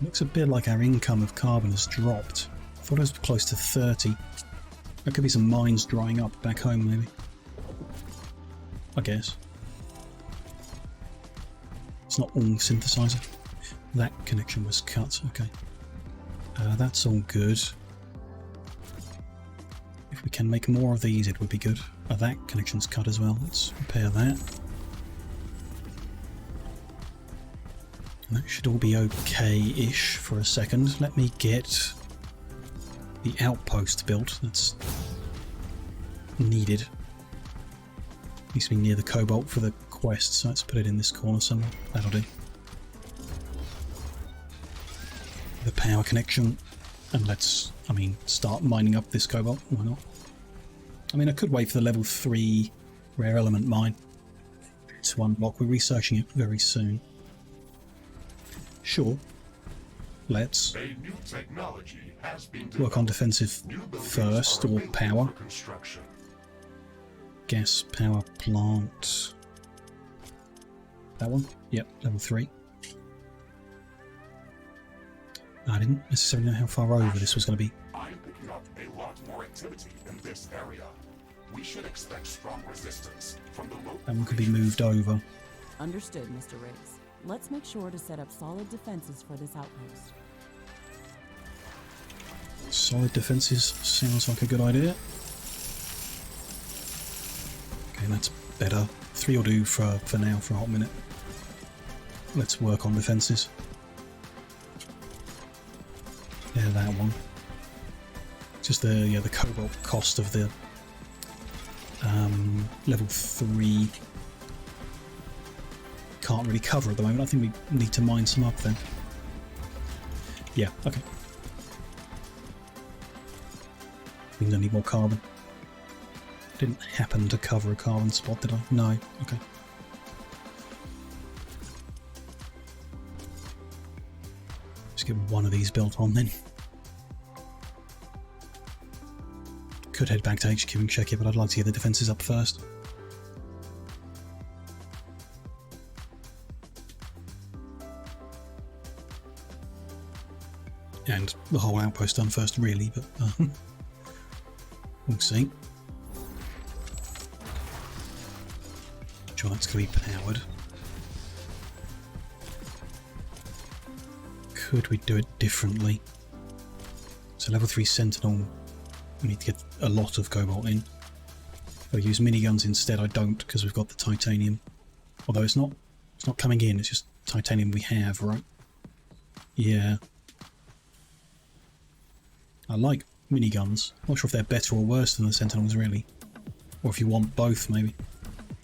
Looks a bit like our income of carbon has dropped. I thought it was close to 30. There could be some mines drying up back home, maybe. I guess. It's not all synthesizer. That connection was cut, okay. That's all good. If we can make more of these, it would be good. That connection's cut as well. Let's repair that. That should all be okay-ish for a second. Let me get the outpost built. That's needed. Needs to be near the cobalt for the quest, so let's put it in this corner somewhere. That'll do. The power connection. And let's, start mining up this cobalt. Why not? I could wait for the level 3 rare element mine to unlock. We're researching it very soon. Sure. Let's work on defensive first, or power. gas power plant. That one? Yep, level 3. I didn't necessarily know how far over this was going to be. I'm picking up a lot more activity in this area. We should expect strong resistance from the local. That one could be moved over. Understood, Mr. Riggs. Let's make sure to set up solid defenses for this outpost. Solid defenses sounds like a good idea. Okay, that's better. 3 will do for now, for a hot minute. Let's work on defenses. Yeah, that one. Just the cobalt cost of the level 3 can't really cover at the moment. I think we need to mine some up then. Yeah, okay. We don't need more carbon. Didn't happen to cover a carbon spot, did I? No. Okay. Let's get one of these built on then. Could head back to HQ and check it, but I'd like to get the defences up first. And the whole outpost done first, really, but we'll see. Sure, that's going to be powered. Could we do it differently? So level 3 Sentinel, we need to get a lot of cobalt in. If I use miniguns instead, I don't, because we've got the titanium. Although it's not coming in, it's just titanium we have, right? Yeah. I like miniguns. Not sure if they're better or worse than the Sentinels, really. Or if you want both, maybe.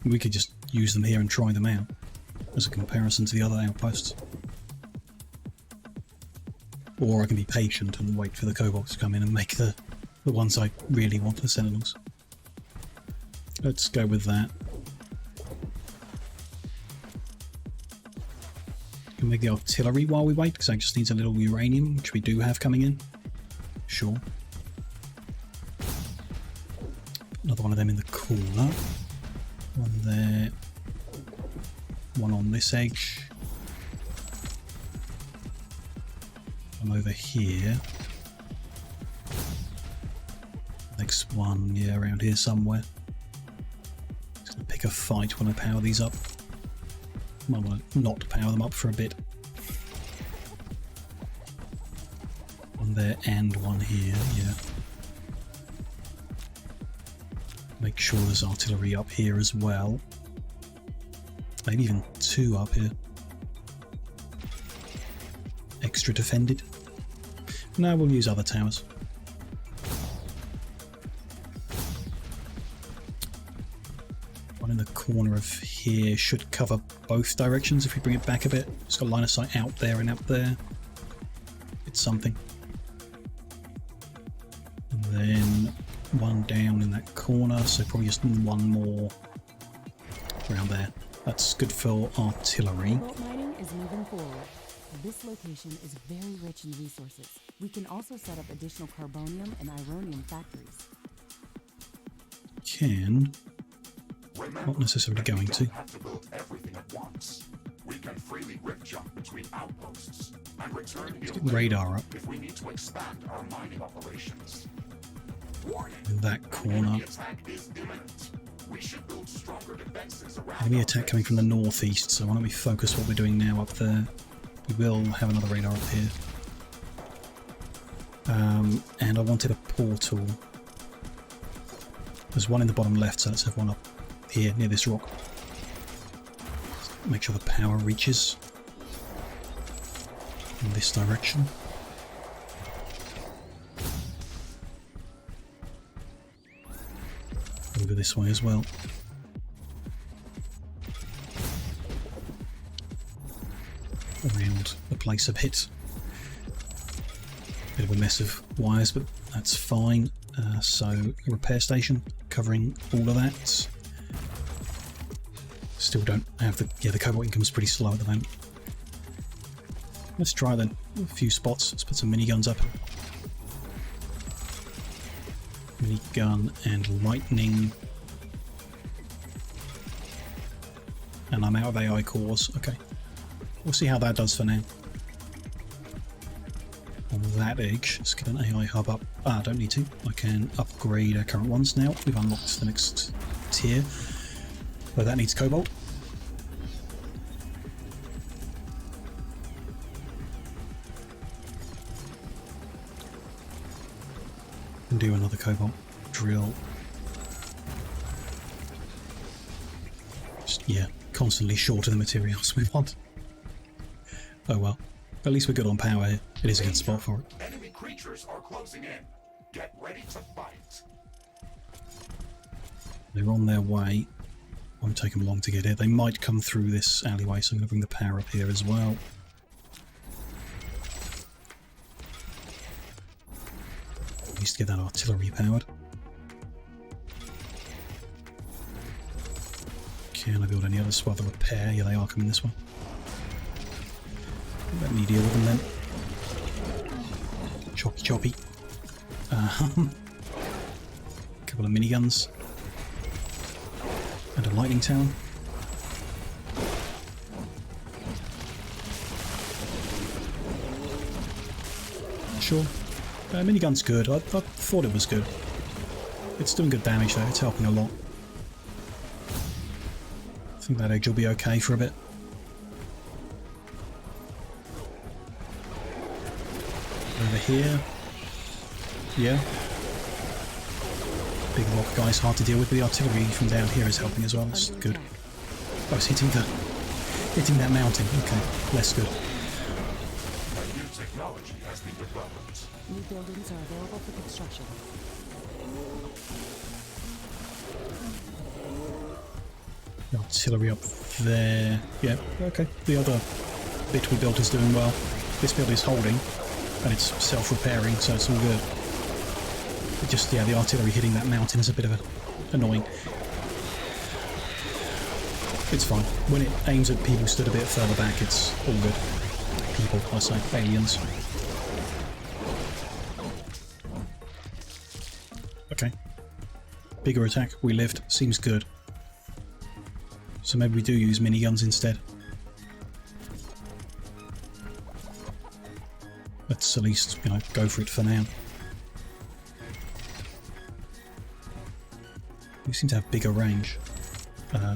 We could just use them here and try them out as a comparison to the other outposts. Or I can be patient and wait for the kobolds to come in and make the ones I really want, the Sentinels. Let's go with that. Can make the artillery while we wait, because that just needs a little uranium, which we do have coming in. Sure. Another one of them in the corner. One there. One on this edge. One over here. Next one, yeah, around here somewhere. Just gonna pick a fight when I power these up. Might want to not power them up for a bit. One there and one here, yeah. Make sure there's artillery up here as well. Maybe even 2 up here. Extra defended. No, we'll use other towers. One in the corner of here should cover both directions if we bring it back a bit. It's got line of sight out there and out there. It's something. And then one down in that corner, so probably just one more around there. That's good for artillery. Cobalt mining is moving forward. This location is very rich in resources. We can also set up additional carbonium and ironium factories. Can. Remember, Not necessarily going to. We don't have to build everything at once. We can freely rift jump between outposts and return here Get the radar up if we need to expand our mining operations. Warning. in that corner. Enemy attack is imminent. We should build stronger defenses around Enemy our attack coming from the northeast, so why don't we focus what we're doing now up there. We will have another radar up here. And I wanted a portal. There's one in the bottom left, so let's have one up here near this rock. Make sure the power reaches in this direction. Over this way as well. Around the place a bit. Bit of a mess of wires, but that's fine. So a repair station covering all of that. Still don't have the cobalt income's pretty slow at the moment. Let's try then. A few spots. Let's put some miniguns up. Minigun and lightning. And I'm out of AI cores. Okay. We'll see how that does for now. On that edge, let's get an AI hub up. I don't need to. I can upgrade our current ones now. We've unlocked the next tier. But that needs cobalt. And do another cobalt drill. Just, yeah, constantly short of the materials we want. Oh well. At least we're good on power here. It is a good spot for it. Enemy creatures are closing in. Get ready to fight. They're on their way. Won't take them long to get here. They might come through this alleyway, so I'm going to bring the power up here as well. Needs to get that artillery powered. Can I build any other swather repair? Yeah, they are coming this way. Let me deal with them then. Choppy choppy. Couple of miniguns. And a lightning tower. Sure. Minigun's good. I thought it was good. It's doing good damage though. It's helping a lot. I think that edge will be okay for a bit. Over here. Yeah. Big rock guy's hard to deal with, but the artillery from down here is helping as well. That's good. Oh, it's hitting that mountain. Okay, less good. New technology has been developed. New buildings are available for construction. The artillery up there. Yeah, okay. The other bit we built is doing well. This build is holding, and it's self-repairing, so it's all good. But just, yeah, the artillery hitting that mountain is a bit of annoying. It's fine. When it aims at people stood a bit further back, it's all good. People, I say, aliens. Okay. Bigger attack, we lived, seems good. So maybe we do use miniguns instead. Let's at least, you know, go for it for now. We seem to have bigger range.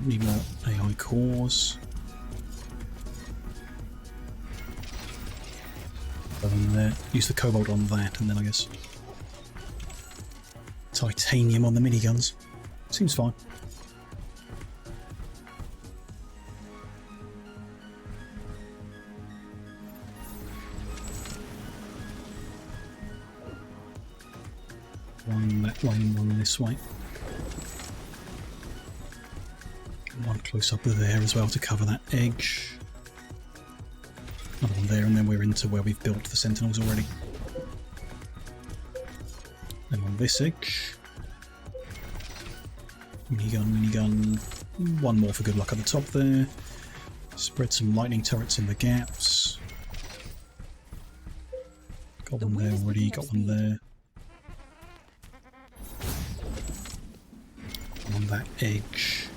Need more AI cores. There. Use the cobalt on that, and then I guess titanium on the miniguns. Seems fine. One that way, one this way. One close up there as well to cover that edge. Another one there, and then we're into where we've built the sentinels already. Then on this edge. Minigun. One more for good luck at the top there. Spread some lightning turrets in the gaps. Got one there already, got one there. On that edge.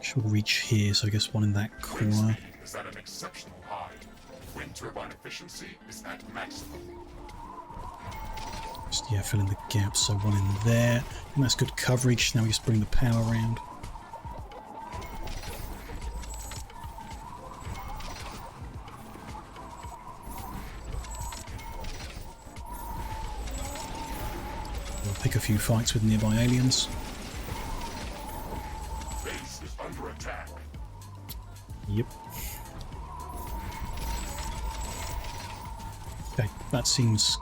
Should reach here, so I guess one in that corner. Is at an exceptional high. Wind turbine efficiency is at maximum. Just, yeah, fill in the gaps, so one in there. And that's good coverage. Now we just bring the power around. We'll pick a few fights with nearby aliens. Base is under attack. Yep. Okay, that seems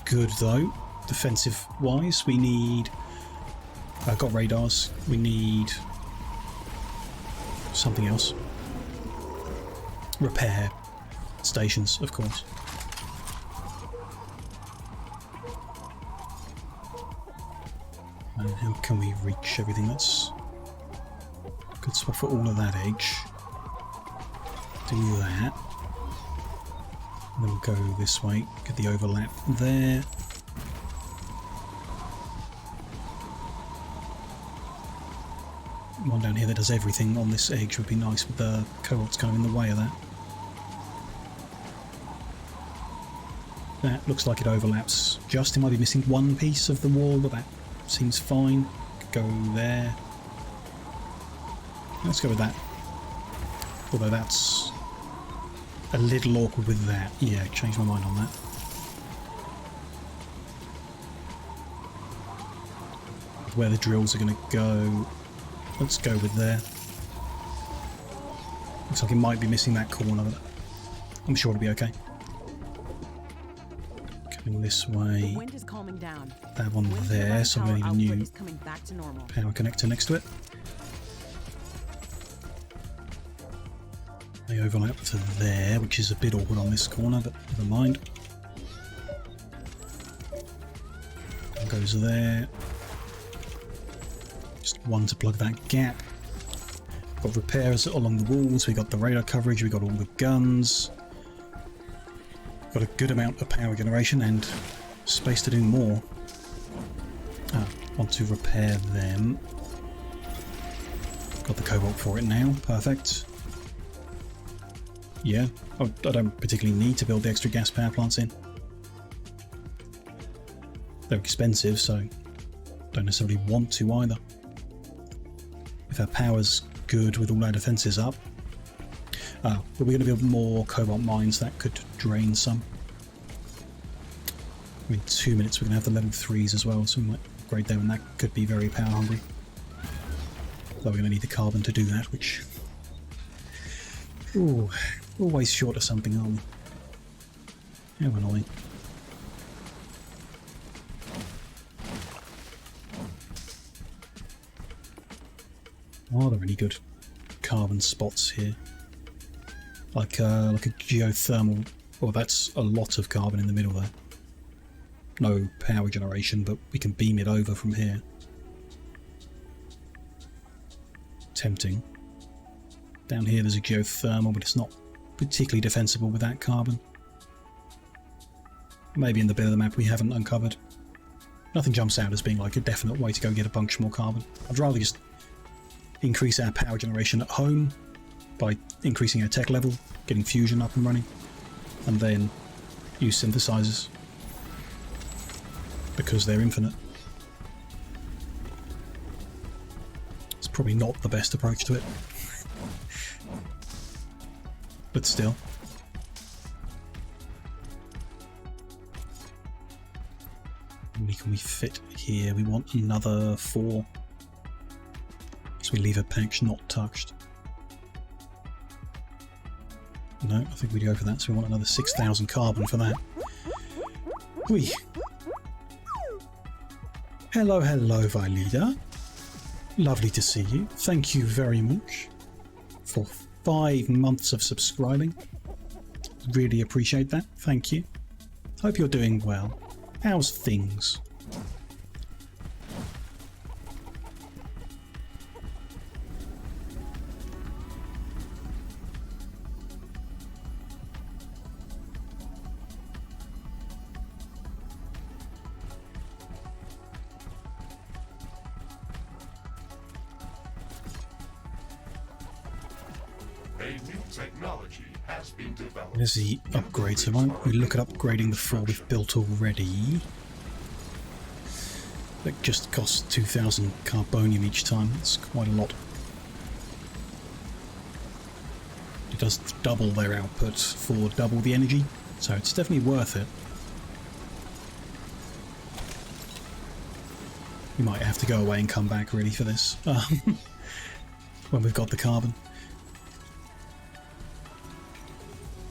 good though. Defensive wise, we need... I've got radars. We need something else. Repair stations, of course. And how can we reach everything? That's a good spot for all of that edge. Do that. And then we'll go this way, get the overlap there. One down here that does everything on this edge would be nice, with the cobalt's kind of in the way of that. That looks like it overlaps just. It might be missing one piece of the wall, but that seems fine. Go there. Let's go with that. Although that's a little awkward with that. Yeah, changed my mind on that. Where the drills are going to go, let's go with there. Looks like it might be missing that corner, but I'm sure it'll be okay. Coming this way. The wind is calming down. That one there, so I'm going to need a new power connector next to it. They overlap to there, which is a bit awkward on this corner, but never mind. One goes there. Just one to plug that gap. Got repairs along the walls, we got the radar coverage, we got all the guns. Got a good amount of power generation and space to do more. Want to repair them. Got the cobalt for it now, perfect. Yeah, I don't particularly need to build the extra gas power plants in. They're expensive, so don't necessarily want to either. If our power's good with all our defences up. But we're going to build more cobalt mines, that could drain some. In 2 minutes we're going to have the level 3s as well, so we might upgrade them, and that could be very power hungry. Though we're going to need the carbon to do that, which... Ooh, always short of something, aren't we? How annoying. Are there any good carbon spots here? Like a geothermal. Well, that's a lot of carbon in the middle there. No power generation, but we can beam it over from here. Tempting. Down here there's a geothermal, but it's not particularly defensible with that carbon. Maybe in the bit of the map we haven't uncovered. Nothing jumps out as being like a definite way to go get a bunch more carbon. I'd rather just increase our power generation at home by increasing our tech level, getting fusion up and running, and then use synthesizers because they're infinite. It's probably not the best approach to it, but still. How many can we fit here? We want another 4. So we leave a patch not touched. No, I think we'd go for that, so we want another 6,000 carbon for that. Whee! Hello, hello, Vailida. Lovely to see you. Thank you very much for 5 months of subscribing. Really appreciate that. Thank you. Hope you're doing well. How's things? There's the upgrade, so why don't we look at upgrading the 4 we've built already. That just costs 2,000 carbonium each time, that's quite a lot. It does double their output for double the energy, so it's definitely worth it. We might have to go away and come back really for this, when we've got the carbon.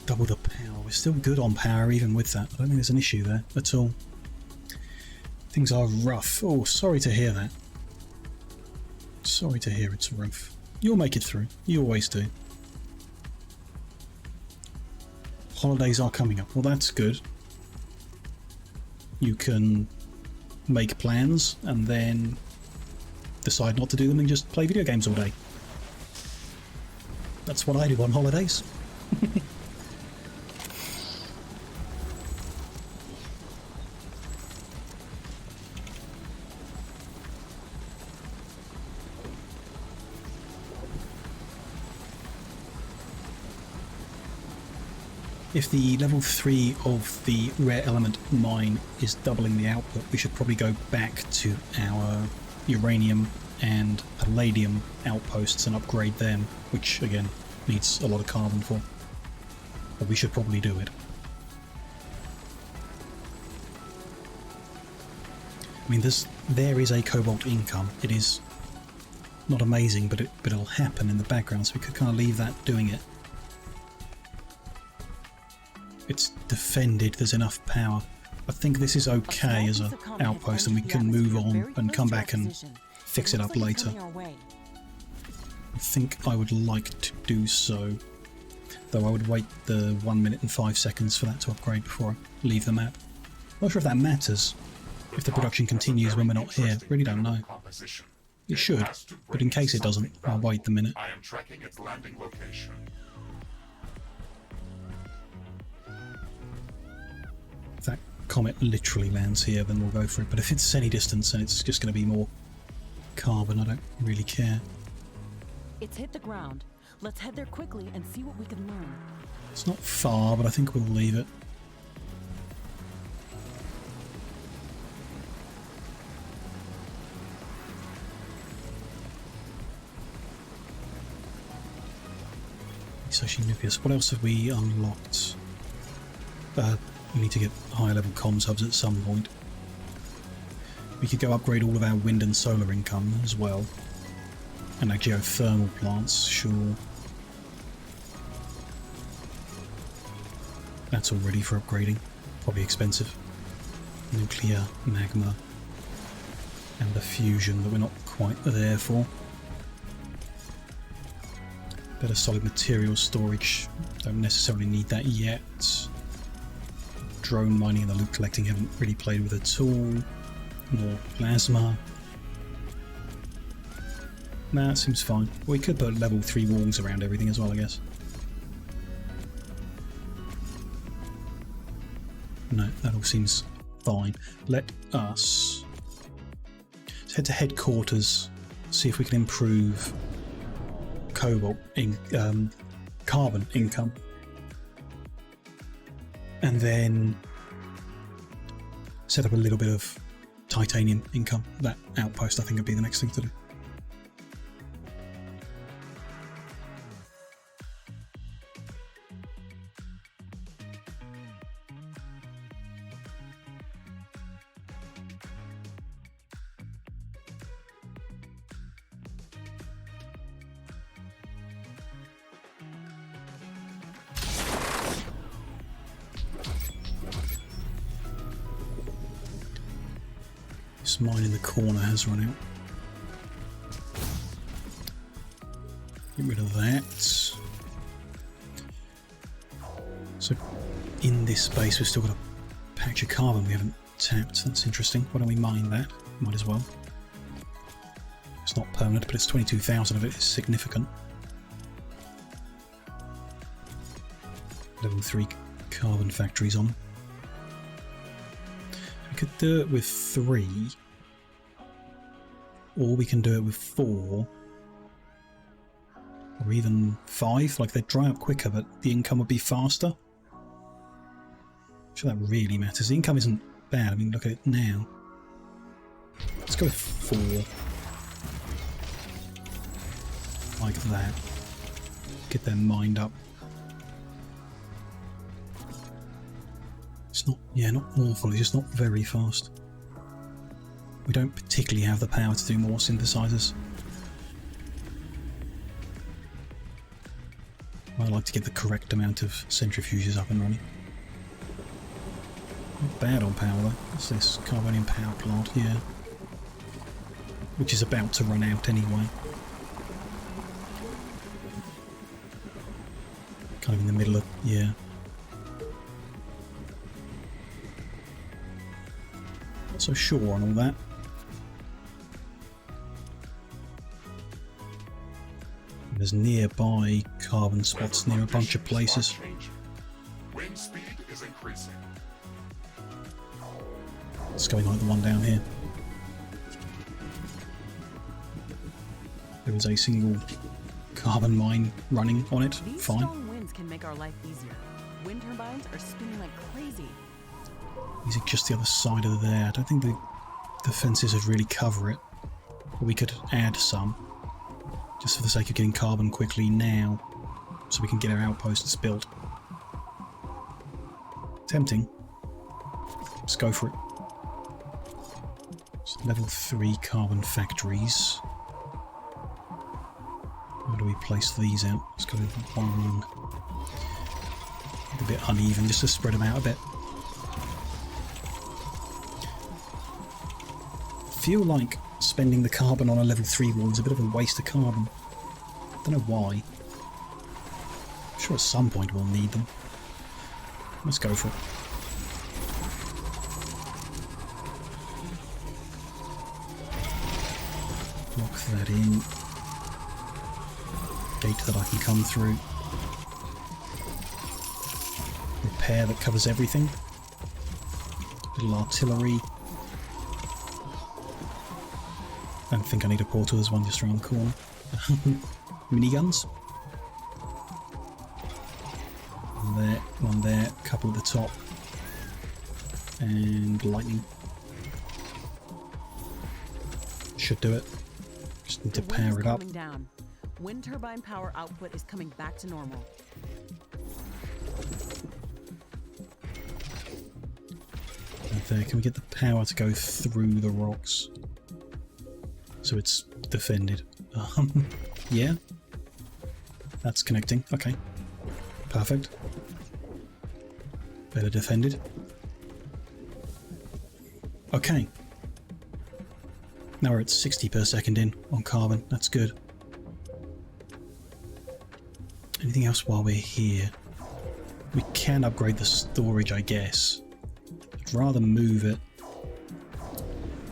Double the power. We're still good on power even with that. I don't think there's an issue there at all. Things are rough. Oh, sorry to hear that. Sorry to hear it's rough. You'll make it through. You always do. Holidays are coming up. Well, that's good. You can make plans and then decide not to do them and just play video games all day. That's what I do on holidays. If the level 3 of the rare element mine is doubling the output, we should probably go back to our uranium and palladium outposts and upgrade them, which again needs a lot of carbon for. But we should probably do it. I mean, there is a cobalt income. It is not amazing, but it'll happen in the background, so we could kind of leave that doing it. It's defended, there's enough power. I think this is okay as an outpost, and we can move on and come back and fix it up later. I think I would like to do so, though I would wait the 1 minute and 5 seconds for that to upgrade before I leave the map. Not sure if that matters. If the production continues when we're not here, really don't know. It should, but in case it doesn't, I'll wait the minute. I am tracking its landing location. If that comet literally lands here, then we'll go for it. But if it's any distance and it's just going to be more carbon, I don't really care. It's hit the ground. Let's head there quickly and see what we can learn. It's not far, but I think we'll leave it. Social nucleus. What else have we unlocked? We need to get higher level comms hubs at some point. We could go upgrade all of our wind and solar income as well. And our geothermal plants, sure. That's all ready for upgrading. Probably expensive. Nuclear, magma, and the fusion that we're not quite there for. Better solid material storage. Don't necessarily need that yet. Drone mining and the loot collecting haven't really played with at all. More plasma. Nah, it seems fine. We could put level 3 walls around everything as well, I guess. No, that all seems fine. Let us head to headquarters, see if we can improve carbon income, and then set up a little bit of titanium income. That outpost I think would be the next thing to do. This mine in the corner has run out. Get rid of that. So in this space we've still got a patch of carbon we haven't tapped. That's interesting. Why don't we mine that? Might as well. It's not permanent, but it's 22,000 of it is significant. Level 3 carbon factories on. We could do it with 3, or we can do it with 4, or even 5. Like, they'd dry up quicker, but the income would be faster. I'm sure that really matters. The income isn't bad. I mean, look at it now. Let's go with 4. Like that. Get them mined up. It's not, yeah, not awful, it's just not very fast. We don't particularly have the power to do more synthesizers. I like to get the correct amount of centrifuges up and running. Not bad on power though. What's this? Carbonium power plant, yeah. Which is about to run out anyway. Kind of in the middle of, yeah. Not so sure on all that. There's nearby carbon spots near a bunch of places. Wind speed is increasing. It's going like the one down here. There is a single carbon mine running on it. These fine. strong winds can make our life easier. Wind turbines are spinning like crazy. Is it just the other side of there? I don't think the fences would really cover it. But we could add some. Just for the sake of getting carbon quickly now. So we can get our outposts built. Tempting. Let's go for it. So level 3 carbon factories. Where do we place these out? Let's go with one. A bit uneven just to spread them out a bit. I feel like spending the carbon on a level 3 wall is a bit of a waste of carbon. I don't know why. I'm sure at some point we'll need them. Let's go for it. Lock that in. Gate that I can come through. Repair that covers everything. Little artillery. I don't think I need a portal, there's one just around the corner. Miniguns. One there, couple at the top. And lightning. Should do it. Just need to power it up. Down. Wind turbine power output is coming back to normal. Right there, can we get the power to go through the rocks? So it's defended. Yeah. That's connecting. Okay. Perfect. Better defended. Okay. Now we're at 60 per second in on carbon. That's good. Anything else while we're here? We can upgrade the storage, I guess. I'd rather move it.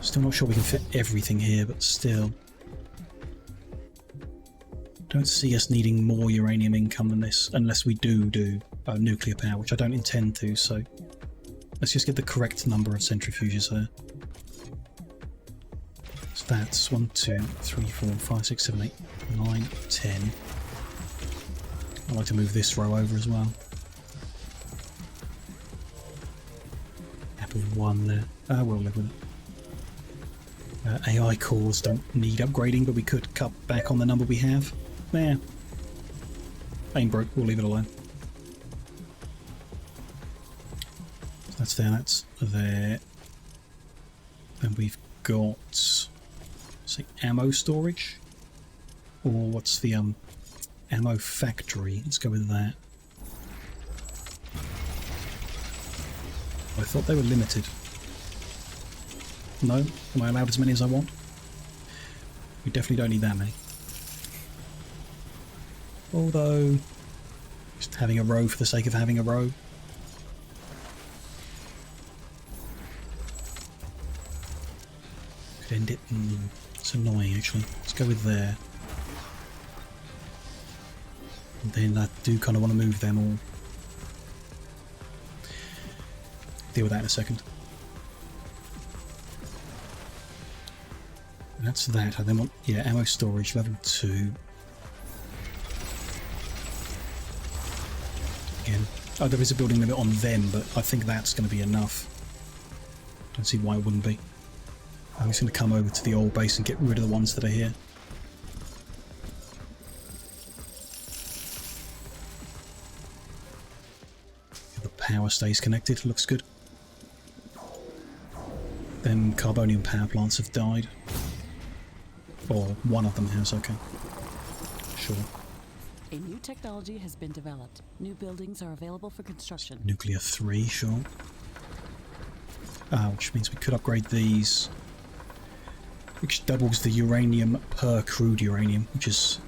Still not sure we can fit everything here, but still. Don't see us needing more uranium income than this, unless we do nuclear power, which I don't intend to, so let's just get the correct number of centrifuges there. So that's 1, 2, 3, 4, 5, 6, 7, 8, 9, 10. I'd like to move this row over as well. Apple 1 there. We'll live with it. AI cores don't need upgrading, but we could cut back on the number we have. Nah. Ain't broke, we'll leave it alone. So that's there, that's there. And we've got, say, ammo storage? Or what's the, ammo factory? Let's go with that. I thought they were limited. No? Am I allowed as many as I want? We definitely don't need that many. Although, just having a row for the sake of having a row. Could end it. It's annoying actually. Let's go with there. And then I do kind of want to move them all. Deal with that in a second. And that's that. I then want, yeah, ammo storage level 2. Again. Oh, there is a building limit on them, but I think that's going to be enough. Don't see why it wouldn't be. I'm just going to come over to the old base and get rid of the ones that are here. The power stays connected, looks good. Then carbonium power plants have died. Or one of them has, okay. Sure. A new technology has been developed. New buildings are available for construction. Nuclear 3, sure. Which means we could upgrade these. Which doubles the uranium per crude uranium, which is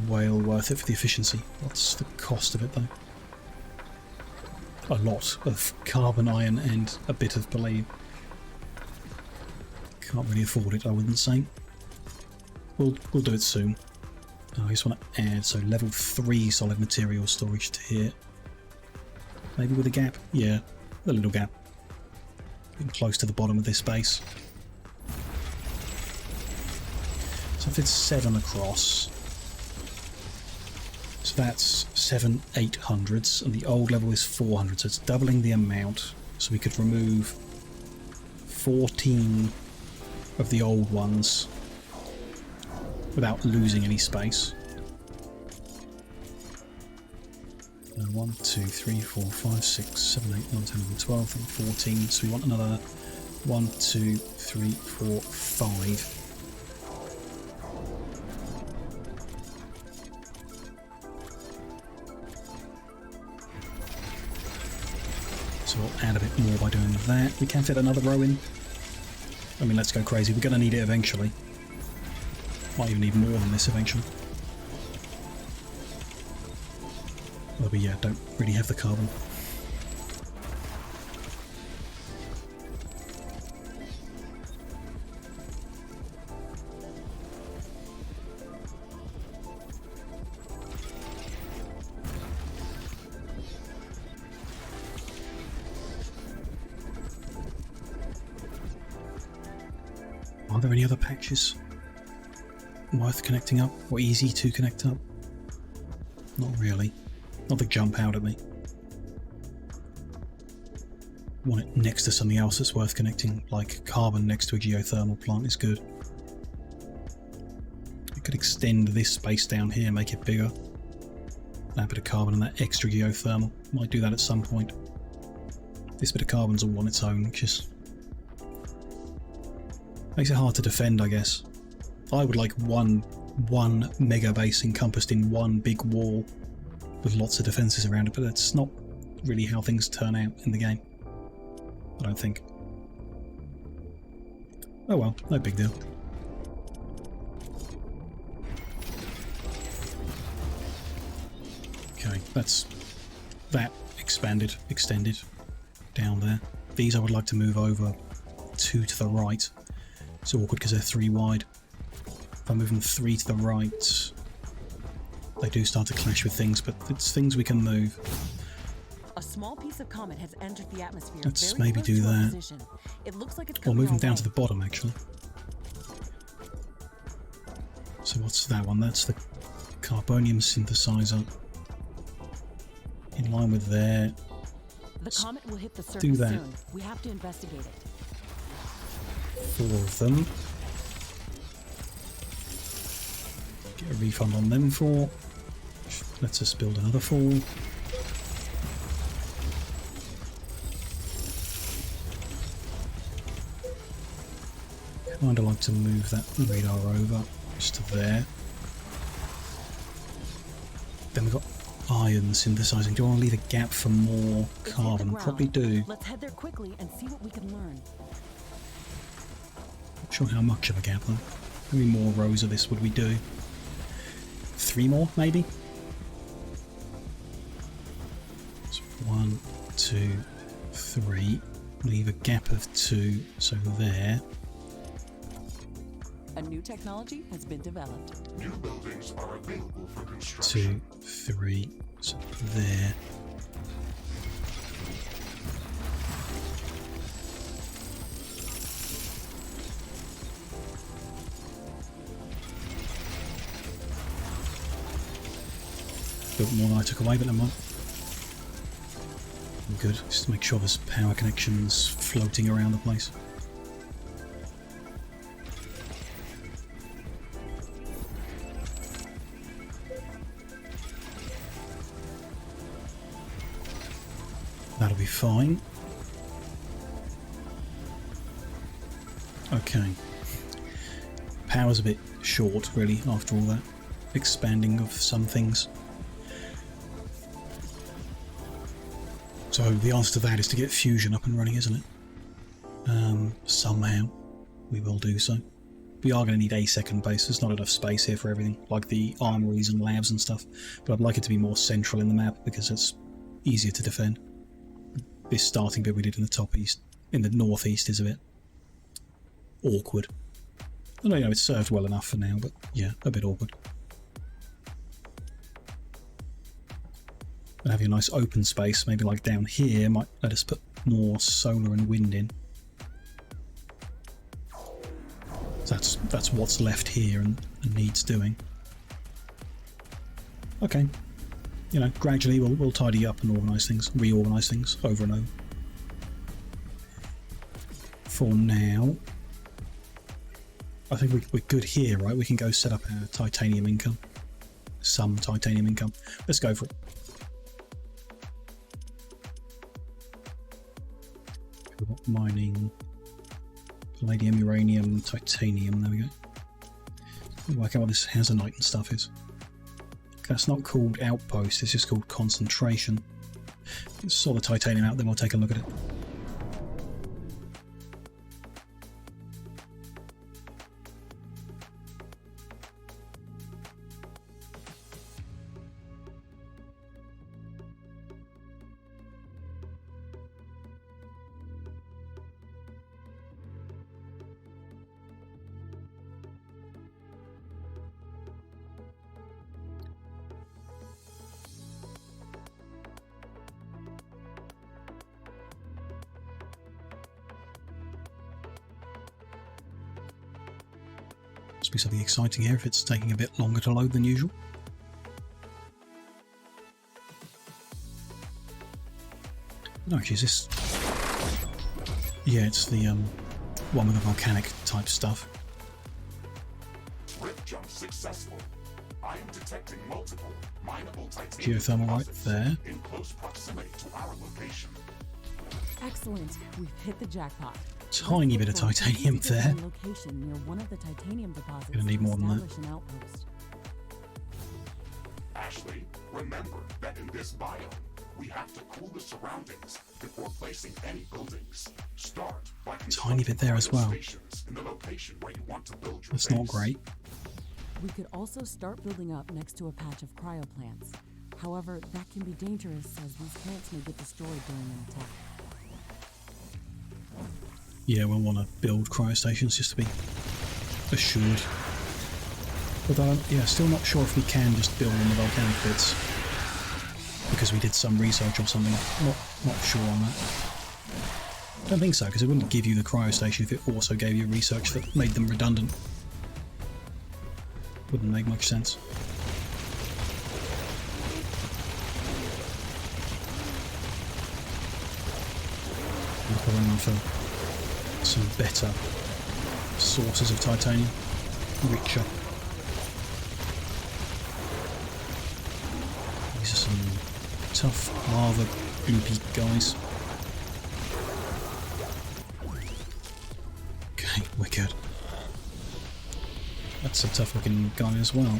well worth it for the efficiency. What's the cost of it though? A lot of carbon, iron and a bit of palladium. Can't really afford it, I wouldn't say. We'll do it soon. I just want to add, so level 3 solid material storage to here. Maybe with a gap? Yeah, a little gap. Getting close to the bottom of this base. So if it's 7 across, so So that's 800s, and the old level is 400, so it's doubling the amount. So we could remove 14 of the old ones without losing any space. 1, 2, 3, 4, 5, 6, 7, 8, 9, 10, 11, 12, 13, 14. So we want another 1, 2, 3, 4, 5. So we'll add a bit more by doing that. We can fit another row in. I mean, let's go crazy. We're going to need it eventually. Might even need more than this eventually. Well, but yeah, don't really have the carbon. Are there any other patches worth connecting up or easy to connect up? Not really. Nothing jump out at me. Want it next to something else that's worth connecting, like carbon next to a geothermal plant is good. I could extend this space down here, make it bigger. Add a bit of carbon and that extra geothermal. Might do that at some point. This bit of carbon's all on its own, which is... makes it hard to defend, I guess. I would like one mega base encompassed in one big wall with lots of defences around it, but that's not really how things turn out in the game. I don't think. Oh well, no big deal. Okay, that's that extended down there. These I would like to move over 2 to the right. It's awkward because they're 3 wide. If I move them 3 to the right, they do start to clash with things, but it's things we can move. A small piece of comet has entered the atmosphere. Let's maybe do that. It looks like it's Or move them down to the bottom, actually. So what's that one? That's the carbonium synthesizer. In line with there. The comet will hit the surface do that. soon. We have to investigate it. 4 of them. Get a refund on them 4. Let's just build another 4. Kinda like to move that radar over just to there. Then we've got iron synthesizing. Do I want to leave a gap for more carbon? Probably do. Let's head there quickly and see what we can learn. Not sure how much of a gap though. How many more rows of this would we do? 3 more, maybe? So 1, 2, 3. Leave a gap of 2, so there. A new technology has been developed. New buildings are available for construction. 2, 3, so there. Built more than I took away, but never mind. I'm good. Just to make sure there's power connections floating around the place. That'll be fine. Okay. Power's a bit short, really, after all that expanding of some things. So the answer to that is to get fusion up and running, isn't it? Somehow we will do so. We are going to need a second base. There's not enough space here for everything, like the armories and labs and stuff. But I'd like it to be more central in the map because it's easier to defend. This starting bit we did in the top east, in the northeast, is a bit awkward. I know, it's served well enough for now, but yeah, a bit awkward. And having a nice open space, maybe like down here, might let us put more solar and wind in. So that's what's left here and needs doing. Okay, you know, gradually we'll tidy up and organise things, reorganise things over and over. For now, I think we're good here, right? We can go set up our titanium income. Some titanium income. Let's go for it. We've got mining, palladium, uranium, titanium. There we go. Let's work out what this hazardite and stuff is. That's not called outpost, it's just called concentration. Let's sort the titanium out, then we'll take a look at it. Must be something exciting here if it's taking a bit longer to load than usual. No, actually, is this... Yeah, it's the one with the volcanic type stuff. Rift jump successful. I am detecting multiple mineable titanium Geothermal right there. in close proximity to our location. Excellent. We've hit the jackpot. Tiny bit of titanium there. Location near one of the titanium deposits. Gonna need more than that. Establish an outpost. Ashley, remember that in this biome, we have to cool the surroundings before placing any buildings. Start by Tiny bit there as well. in the location where you want to build your That's base. not great. We could also start building up next to a patch of cryo plants. However, that can be dangerous as these plants may get destroyed during an attack. Yeah, we'll want to build cryostations just to be assured. But yeah, still not sure if we can just build on the volcanic bits. Because we did some research or something. Not sure on that. I don't think so, because it wouldn't give you the cryostation if it also gave you research that made them redundant. Wouldn't make much sense. I'm probably for some better sources of titanium, richer. These are some tough lava goopy guys. Okay, we're good. That's a tough looking guy as well.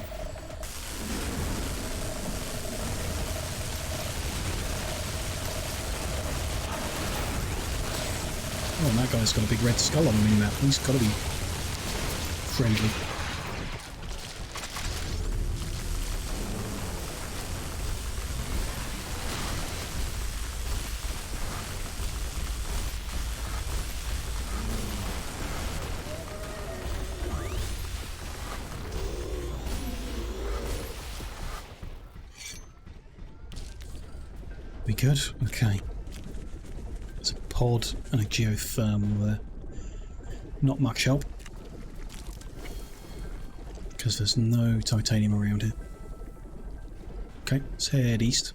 Oh, and that guy's got a big red skull on the mini-map. He's got to be friendly. We good? Okay. There's a pod and a geothermal there. Not much help. Because there's no titanium around here. Okay, let's head east.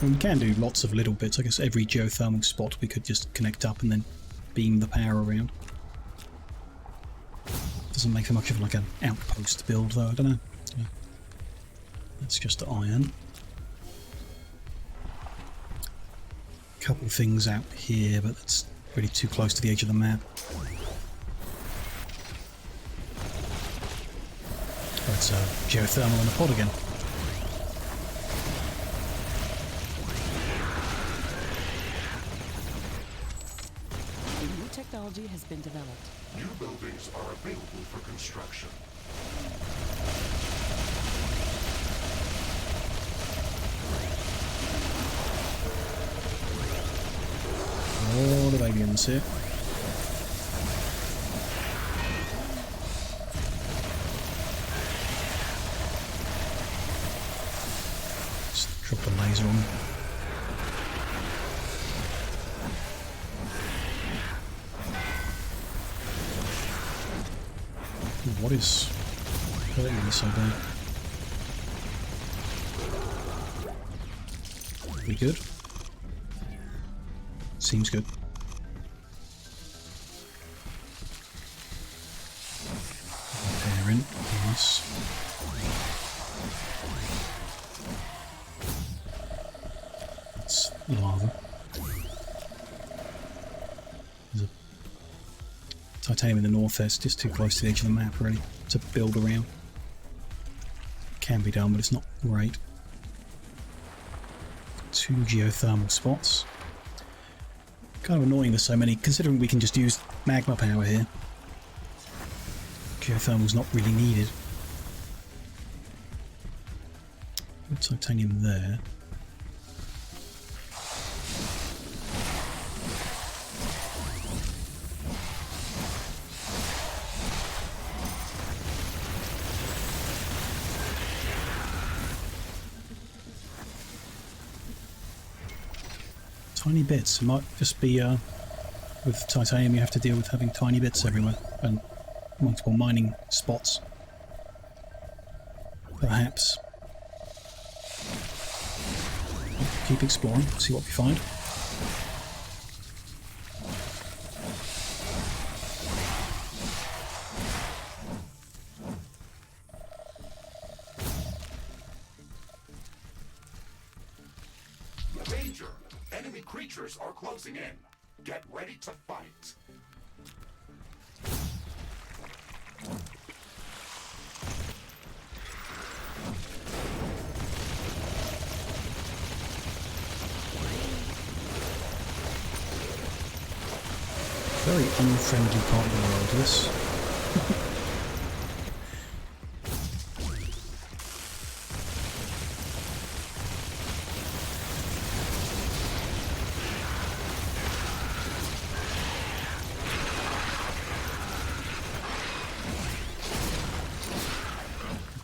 And we can do lots of little bits. I guess every geothermal spot we could just connect up and then beam the power around. Doesn't make for much of like an outpost build though, I don't know. Yeah. That's just iron. Couple of things out here, but that's really too close to the edge of the map. Oh, it's a geothermal in the pod again. A new technology has been developed. New buildings are available for construction. All the aliens here. Just drop a laser on. What is hurting me so bad? We good? Seems good. Repairing, yes. It's lava. There's a titanium in the north there. It's just too close to the edge of the map, really, to build around. Can be done, but it's not great. 2 geothermal spots. Kind of annoying there's so many, considering we can just use magma power here. Geothermal's not really needed. Good titanium there. Tiny bits. It might just be with titanium you have to deal with having tiny bits everywhere and multiple mining spots. Perhaps. Keep exploring, see what we find. Danger! Enemy creatures are closing in. Get ready to fight. Very unfriendly part of the world, this.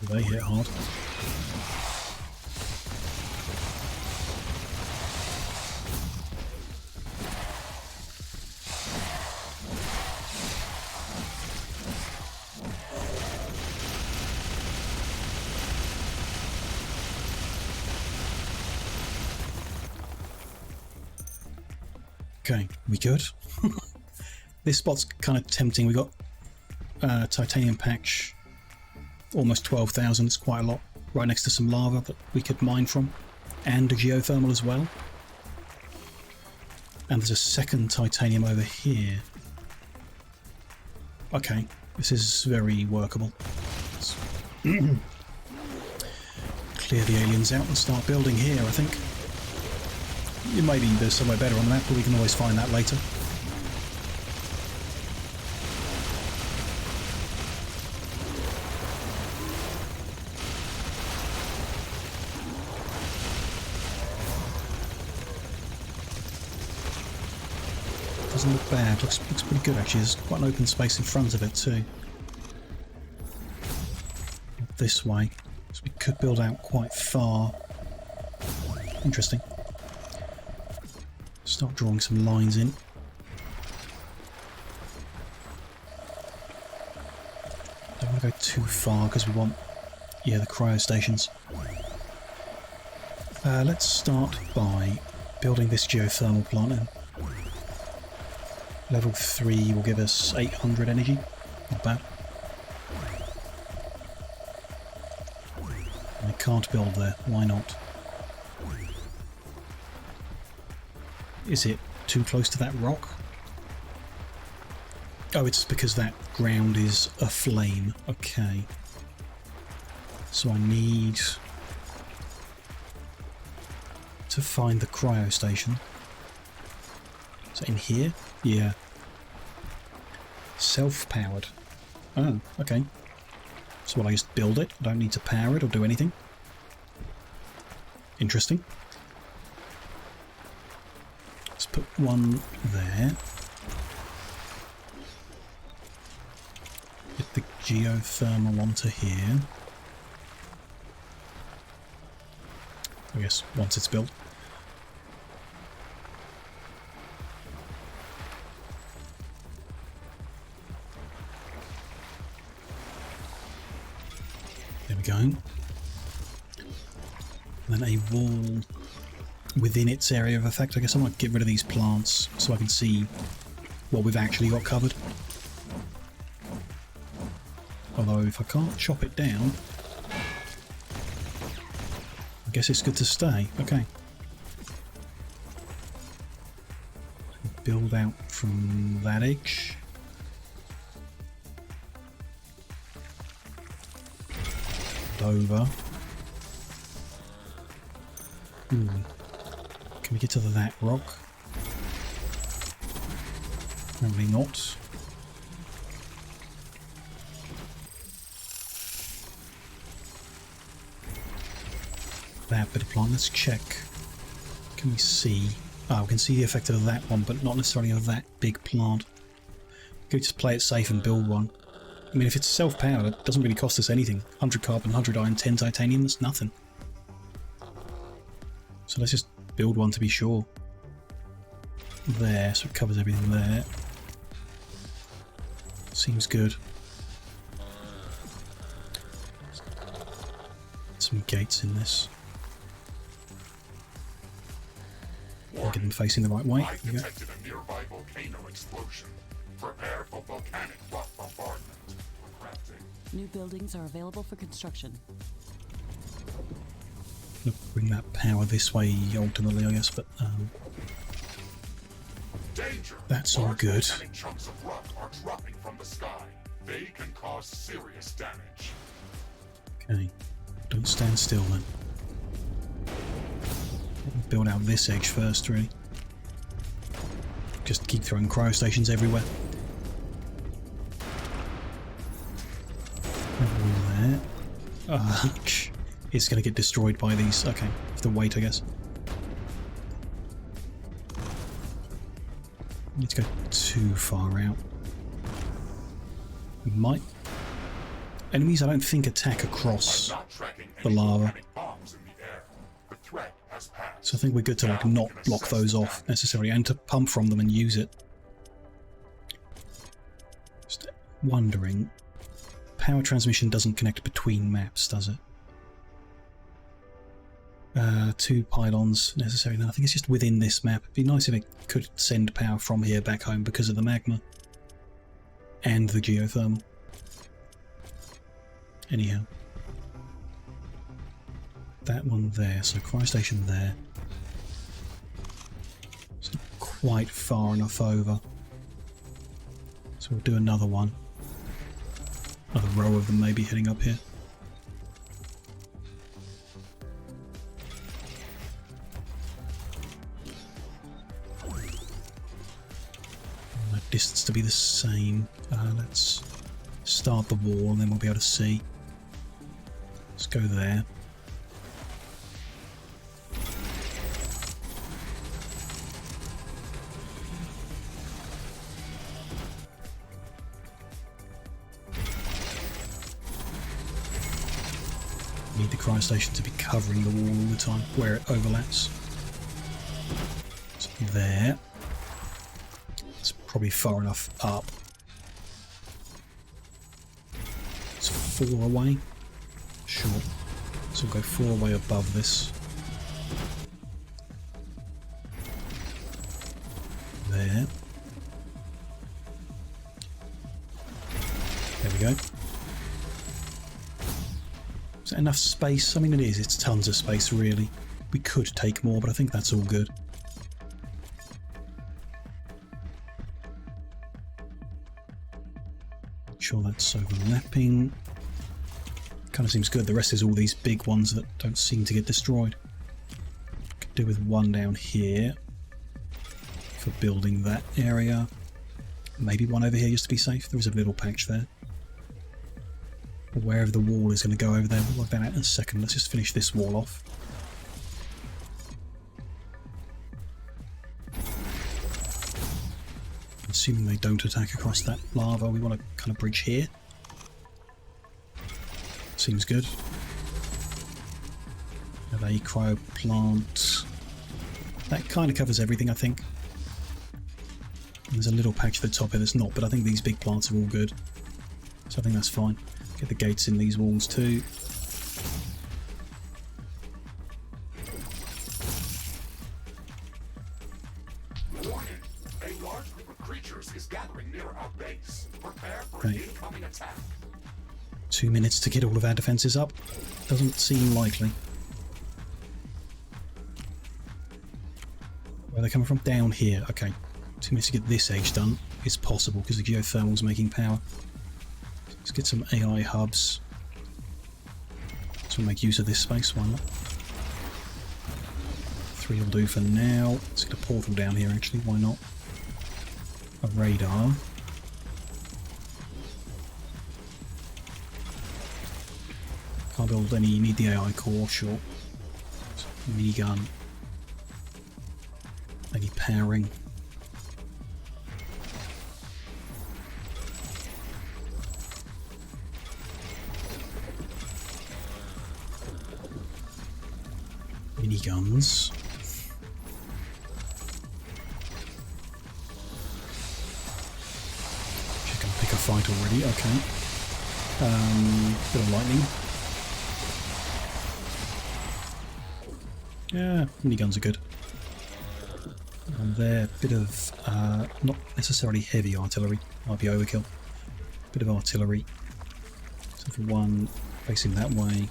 They hit hard. Okay, we good? This spot's kind of tempting. We got titanium patch, almost 12,000. It's quite a lot. Right next to some lava that we could mine from, and a geothermal as well. And there's a second titanium over here. Okay, this is very workable. Let's clear the aliens out and start building here, I think. Maybe there's somewhere better on the map, but we can always find that later. Doesn't look bad, looks pretty good actually. There's quite an open space in front of it too. This way, so we could build out quite far. Interesting. Start drawing some lines in. Don't want to go too far because we want, yeah, the cryo stations. Let's start by building this geothermal plant in. Level 3 will give us 800 energy. Not bad. I can't build there. Why not? Is it too close to that rock? Oh, it's because that ground is aflame. Okay. So I need to find the cryo station. Is it in here? Yeah. Self-powered. Oh, okay. So will I just build it? I don't need to power it or do anything. Interesting. Let's put one there. Get the geothermal onto here. I guess once it's built. There we go. And then a wall within its area of effect. I guess I might get rid of these plants so I can see what we've actually got covered. Although if I can't chop it down, I guess it's good to stay. Okay. Build out from that edge. Over. Can we get to that rock? Probably not. That bit of plant, let's check. Can we see? Oh, we can see the effect of that one, but not necessarily of that big plant. Go just play it safe and build one. I mean, if it's self-powered, it doesn't really cost us anything. 100 carbon, 100 iron, 10 titanium, that's nothing. So let's just build one to be sure. There, so it covers everything there. Seems good. Some gates in this. Get them facing the right way. I detected a nearby volcano explosion. Prepare for volcanic rock bombardment. Crafting. New buildings are available for construction. Bring that power this way ultimately, I guess, but Danger. That's all good. Volcanic chunks of rock are dropping from the sky. They can cause serious damage. okay. Don't stand still then. Build out this edge first, really. Just keep throwing cryo stations everywhere. There. It's going to get destroyed by these. Okay, have to wait, I guess. Need to go too far out. We might. Enemies, I don't think, attack across the lava. So I think we're good to like not block those off necessarily, and to pump from them and use it. Just wondering, power transmission doesn't connect between maps, does it? 2 pylons necessary. No, I think it's just within this map. It'd be nice if it could send power from here back home because of the magma and the geothermal. Anyhow. That one there, so cryo station there. It's not quite far enough over. So we'll do another one. Another row of them maybe heading up here. That distance to be the same. Let's start the wall and then we'll be able to see. Let's go there. Need the cryo station to be covering the wall all the time where it overlaps. So there. It's probably far enough up. It's 4 away. Sure. So we'll go 4 away above this. There. There we go. Is that enough space? I mean, it is. It's tons of space, really. We could take more, but I think that's all good. Make sure that's overlapping. Kind of seems good. The rest is all these big ones that don't seem to get destroyed. Could do with one down here for building that area. Maybe one over here just to be safe. There is a little patch there. Wherever the wall is going to go over there, we'll work that out in a second. Let's just finish this wall off. Assuming they don't attack across that lava, we want to kind of bridge here. Seems good. Have a cryo plant. That kind of covers everything, I think. There's a little patch at the top here that's not, but I think these big plants are all good. So I think that's fine. Get the gates in these walls too. creatures is gathering near our base. Prepare for an incoming attack. 2 minutes to get all of our defences up. Doesn't seem likely. Where are they coming from? Down here. Okay. 2 minutes to get this edge done is possible because the geothermal's making power. Let's get some AI hubs. So we'll make use of this space, why not? 3 will do for now. Let's get a portal down here actually, why not? A radar. Can't build any, you need the AI core, sure. Minigun. Any powering. Miniguns. She can pick a fight already, okay. Bit of lightning. Yeah, miniguns are good. And they're a bit of, not necessarily heavy artillery, might be overkill. Bit of artillery. So for one facing that way.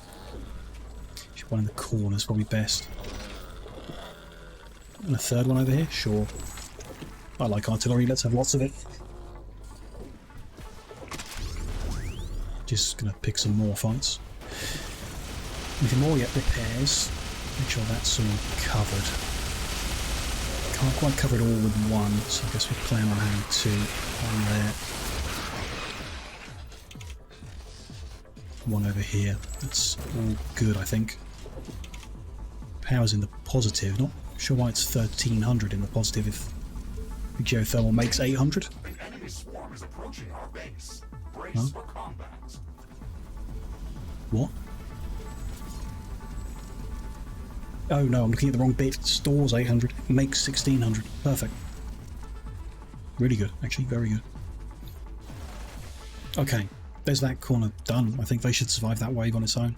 One in the corner is probably best. And a third one over here? Sure. I like artillery, let's have lots of it. Just gonna pick some more fights. Anything more yet? Repairs. Make sure that's all covered. Can't quite cover it all with one, so I guess we plan on having 2 on there. 1 over here. That's all good, I think. Power's in the positive, not sure why it's 1300 in the positive if the geothermal makes 800. An enemy swarm is approaching our base. Brace for combat. What? Oh no, I'm looking at the wrong bit. Stores 800, makes 1600. Perfect. Really good, actually, very good. Okay, there's that corner done. I think they should survive that wave on its own.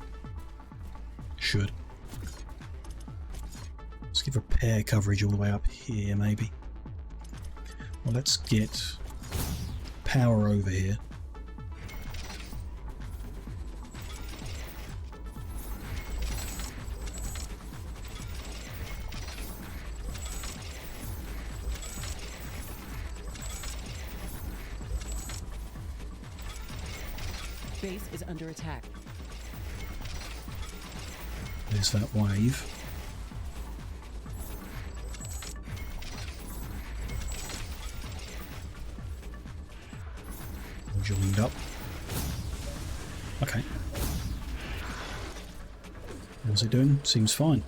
Should. Let's give repair coverage all the way up here, maybe. Well, let's get power over here. Base is under attack. There's that wave. Joined up. Okay. What's it doing? Seems fine.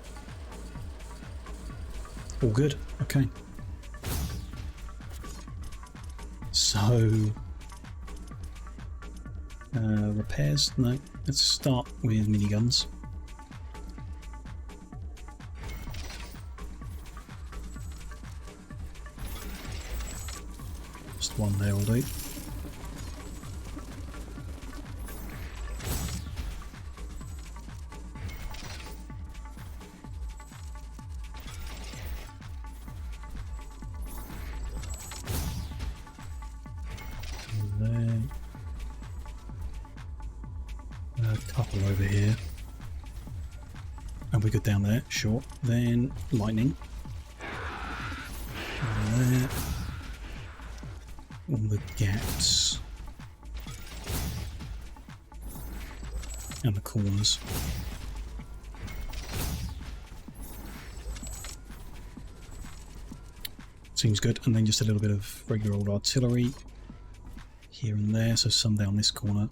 All good. Okay. So... repairs? No. Let's start with miniguns. Just 1 there will do. Over here, and we're good down there. Sure. Then lightning. There. All the gaps and the corners. Seems good. And then just a little bit of regular old artillery here and there. So some down this corner.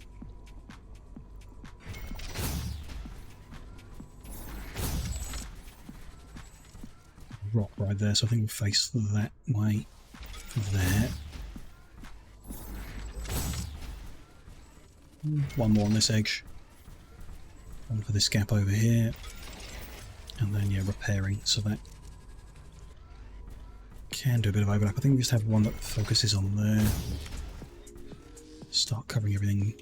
Rock right there, so I think we'll face that way there. 1 more on this edge. 1 for this gap over here. And then, yeah, repairing, so that can do a bit of overlap. I think we just have 1 that focuses on there. Start covering everything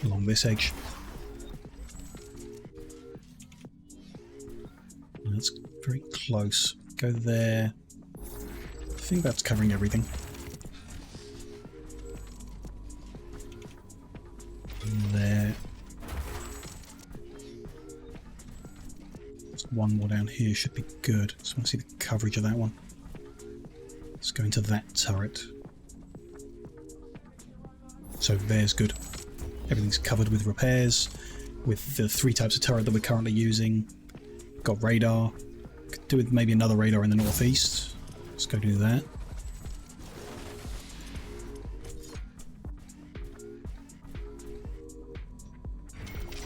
along this edge. That's very close. Go there. think that's covering everything. There. There's one more down here, should be good. Just want to see the coverage of that one. Let's go into that turret. So there's good. Everything's covered with repairs, with the 3 types of turret that we're currently using. Got radar. Could do with maybe another radar in the northeast. Let's go do that.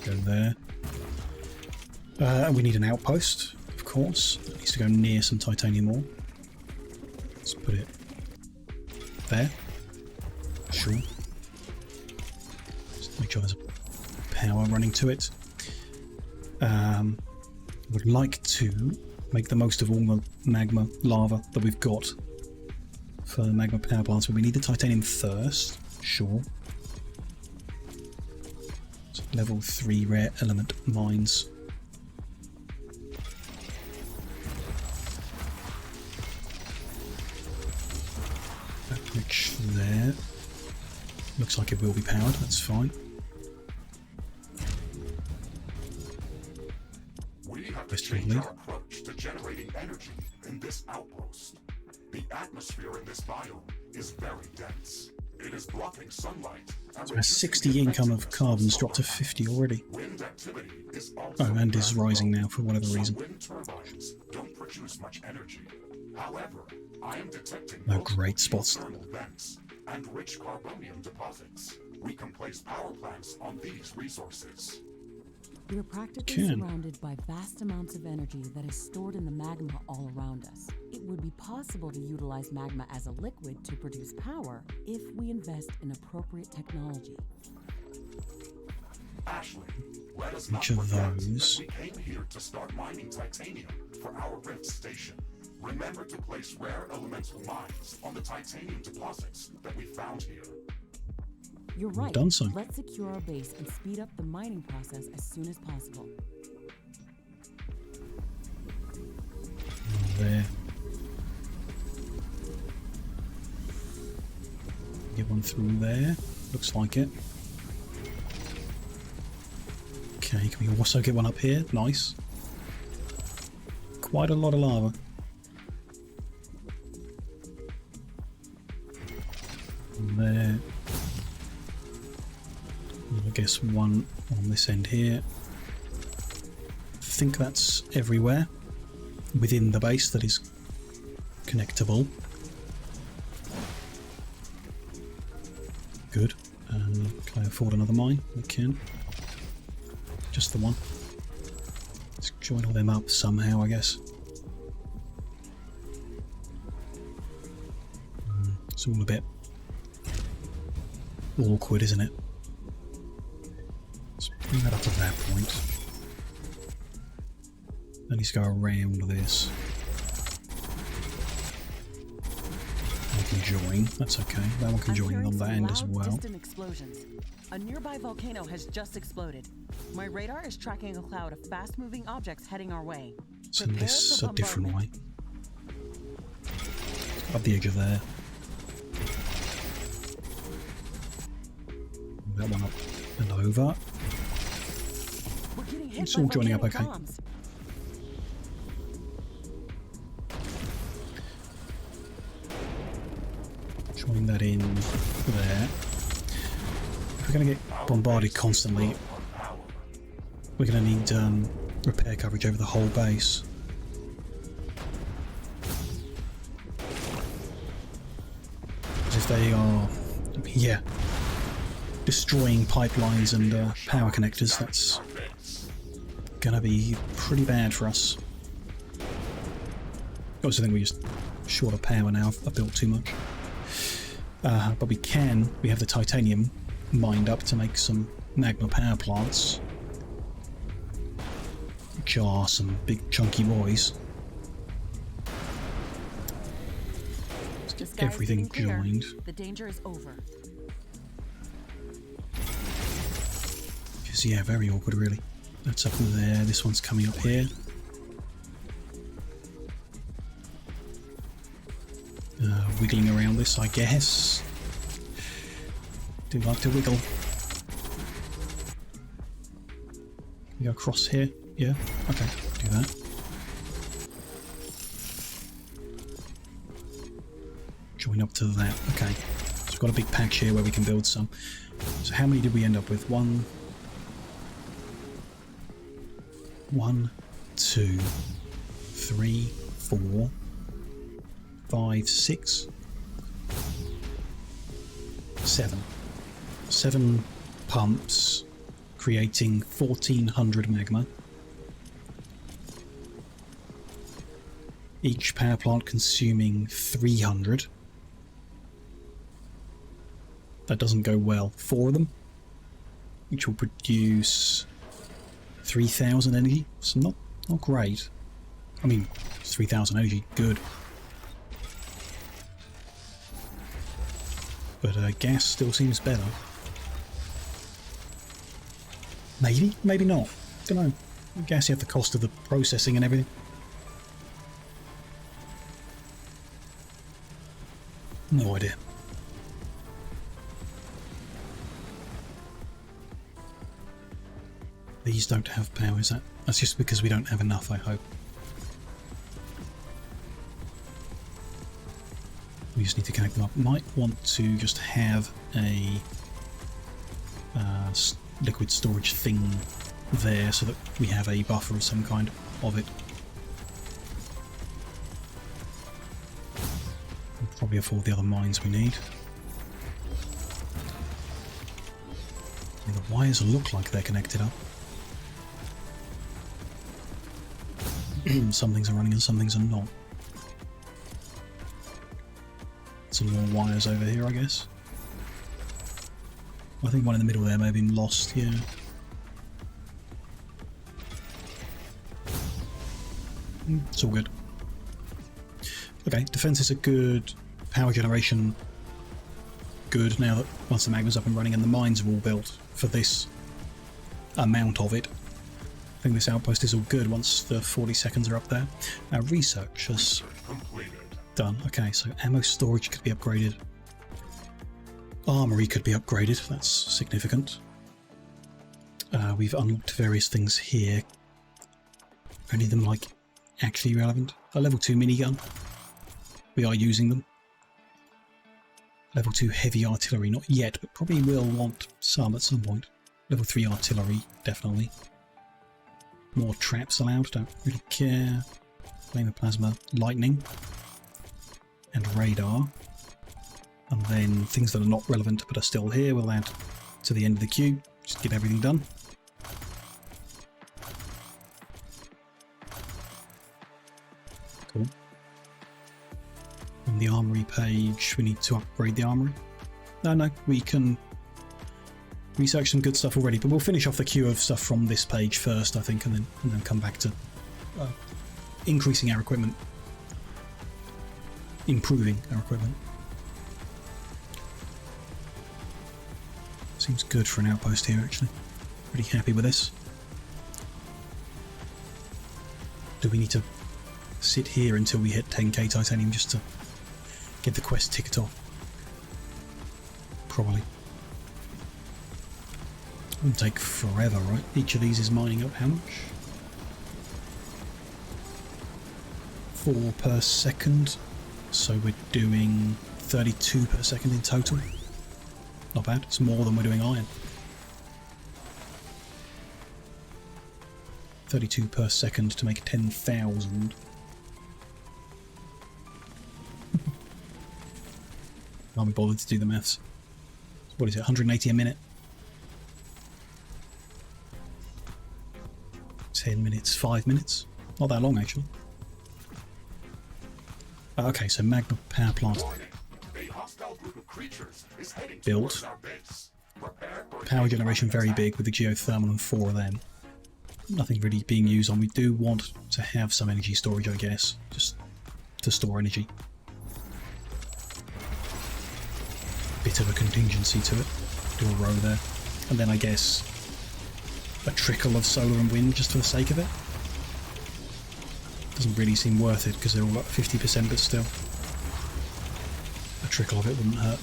Go there. We need an outpost, of course. It needs to go near some titanium ore. Let's put it there. Sure. Just make sure there's power running to it. Would like to make the most of all the magma lava that we've got for magma power plants, but we need the titanium first. Sure. So level 3 rare element mines. That bridge there. Looks like it will be powered, that's fine. To change our approach to generating energy in this outpost. The atmosphere in this biome is very dense. It is blocking sunlight. So our 60 income of carbon's dropped to 50 already. Wind activity is also and is rising now for whatever reason. Wind turbines don't produce much energy. However, I am detecting No great spots. thermal vents and rich carbonium deposits. We can place power plants on these resources. We are practically surrounded by vast amounts of energy that is stored in the magma all around us. It would be possible to utilize magma as a liquid to produce power if we invest in appropriate technology. Ashley, let us not Each of forget those. that we came here to start mining titanium for our Rift station. Remember to place rare elemental mines on the titanium deposits that we found here. You're right. Done so. Let's secure our base and speed up the mining process as soon as possible. There. Get one through there. Looks like it. Okay, can we also get one up here? Nice. Quite a lot of lava. There. I guess one on this end here. I think that's everywhere within the base that is connectable. Good. Can I afford another mine? We can. Just the one. Let's join all them up somehow, I guess. It's all a bit awkward, isn't it? Let's bring that up to that point. That needs to go around this. I can join. That's okay. That one can join on that end as well. Distant explosions. A nearby volcano has just exploded. My radar is tracking a cloud of fast-moving objects heading our way. So this Prepare a for different way. bombardment. Up the edge of there. That one up and over. We're getting hit It's by all joining up volcanic okay. bombs. Join that in there. If we're going to get bombarded constantly, we're going to need repair coverage over the whole base. As if they are, yeah, destroying pipelines and power connectors, that's going to be pretty bad for us. I also think we're just short of power now. I've built too much. But we have the titanium mined up to make some magma power plants, which are some big chunky boys. Let's The get sky is everything getting clear. joined. The danger is over. Because, yeah, very awkward really. That's up there, this one's coming up here. wiggling around this, I guess. Do like to wiggle. We go across here? Yeah? Okay, do that. Join up to that. Okay. So we've got a big patch here where we can build some. So how many did we end up with? 1, 2, 3, 4, 5, 6, 7. 7 pumps creating 1400 magma. Each power plant consuming 300. That doesn't go well. 4 of them, which will produce 3000 energy. So not great. I mean, 3000 energy, good. But gas still seems better. Maybe not. Don't know. Gas, you have the cost of the processing and everything. No idea. These don't have power, is that? That's just because we don't have enough, I hope. We just need to connect them up. Might want to just have a liquid storage thing there so that we have a buffer of some kind of it. We'll probably afford the other mines we need. Yeah, the wires look like they're connected up. Some things are running and some things are not. Some more wires over here, I guess. I think one in the middle there may have been lost, yeah. It's all good. Okay, defenses are good. Power generation, good now that once the magma's up and running and the mines are all built for this amount of it. I think this outpost is all good once the 40 seconds are up there. Our research is done. Okay, so ammo storage could be upgraded. Armory could be upgraded, that's significant. We've unlocked various things here. Are any of them, like, actually relevant? A level 2 minigun. We are using them. Level 2 heavy artillery, not yet, but probably will want some at some point. Level 3 artillery, definitely. More traps allowed, don't really care. Flame of plasma, lightning. And radar. And then things that are not relevant but are still here we'll add to the end of the queue. Just get everything done. Cool. On the armory page, we need to upgrade the armory. No, we can research some good stuff already, but we'll finish off the queue of stuff from this page first, I think, and then come back to increasing our equipment. Improving our equipment. Seems good for an outpost here, actually. Pretty happy with this. Do we need to sit here until we hit 10k titanium just to get the quest ticked off? Probably. It'll take forever, right? Each of these is mining up how much? 4 per second. So we're doing 32 per second in total. Not bad. It's more than we're doing iron. 32 per second to make 10,000. Can't be bothered to do the maths. What is it? 180 a minute? 10 minutes, 5 minutes? Not that long, actually. Okay, so magma power plant built. Power generation very big with the geothermal and 4 of them. Nothing really being used on. We do want to have some energy storage, I guess, just to store energy. Bit of a contingency to it. Do a row there. And then I guess a trickle of solar and wind just for the sake of it. Doesn't really seem worth it because they're all at 50%, but still. trickle of it wouldn't hurt.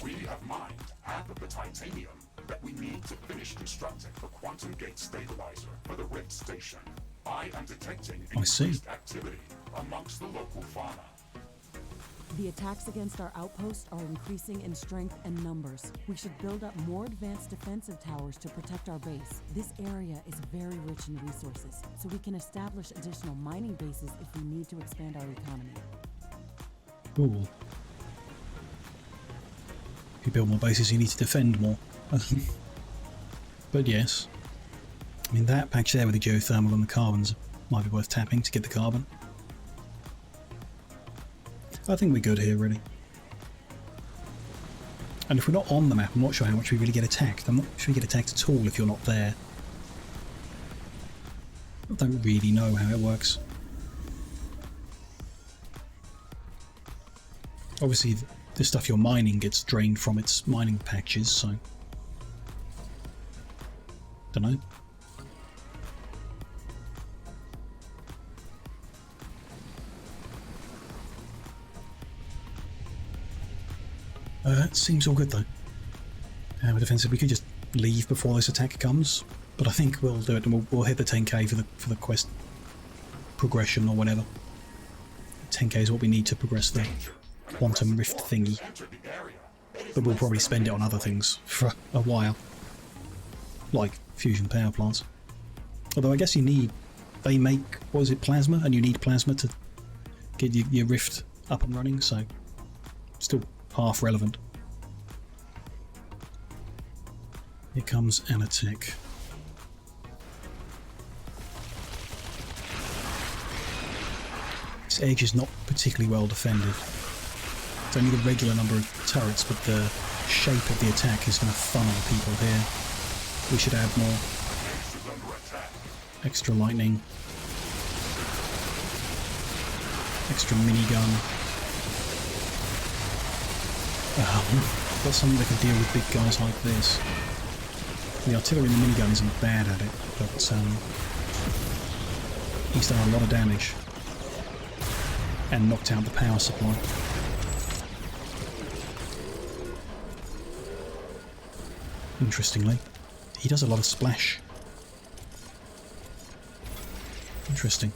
We have mined half of the titanium that we need to finish constructing the quantum gate stabilizer for the Rift station. I am detecting increased activity amongst the local fauna. The attacks against our outposts are increasing in strength and numbers. We should build up more advanced defensive towers to protect our base. This area is very rich in resources, so we can establish additional mining bases if we need to expand our economy. Cool. If you build more bases, you need to defend more. But yes. I mean, that patch there with the geothermal and the carbons might be worth tapping to get the carbon. I think we're good here, really. And if we're not on the map, I'm not sure how much we really get attacked. I'm not sure we get attacked at all if you're not there. I don't really know how it works. Obviously, the stuff you're mining gets drained from its mining patches, so... don't know. It seems all good though. We're defensive. We could just leave before this attack comes, but I think we'll do it and we'll hit the 10k for the quest progression or whatever. 10k is what we need to progress the quantum rift thingy, but we'll probably spend it on other things for a while, like fusion power plants. Although I guess you need, they make, what is it, plasma, and you need plasma to get your rift up and running, so still half relevant. Here comes an attack. This edge is not particularly well defended. It's only the regular number of turrets, but the shape of the attack is going to funnel people here. We should add more. Extra lightning. Extra minigun. Got something that can deal with big guys like this. The artillery and the minigun isn't bad at it, but he's done a lot of damage and knocked out the power supply. Interestingly, he does a lot of splash. Interesting.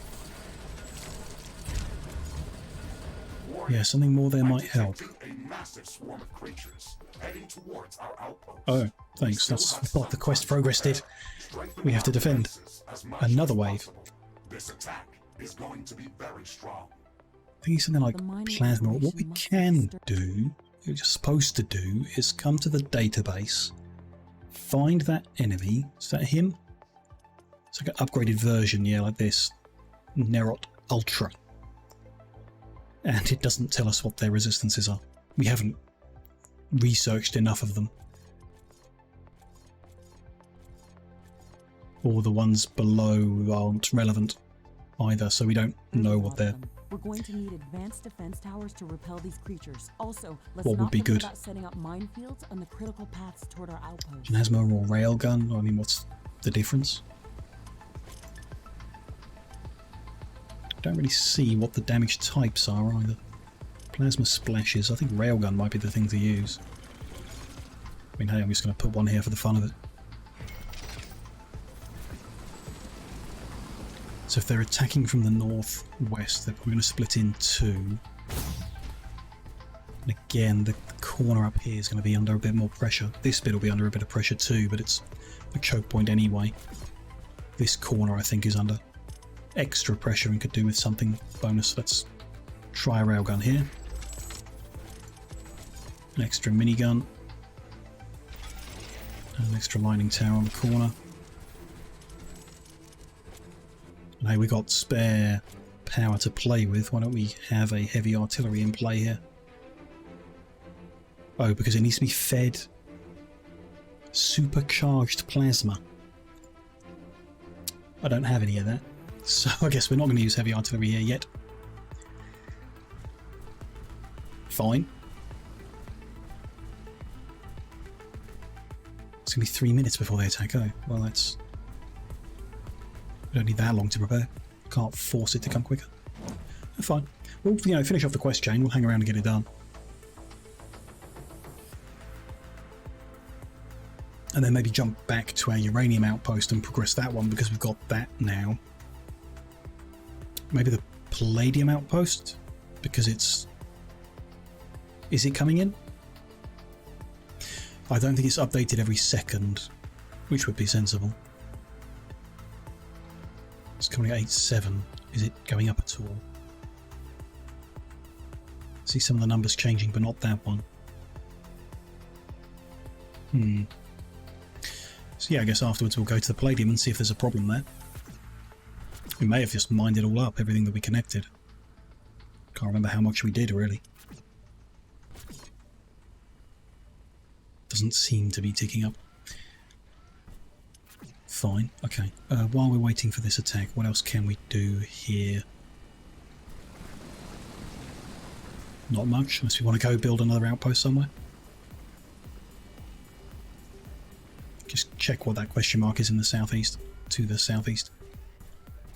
Yeah, something more there might help. Oh, thanks. That's what the quest progress did. We have to defend. Another wave. This attack is going to be very strong. I think it's something like plasma. What we can do, what we're supposed to do, is come to the database, find that enemy. Is that him? It's like an upgraded version, yeah, like this. Nerot Ultra. And it doesn't tell us what their resistances are. We haven't researched enough of them. Or the ones below aren't relevant either, so we don't know what they're... We're going to need advanced defense towers to repel these creatures. Also, let's what would not be forget good? about setting up minefields on the critical paths toward our outposts. Plasma or railgun? I mean, what's the difference? Don't really see what the damage types are either. Plasma splashes. I think railgun might be the thing to use. I mean, hey, I'm just going to put one here for the fun of it. So if they're attacking from the northwest, they're probably going to split in two. And again, the corner up here is going to be under a bit more pressure. This bit will be under a bit of pressure too, but it's a choke point anyway. This corner, I think, is under extra pressure and could do with something bonus. Let's try a railgun here. An extra minigun. And an extra lightning tower on the corner. And hey, we got spare power to play with. Why don't we have a heavy artillery in play here? Oh, because it needs to be fed supercharged plasma. I don't have any of that. So I guess we're not going to use heavy artillery here yet. Fine. It's going to be 3 minutes before they attack. Oh, well that's... we don't need that long to prepare. Can't force it to come quicker. Fine. We'll, you know, finish off the quest chain. We'll hang around and get it done. And then maybe jump back to our uranium outpost and progress that one because we've got that now. Maybe the palladium outpost because it's... Is it coming in? I don't think it's updated every second, which would be sensible. It's coming at 8.7. Is it going up at all? See some of the numbers changing, but not that one. So yeah, I guess afterwards we'll go to the palladium and see if there's a problem there. We may have just mined it all up, everything that we connected. Can't remember how much we did, really. Doesn't seem to be ticking up. Fine, okay. While we're waiting for this attack, what else can we do here? Not much, unless we want to go build another outpost somewhere. Just check what that question mark is in the southeast. To the southeast.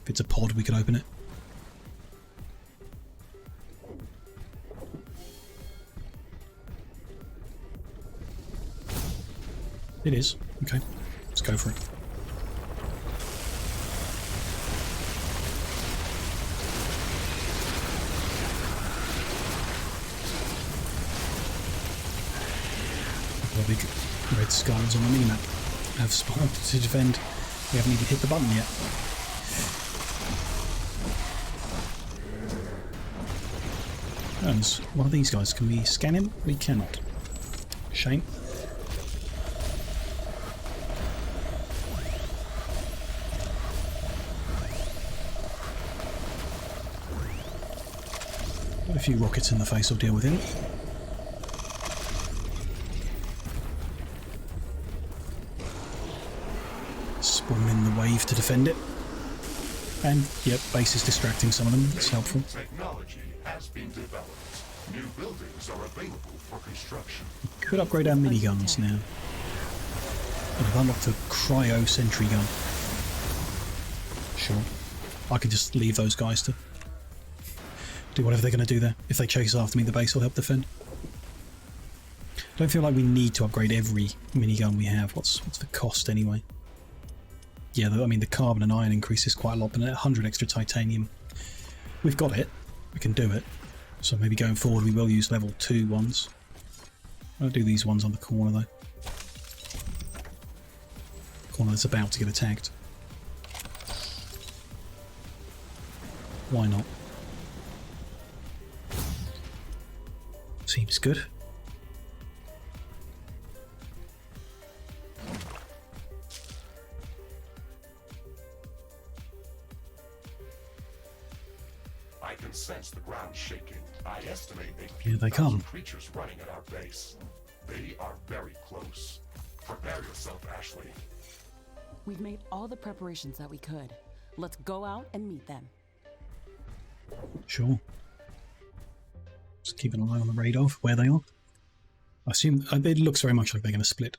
If it's a pod, we could open it. It is. Okay. Let's go for it. The big red skulls on the minimap have spawned to defend. We haven't even hit the button yet. And one of these guys, can we scan him? We cannot. Shame. Put a few rockets in the face, will deal with him. Spawn in the wave to defend it. And, yep, base is distracting some of them. It's helpful. Technology has been developed. New buildings are available for construction. Could upgrade our miniguns now. And I've unlocked a cryo sentry gun. Sure. I could just leave those guys to do whatever they're going to do there. If they chase after me, the base will help defend. I don't feel like we need to upgrade every minigun we have. What's the cost anyway? Yeah, I mean the carbon and iron increases quite a lot, but 100 extra titanium. We've got it. We can do it. So maybe going forward we will use level 2 ones. I'll do these ones on the corner though. Corner that's about to get attacked. Why not? Seems good. I can sense the ground shaking. I estimate Here they come. Creatures running at our base. They are very close. Prepare yourself, Ashley. We've made all the preparations that we could. Let's go out and meet them. Sure. Just keep an eye on the radar for where they are. I assume it looks very much like they're going to split.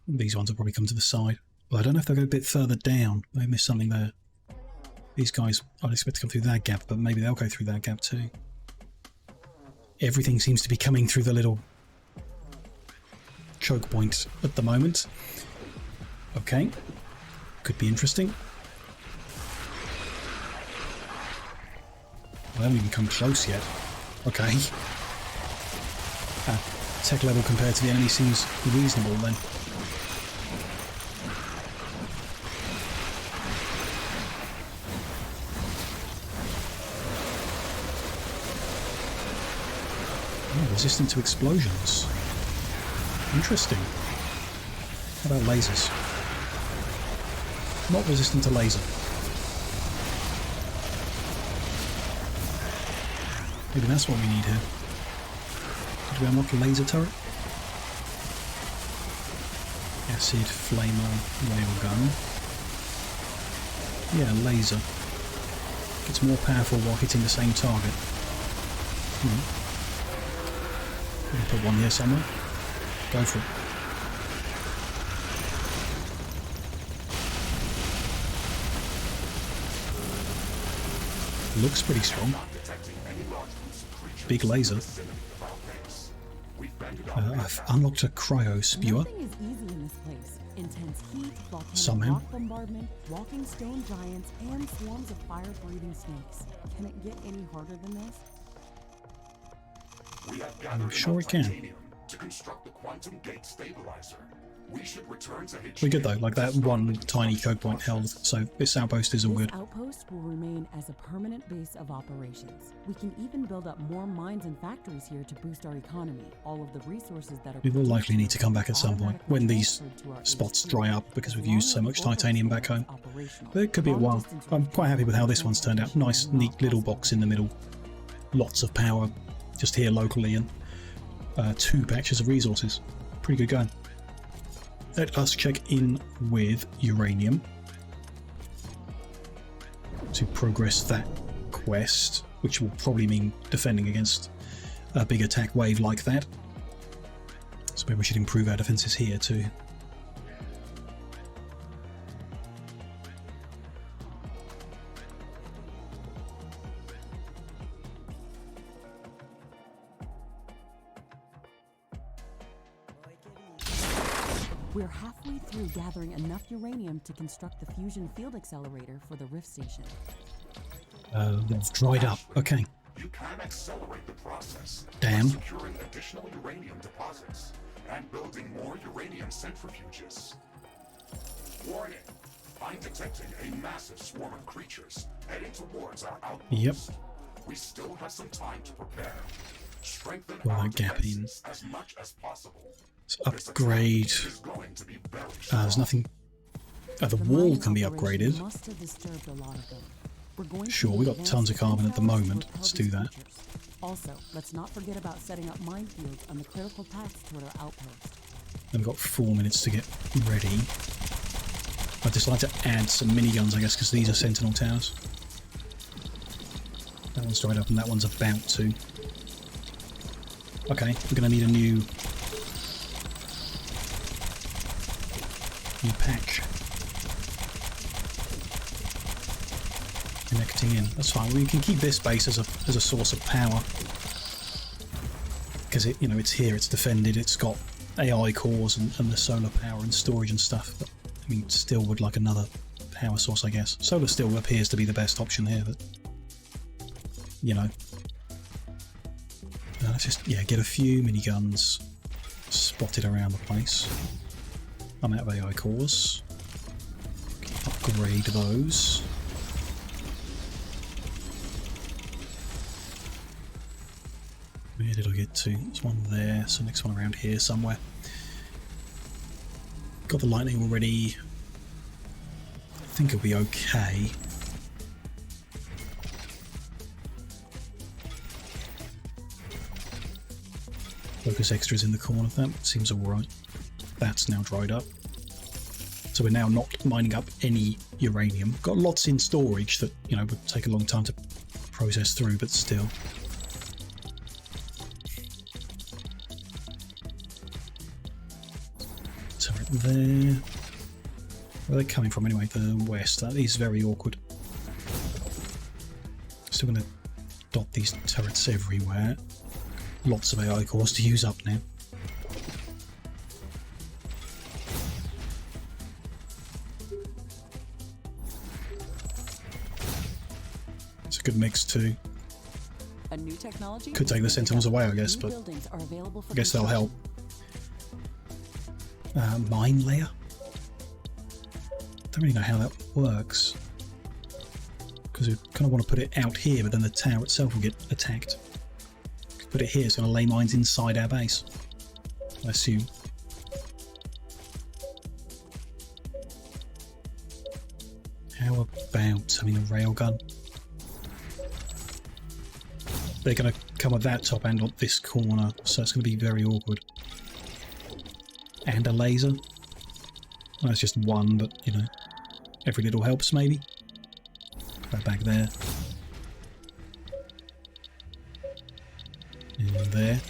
These ones will probably come to the side. But I don't know if they'll go a bit further down. They missed something there. These guys, I'd expect to come through that gap, but maybe they'll go through that gap too. Everything seems to be coming through the little choke point at the moment. Okay. Could be interesting. Well, they haven't even come close yet. Okay. Tech level compared to the enemy seems reasonable then. Oh, resistant to explosions. Interesting. How about lasers? Not resistant to laser. Maybe that's what we need here. Did we unlock a laser turret? Acid, flamer, railgun. Yeah, laser. Gets more powerful while hitting the same target. We'll put one here somewhere. Go for it. Looks pretty strong. Big laser. I've unlocked a cryo spewer. Nothing is easy in this place. Intense heat, volcanic Somehow. rock bombardment, walking stone giants, and swarms of fire-breathing snakes. Can it get any harder than this? I'm sure it can. To construct the quantum gate stabilizer. We should return to We're good though, like that one tiny code point held, so this outpost is all This good. outpost will remain as a permanent base of operations. We can even build up more mines and factories here to boost our economy. All of the resources that are We will likely need to come back at some point automatically when these transferred to our spots HQ. dry up because we've As used so long much as titanium back home. operational. But it could be a while. Long-distance I'm quite happy with how this one's turned out. Nice, transmission neat little box in the middle. Lots of power just here locally and 2 patches of resources. Pretty good going. Let us check in with uranium to progress that quest, which will probably mean defending against a big attack wave like that. So maybe we should improve our defences here too. We're halfway through gathering enough uranium to construct the fusion field accelerator for the Rift Station. It's dried up. Okay. You can accelerate the process Damn. by securing additional uranium deposits and building more uranium centrifuges. Warning! I'm detecting a massive swarm of creatures heading towards our outpost. Yep. We still have some time to prepare. Strengthen Well, our that gap in. defenses as much as possible. Let's upgrade. This attack is going to be very There's strong. nothing. The The wall mining can be operation upgraded. must have disturbed a lot of them. We're going to Sure, need we got advanced tons of carbon at the defense moment. to repel Let's these do that. creatures. Also, let's not forget about setting up minefields on the critical paths toward our outpost. I've got 4 minutes to get ready. I'd just like to add some miniguns, I guess, because these are sentinel towers. That one's dried up and that one's about to. Okay, we're going to need a new patch. Connecting in. That's fine. We can keep this base as a source of power because it, it's here. It's defended. It's got AI cores and the solar power and storage and stuff. But I mean, still would like another power source, I guess. Solar still appears to be the best option here, but let's just get a few miniguns spotted around the place. I'm out of AI cores. Upgrade those. Where did I get to? There's one there, so next one around here somewhere. Got the lightning already. I think it'll be okay. Focus extras in the corner, that seems alright. That's now dried up. So we're now not mining up any uranium. Got lots in storage that, would take a long time to process through, but still. Turret there. Where are they coming from anyway? The west. That is very awkward. Still going to dot these turrets everywhere. Lots of AI cores to use up now. It's a good mix too. A new technology Could take the sentinels away, I guess, but I guess they'll help. Mine layer? Don't really know how that works. Because we kind of want to put it out here, but then the tower itself will get attacked. Put it here, it's going to lay mines inside our base, I assume. How about having a railgun? They're going to come at that top and on this corner, so it's going to be very awkward. And a laser. Well, it's just one, but every little helps maybe. Go back there. And there.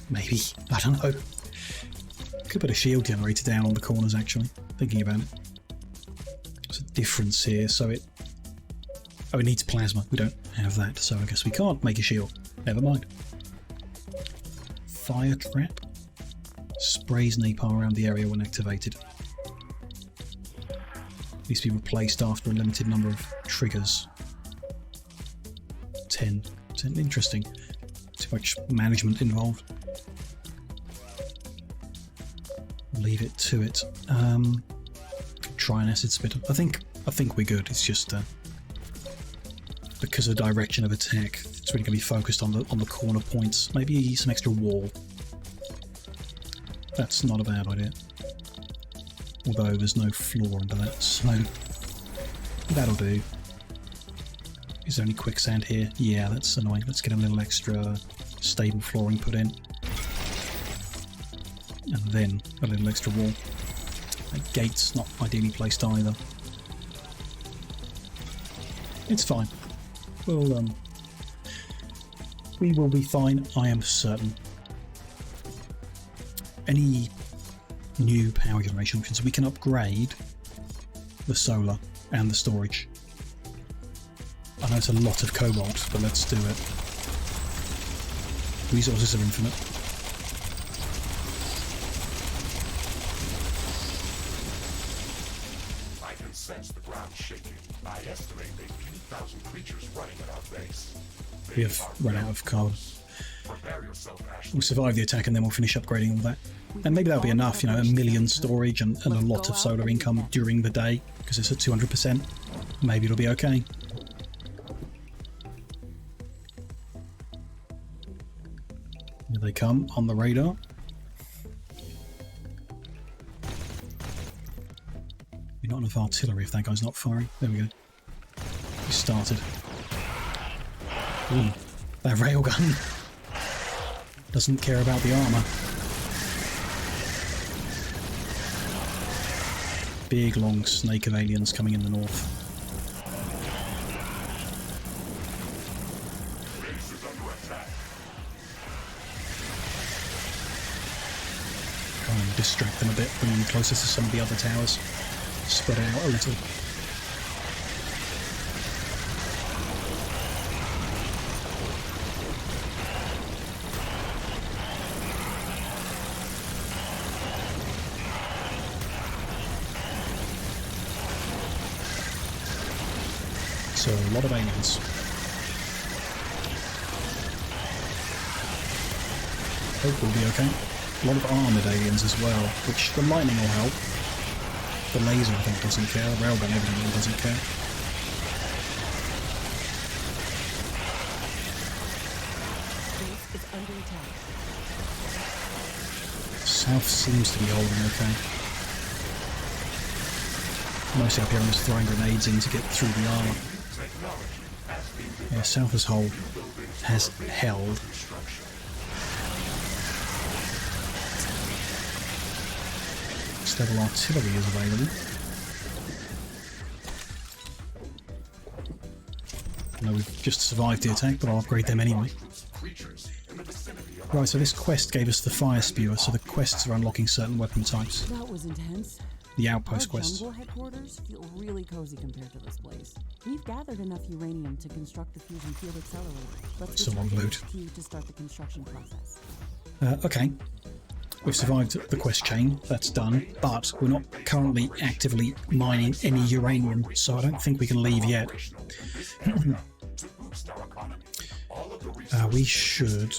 Maybe. I don't know. Could put a shield generator down on the corners actually, thinking about it. There's a difference here, so it Oh, it needs plasma. We don't have that, so I guess we can't make a shield. Never mind. Fire trap. Sprays napalm around the area when activated. Needs to be replaced after a limited number of triggers. 10. Interesting. Too much management involved. Leave it to it. Try an acid spitter. I think we're good. It's just because of the direction of attack, it's really going to be focused on the corner points. Maybe some extra wall. That's not a bad idea. Although there's no floor under that, so that'll do. Is there any quicksand here? Yeah, that's annoying. Let's get a little extra stable flooring put in. And then a little extra wall. That gate's not ideally placed either. It's fine. We will be fine, I am certain. Any new power generation options? We can upgrade the solar and the storage. I know it's a lot of cobalt, but let's do it. Resources are infinite. I can sense the ground shaking. I estimate a few thousand creatures running at our base. We have run out of carbon. Prepare yourself, Ashley. We'll survive the attack and then we'll finish upgrading all that. And maybe that'll be enough, you know, 1 million storage and a lot of solar income during the day, because it's at 200%. Maybe it'll be okay. Here they come on the radar. We're not enough artillery if that guy's not firing. There we go. He started. Ooh, that railgun doesn't care about the armour. Big long snake of aliens coming in the north. Try and distract them a bit, bring them closer to some of the other towers. Spread it out a little. So a lot of aliens. Hope we'll be okay. A lot of armoured aliens as well, which the lightning will help. The laser I think doesn't care, the railgun evidently doesn't care. Base is under attack. South seems to be holding okay. Mostly up here I'm just throwing grenades in to get through the armour. Yeah, South has held. Level artillery is available. I know we've just survived the attack, but I'll upgrade them anyway. Right, so this quest gave us the fire spewer, so the quests are unlocking certain weapon types. That was intense. The outpost Our quests. jungle headquarters feel really cozy compared to this place. We've gathered enough uranium to construct the fusion field accelerator. Let's It's a long loot. to start the construction process. Okay. We've survived the quest chain, that's done, but we're not currently actively mining any uranium, so I don't think we can leave yet. We should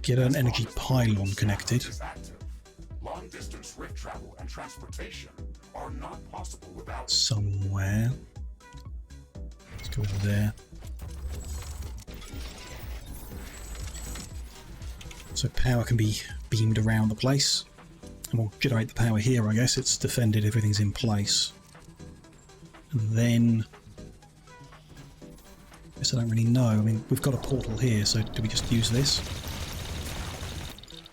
get an energy pylon connected. Long-distance rift travel and transportation are not possible without Somewhere. Let's go over there. So power can be beamed around the place. And we'll generate the power here, I guess. It's defended, everything's in place. And then... I guess I don't really know. I mean, we've got a portal here, so do we just use this?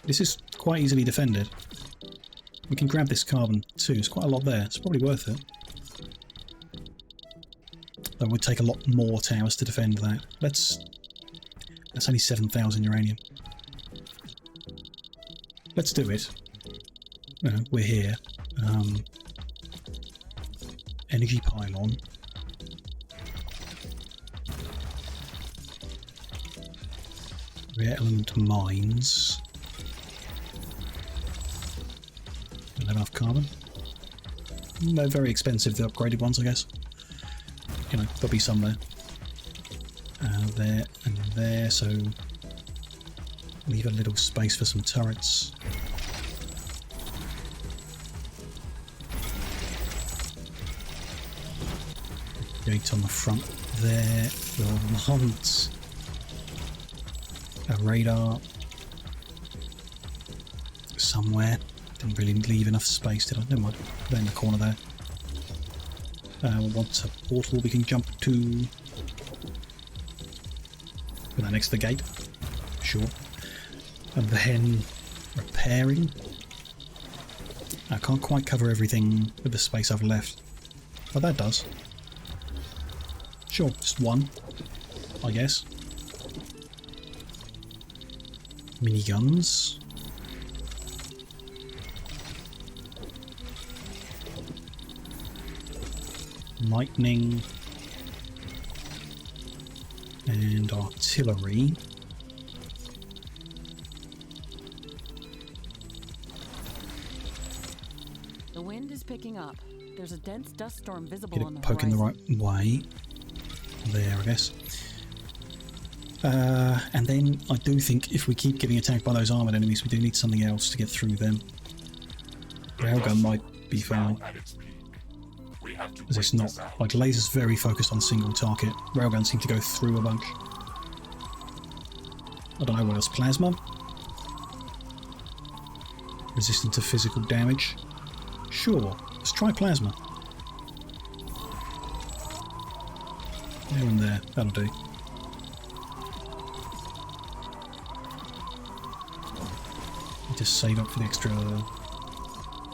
This is quite easily defended. We can grab this carbon too. There's quite a lot there. It's probably worth it. That would take a lot more towers to defend that. That's only 7,000 uranium. Let's do it. We're here. energy pylon. Rare element mines. Don't have enough carbon. They're very expensive, the upgraded ones, I guess. You know, there'll be some there. There and there, so leave a little space for some turrets. Gate on the front there. We'll hunt a radar somewhere. Didn't really leave enough space, did I? Never mind. They're in the corner there. We'll want a portal we can jump to. Put that next to the gate. Sure. And then repairing. I can't quite cover everything with the space I've left. But that does. Sure, just one, I guess. Miniguns. Lightning. And artillery. The wind is picking up. There's a dense dust storm visible Get on the it poking the horizon. right way. There, I guess. And then I do think if we keep getting attacked by those armoured enemies, we do need something else to get through them. Railgun might be fine. As it's not, like, laser's very focused on single target. Railguns seem to go through a bunch. I don't know what else. Plasma? Resistant to physical damage? Sure, let's try plasma. There and there, that'll do. Need to save up for the extra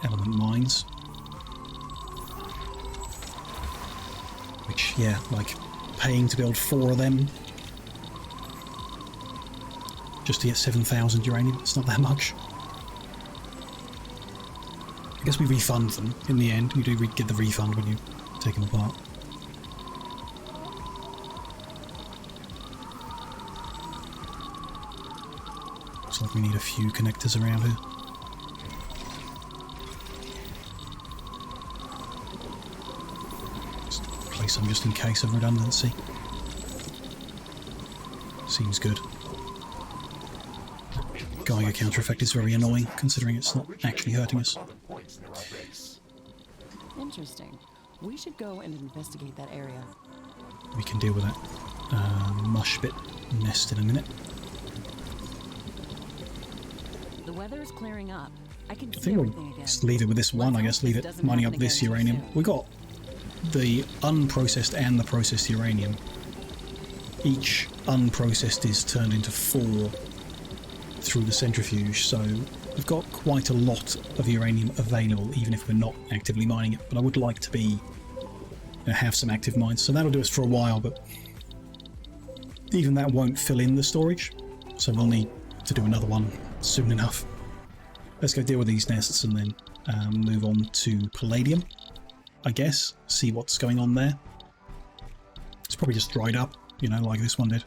element mines. Which, yeah, like paying to build 4 of them just to get 7,000 uranium, it's not that much. I guess we refund them in the end. You do get the refund when you take them apart. Looks like we need a few connectors around here. Just place them just in case of redundancy. Seems good. Geiger counter effect is very annoying, considering it's not actually hurting us. Interesting. We should go and investigate that area. We can deal with that mush bit nest in a minute. The weather is clearing up. I can I see think we'll everything again. just leave it with this one, I guess. Leave it mining up this uranium. We got the unprocessed and the processed uranium. Each unprocessed is turned into 4 through the centrifuge, so we've got quite a lot of uranium available, even if we're not actively mining it. But I would like to be, have some active mines, so that'll do us for a while. But even that won't fill in the storage, so we'll need to do another one soon enough. Let's go deal with these nests and then move on to palladium, I guess. See what's going on there. It's probably just dried up, you know, like this one did.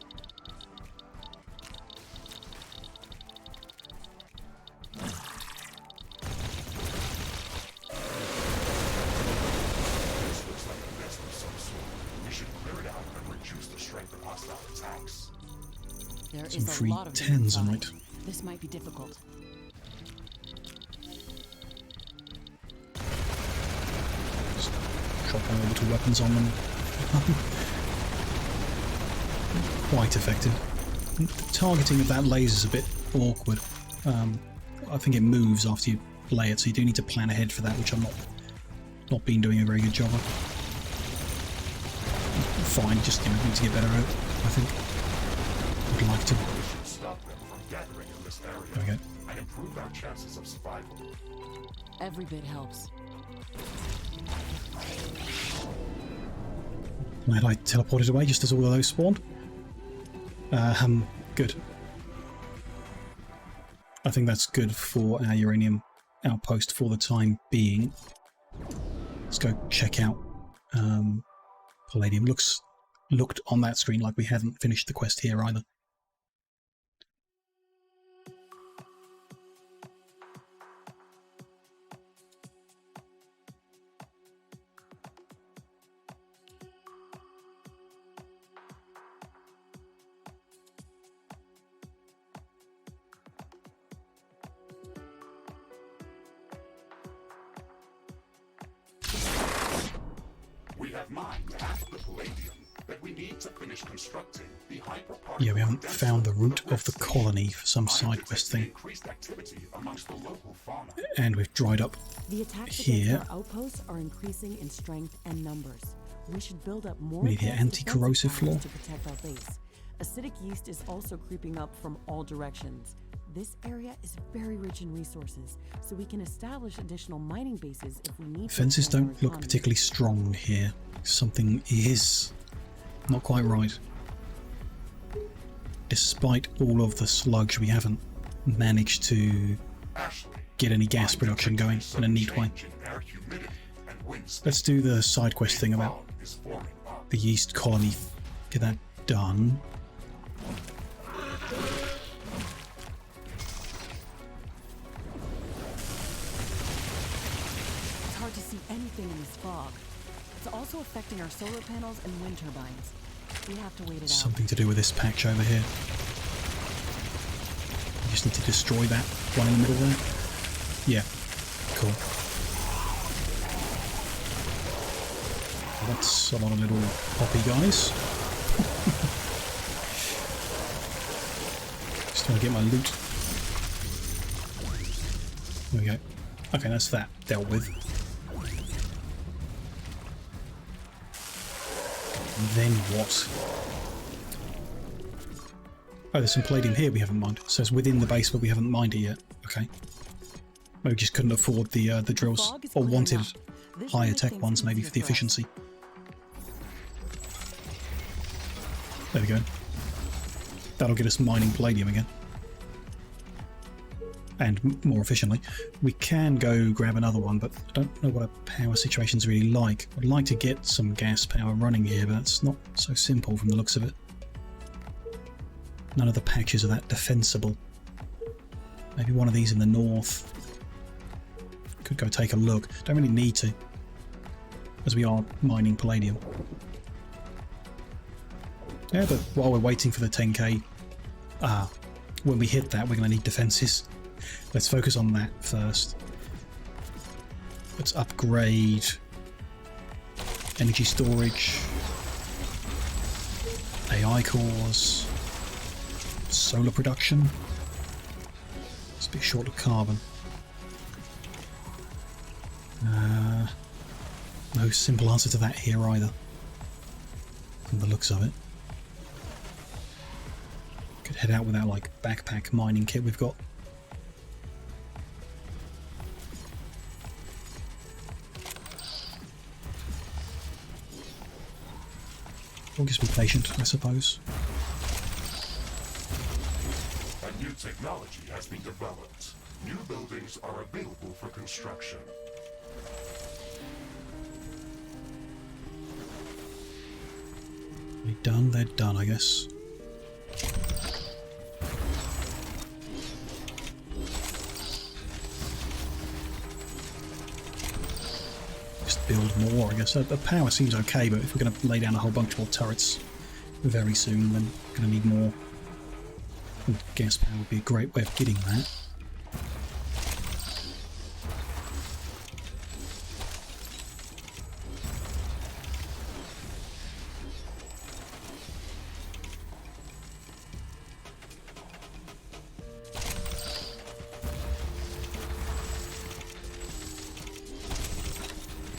There Some is a free lot of them 10s, inside. alright. This might be difficult. Just drop our orbital weapons on them. Quite effective. The targeting of that laser is a bit awkward. I think it moves after you lay it, so you do need to plan ahead for that, which I'm not been doing a very good job of. Fine, just need to get better at it, I think. Would like to. Stop them from gathering in this area There we go. and improve our chances of survival. Every bit helps. Glad I teleported away just as all of those spawned. Good. I think that's good for our uranium outpost for the time being. Let's go check out Palladium. Looked on that screen like we hadn't finished the quest here either. We have mined half the palladium that we need to finish constructing the hyperparticle. Yeah, we haven't found the root of the colony for some side quest thing. Increased activity amongst the local fauna. And we've dried up The attacks here. against our outposts are increasing in strength and numbers. We should build up more We need the advanced anti-corrosive defensive floor. powers to protect our base. Acidic yeast is also creeping up from all directions. This area is very rich in resources, so we can establish additional mining bases if we need to. Fences expand our don't look economy. particularly strong here. Something is not quite right. Despite all of the sludge, we haven't managed to get any gas production going in a neat way. Let's do the side quest thing about the yeast colony. Get that done. It's hard to see anything in this fog. It's also affecting our solar panels and wind turbines. We have to wait it out. Something to do with this patch over here. We just need to destroy that one in the middle there. Yeah, cool. That's a lot of little poppy guys. Just trying to get my loot. There we go. Okay, that's that dealt with. Then what? Oh, there's some palladium here we haven't mined. So it's within the base, but we haven't mined it yet. Okay. Maybe we just couldn't afford the drills, Fog is or clearing wanted up. This higher should make tech things ones, maybe easier for the us. efficiency. There we go. That'll get us mining palladium again. And more efficiently. We can go grab another one, but I don't know what a power situation's really like. I'd like to get some gas power running here, but it's not so simple from the looks of it. None of the patches are that defensible. Maybe one of these in the north. Could go take a look. Don't really need to, as we are mining palladium. Yeah, but while we're waiting for the 10k, when we hit that, we're going to need defenses. Let's focus on that first. Let's upgrade energy storage, AI cores, solar production. It's a bit short of carbon. No simple answer to that here either, from the looks of it. Could head out with that like backpack mining kit we've got. We'll just be patient, I suppose. A new technology has been developed. New buildings are available for construction. They done? They're done, I guess. Just build more, I guess. The power seems okay, but if we're going to lay down a whole bunch more turrets very soon, then we're going to need more. And gas power would be a great way of getting that.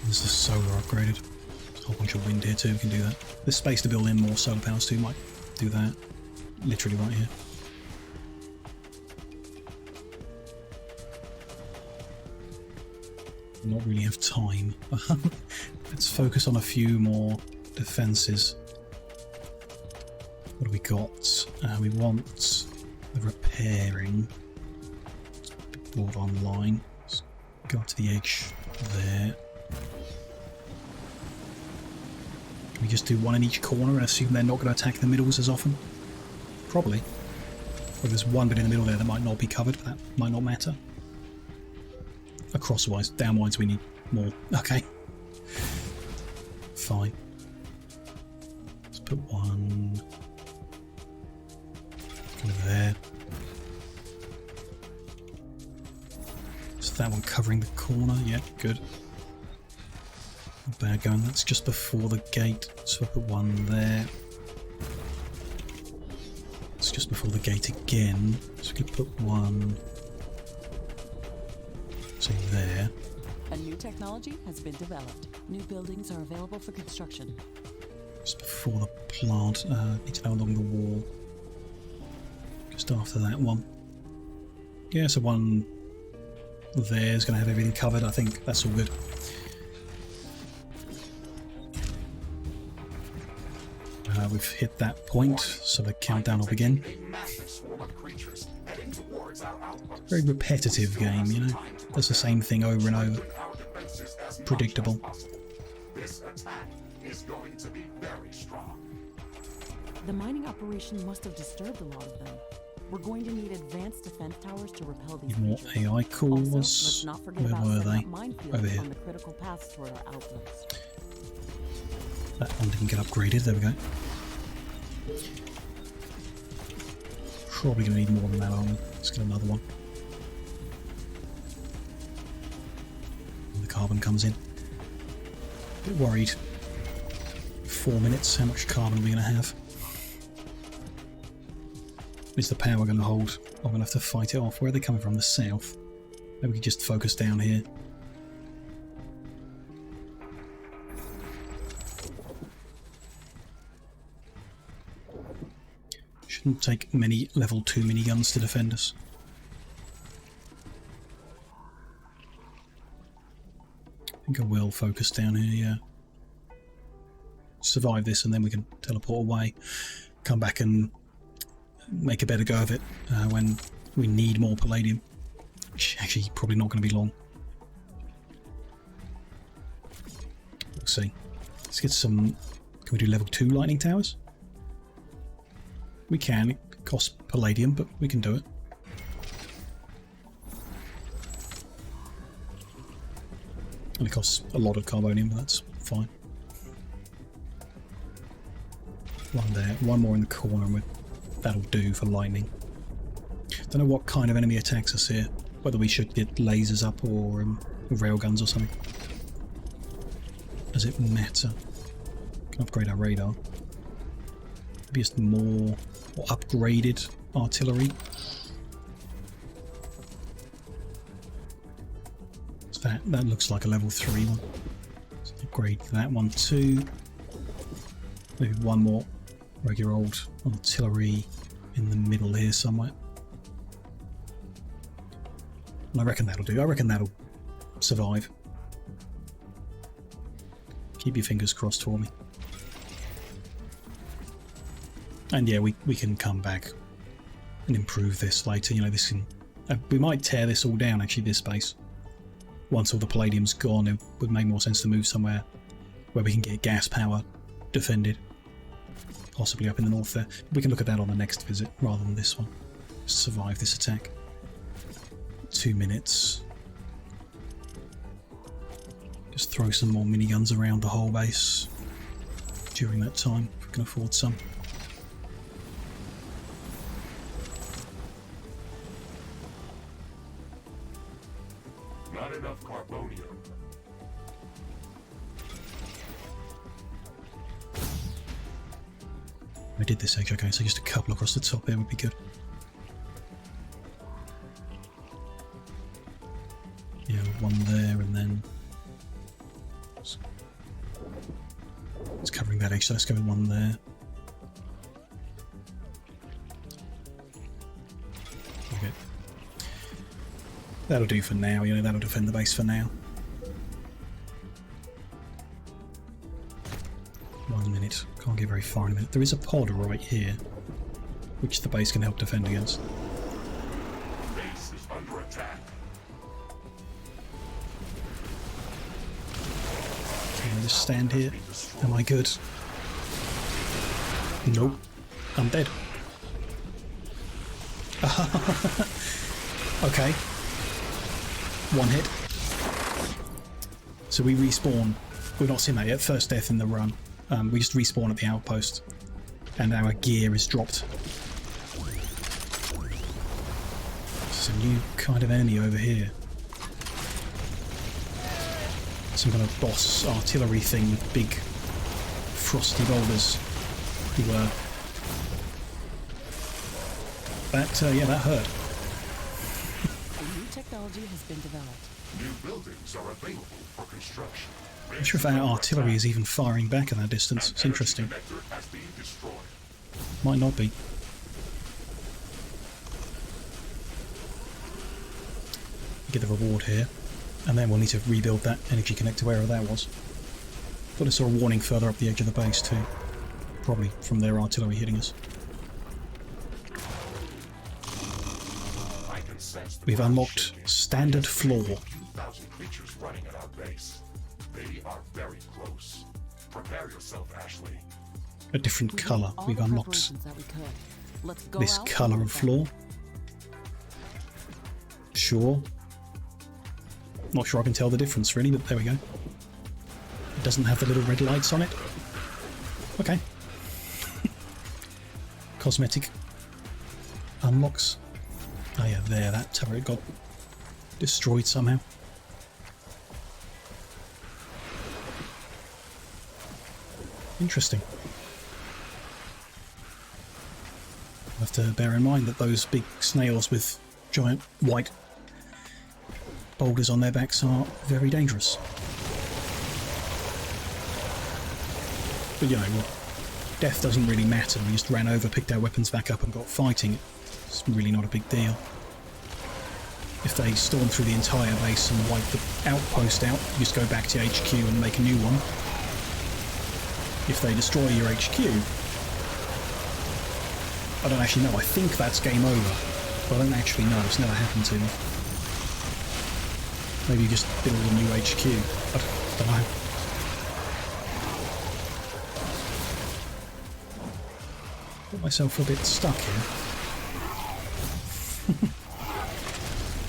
There's the solar upgraded. There's a whole bunch of wind here too, we can do that. There's space to build in more solar panels too, might do that. Literally right here. Not really have time. Let's focus on a few more defences. What do we got? We want the repairing. Let's build online. Let's go up to the edge there. we just do one in each corner and assume they're not going to attack the middles as often? Probably. Well, there's one bit in the middle there that might not be covered, but that might not matter. Acrosswise, downwise we need more. Okay. Fine. Let's put one over there. Is that one covering the corner? Yeah, good. Not bad going. That's just before the gate. So I put one there. It's just before the gate again. So we could put one, say, there. A new technology has been developed. New buildings are available for construction. Just before the plant. Need to go along the wall. Just after that one. Yeah, so one there is going to have everything covered. I think that's all good. We've hit that point, so the countdown will begin. Very repetitive game, you know. Does the same thing over and over. Predictable. This attack is going to be very strong. The mining operation must have disturbed a lot of them. We're going to need advanced defense towers to repel these More creatures. AI calls. Also, let's not forget Where about were setting they? up minefields Over here. on the critical paths toward our outposts. That one didn't get upgraded. There we go. Probably going to need more than that armor. Let's get another one. And the carbon comes in. A bit worried. 4 minutes. How much carbon are we going to have? Is the power going to hold? I'm going to have to fight it off. Where are they coming from? The south. Maybe we could just focus down here. Shouldn't take many level 2 miniguns to defend us. I think I will focus down here, yeah. Survive this and then we can teleport away. Come back and make a better go of it when we need more palladium. Which actually probably not going to be long. We'll see. Let's get some... Can we do level 2 lightning towers? We can. It costs palladium, but we can do it. And it costs a lot of carbonium, but that's fine. One there, one more in the corner, and that'll do for lightning. Don't know what kind of enemy attacks us here. Whether we should get lasers up or railguns or something. Does it matter? Can upgrade our radar. Maybe just more or upgraded artillery. So that looks like a level 3 one. Let's upgrade that one too. Maybe one more regular old artillery in the middle here somewhere. And I reckon that'll do. I reckon that'll survive. Keep your fingers crossed for me. And yeah, we can come back and improve this later. You know, this can... we might tear this all down, actually, this base. Once all the palladium's gone, it would make more sense to move somewhere where we can get gas power defended. Possibly up in the north there. We can look at that on the next visit, rather than this one. Survive this attack. 2 minutes. Just throw some more miniguns around the whole base during that time, if we can afford some. Not enough carbonium. I did this actually, okay, so just a couple across the top there would be good. Yeah, one there and then... It's covering that edge, so let's go with one there. Okay. That'll do for now, you know, that'll defend the base for now. 1 minute. Can't get very far in a minute. There is a pod right here, which the base can help defend against. Base is under attack. Can I just stand here? Am I good? Nope. I'm dead. Okay. One hit. So we respawn. We're not seen that yet. First death in the run. We just respawn at the outpost. And our gear is dropped. There's a new kind of enemy over here. Some kind of boss artillery thing with big frosty boulders. Yeah, that hurt. A new technology has been developed. New buildings are available for construction. I'm not sure if our artillery is even firing back at that distance. It's interesting. Connector has been destroyed. Might not be. Get the reward here. And then we'll need to rebuild that energy connector wherever that was. Thought I saw a warning further up the edge of the base too. Probably from their artillery hitting us. We've unlocked standard floor. 2,000 creatures running at our base. They are very close. Prepare yourself, Ashley. A different colour. We've unlocked this colour of floor. Sure. Not sure I can tell the difference really, but there we go. It doesn't have the little red lights on it. Okay. Cosmetic unlocks. Oh yeah, there, that turret got destroyed somehow. Interesting. I'll have to bear in mind that those big snails with giant white boulders on their backs are very dangerous. But you know, death doesn't really matter. We just ran over, picked our weapons back up and got fighting. It's really not a big deal. If they storm through the entire base and wipe the outpost out, you just go back to HQ and make a new one. If they destroy your HQ, I don't actually know. I think that's game over, but I don't actually know. It's never happened to me. Maybe you just build a new HQ. I don't know. Got myself a bit stuck here.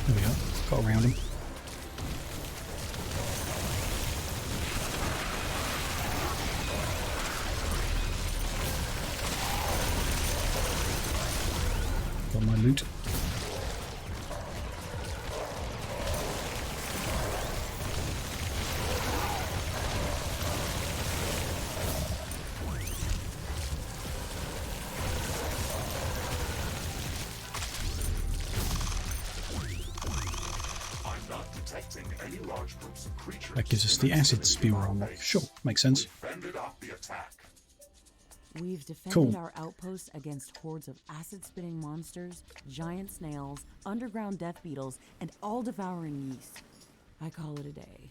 There we go. Got around him. Got my loot. That gives us the acid spewer unlock. Sure, makes sense. We've defended Cool. our outposts against hordes of acid-spitting monsters, giant snails, underground death beetles, and all-devouring yeast. I call it a day.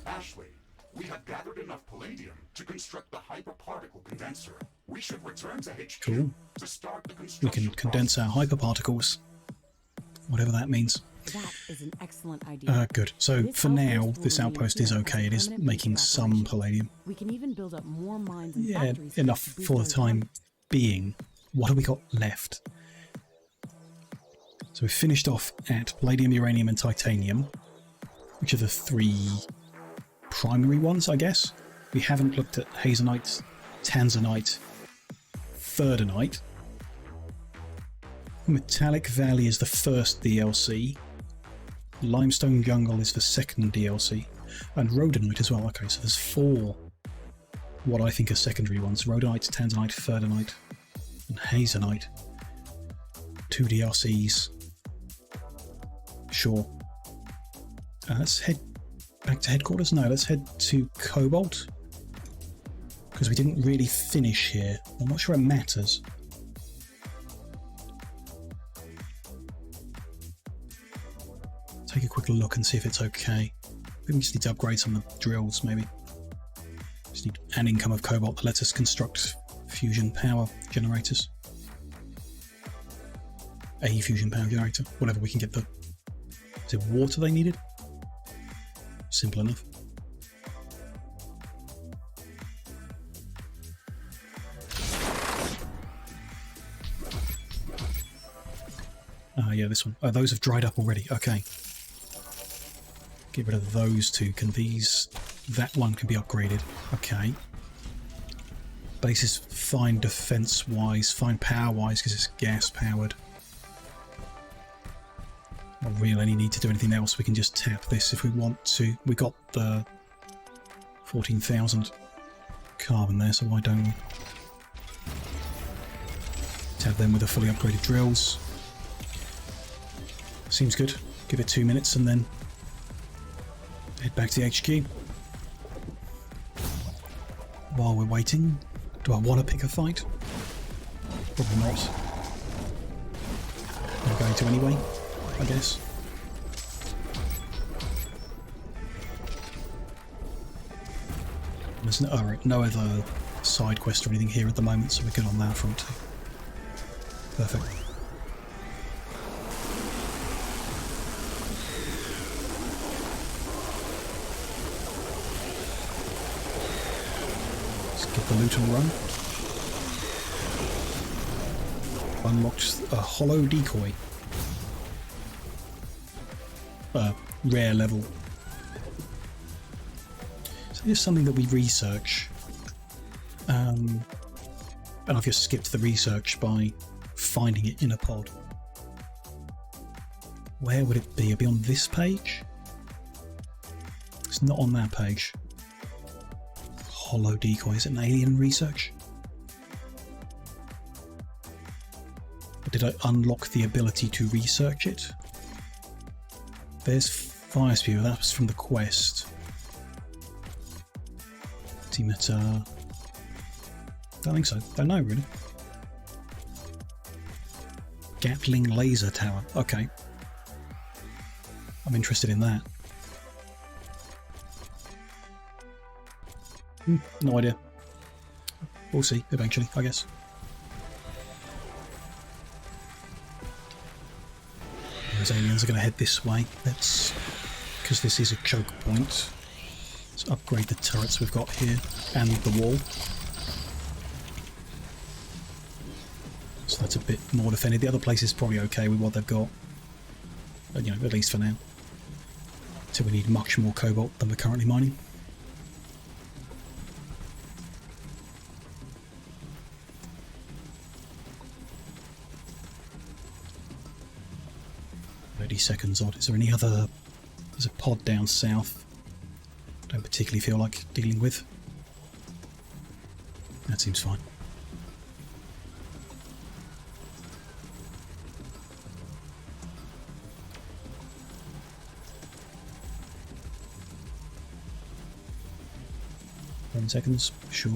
Ashley, we have gathered enough palladium to construct the hyperparticle condenser. We should return to HQ Cool. to start the We construction can condense our hyperparticles. Whatever that means. That is an excellent idea. Good. So This for now, outpost will this remain outpost is here as okay. a It is permanent making base of some operation. palladium. We can even build up more mines and Yeah, factories enough to boost for the our time economy. being. What have we got left? So we finished off at palladium, uranium and titanium, which are the three primary ones, I guess. We haven't looked at hazenite, tanzanite, thirdonite. Metallic Valley is the first DLC. Limestone Jungle is the second DLC. And rhodonite as well. Okay, so there's four what I think are secondary ones. Rhodonite, tanzanite, thirdonite and hazenite. 2 DLCs. Sure. Let's head back to headquarters. No, let's head to Cobalt. Because we didn't really finish here. I'm not sure it matters. Take a quick look and see if it's okay. We just need to upgrade some of the drills, maybe. Just need an income of cobalt that lets us construct fusion power generators. A fusion power generator, whatever we can get the... Is it water they needed? Simple enough. Yeah, this one. Oh, those have dried up already. Okay. Get rid of those two. Can these... That one can be upgraded. Okay. Base is fine defense-wise, fine power-wise because it's gas-powered. Not really any need to do anything else. We can just tap this if we want to. We got the 14,000 carbon there, so why don't we? Tap them with the fully upgraded drills. Seems good. Give it 2 minutes and then head back to the HQ. While we're waiting, do I want to pick a fight? Probably not. I'm going to anyway, I guess. There's no other side quest or anything here at the moment, so we're good on that front too. Perfect. Let's get the loot and run. Unlocked a hollow decoy. Rare level. So here's something that we research. And I've just skipped the research by finding it in a pod. Where would it be? It'd be on this page? It's not on that page. Hollow decoy. Is it an alien research? Or did I unlock the ability to research it? There's fire spew. That's from the quest. Altimeter. Don't think so. Don't know really. Gatling laser tower. Okay. I'm interested in that. No idea. We'll see eventually, I guess. Those aliens are going to head this way. Let's, because this is a choke point, let's upgrade the turrets we've got here and the wall. So that's a bit more defended. The other place is probably okay with what they've got. But, you know, at least for now. So we need much more cobalt than we're currently mining. Seconds odd. Is there any other... There's a pod down south. Don't particularly feel like dealing with. That seems fine. Seconds, sure.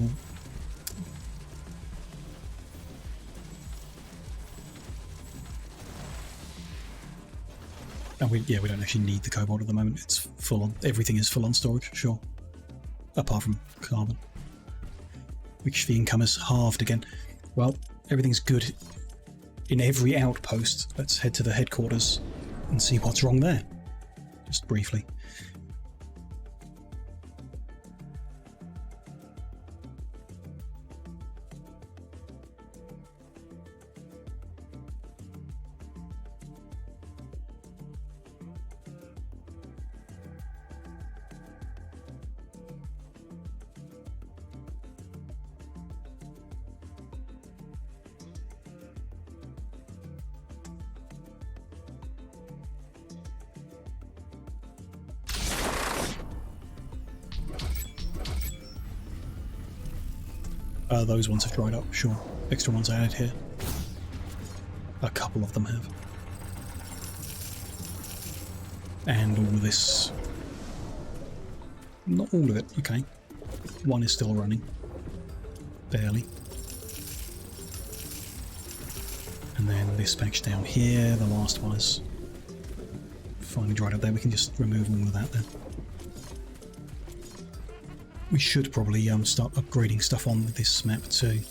And we don't actually need the cobalt at the moment. It's full on. Everything is full on storage, sure. Apart from carbon. Which the income has halved again. Well, everything's good in every outpost. Let's head to the headquarters and see what's wrong there. Just briefly. Those ones have dried up, sure. Extra ones I added here. A couple of them have. And all of this... Not all of it, okay. One is still running. Barely. And then this patch down here, the last one is finally dried up there. We can just remove all of that then. We should probably start upgrading stuff on this map too.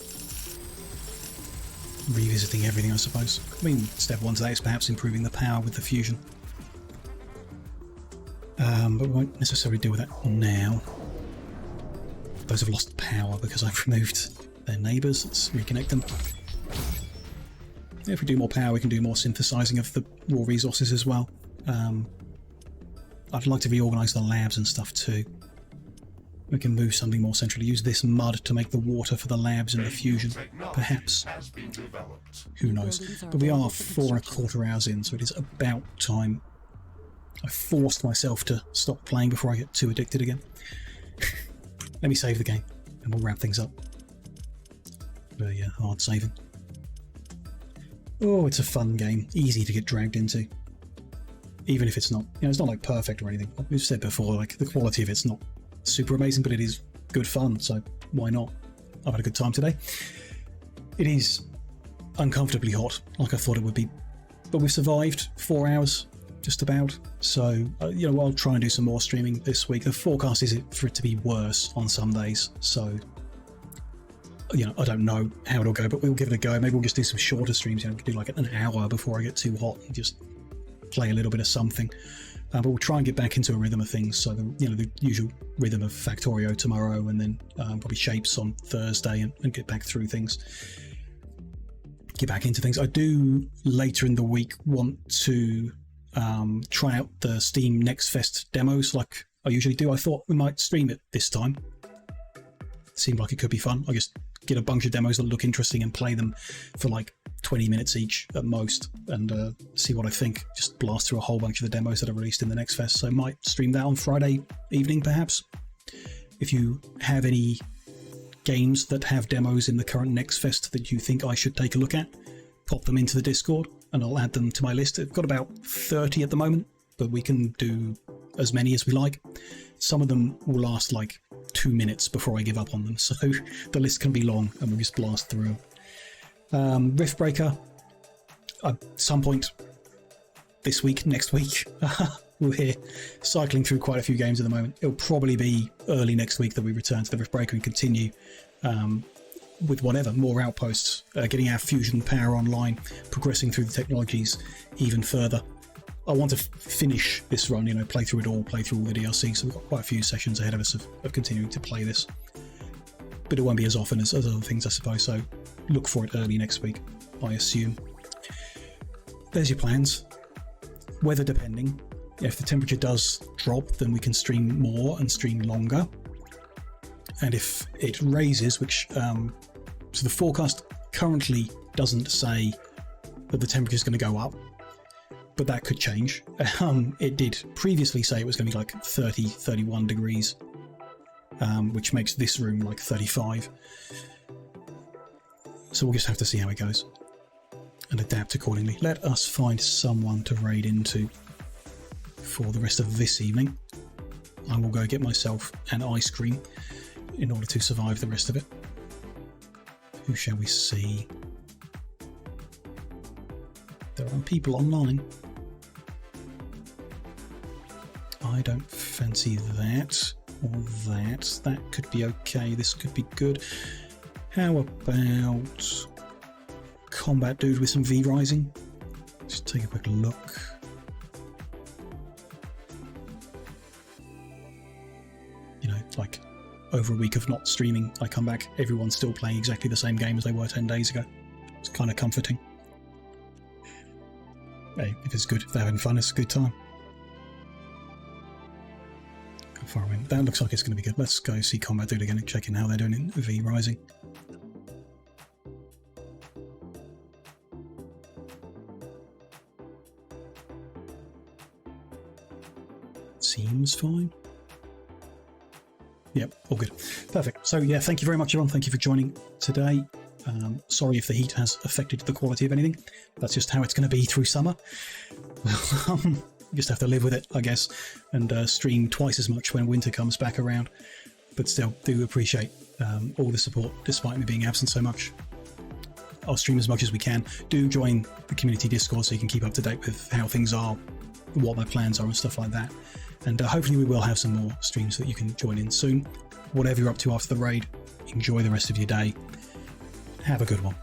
Revisiting everything, I suppose. I mean, step one to that is perhaps improving the power with the fusion. But we won't necessarily deal with that now. Those have lost power because I've removed their neighbours. Let's reconnect them. if we do more power, we can do more synthesizing of the raw resources as well. I'd like to reorganize the labs and stuff too. We can move something more centrally. Use this mud to make the water for the labs and the fusion, perhaps. Who knows? But we are 4¼ hours in, so it is about time. I forced myself to stop playing before I get too addicted again. Let me save the game, and we'll wrap things up. But yeah, hard saving. Oh, it's a fun game. Easy to get dragged into. Even if it's not, it's not like perfect or anything. We've said before, like the quality of it's not super amazing, but it is good fun, so why not? I've had a good time today. It is uncomfortably hot, like I thought it would be, but we've survived 4 hours, just about. So, I'll try and do some more streaming this week. The forecast is for it to be worse on some days, so I don't know how it'll go, but we'll give it a go. Maybe we'll just do some shorter streams. We can do like an hour before I get too hot and just play a little bit of something. But we'll try and get back into a rhythm of things. So the usual rhythm of Factorio tomorrow, and then probably Shapes on Thursday, and get back through things. Get back into things. I do later in the week want to try out the Steam Next Fest demos like I usually do. I thought we might stream it this time. It seemed like it could be fun. I just get a bunch of demos that look interesting and play them for like 20 minutes each at most, and see what I think. Just blast through a whole bunch of the demos that are released in the Next Fest. So I might stream that on Friday evening perhaps. If you have any games that have demos in the current Next Fest that you think I should take a look at, pop them into the Discord and I'll add them to my list. I've got about 30 at the moment, but we can do as many as we like. Some of them will last like 2 minutes before I give up on them, so the list can be long and we'll just blast through. Riftbreaker, at some point this week, next week, we're cycling through quite a few games at the moment. It'll probably be early next week that we return to the Riftbreaker and continue with whatever, more outposts, getting our fusion power online, progressing through the technologies even further. I want to finish this run, play through it all, play through all the DLC, so we've got quite a few sessions ahead of us of continuing to play this. But it won't be as often as other things, I suppose, so look for it early next week, I assume. There's your plans. Weather depending. If the temperature does drop, then we can stream more and stream longer. And if it raises, which so the forecast currently doesn't say that the temperature is going to go up, but that could change. It did previously say it was going to be like 30, 31 degrees, which makes this room like 35. So we'll just have to see how it goes and adapt accordingly. Let us find someone to raid into for the rest of this evening. I will go get myself an ice cream in order to survive the rest of it. Who shall we see? There are people online. I don't fancy that or that. That could be okay. This could be good. How about Combat Dude with some V Rising? Just take a quick look. Like over a week of not streaming, I come back, everyone's still playing exactly the same game as they were 10 days ago. It's kind of comforting. Hey, if it's good, if they're having fun, it's a good time. How far away? That looks like it's going to be good. Let's go see Combat Dude again and check in how they're doing in V Rising. Seems fine. Yep, all good. Perfect. So yeah, thank you very much, everyone. Thank you for joining today. Sorry if the heat has affected the quality of anything. That's just how it's going to be through summer. Just have to live with it, I guess, and stream twice as much when winter comes back around. But still, do appreciate all the support, despite me being absent so much. I'll stream as much as we can. Do join the community Discord so you can keep up to date with how things are, what my plans are and stuff like that. And hopefully we will have some more streams that you can join in soon. Whatever you're up to after the raid, enjoy the rest of your day. Have a good one.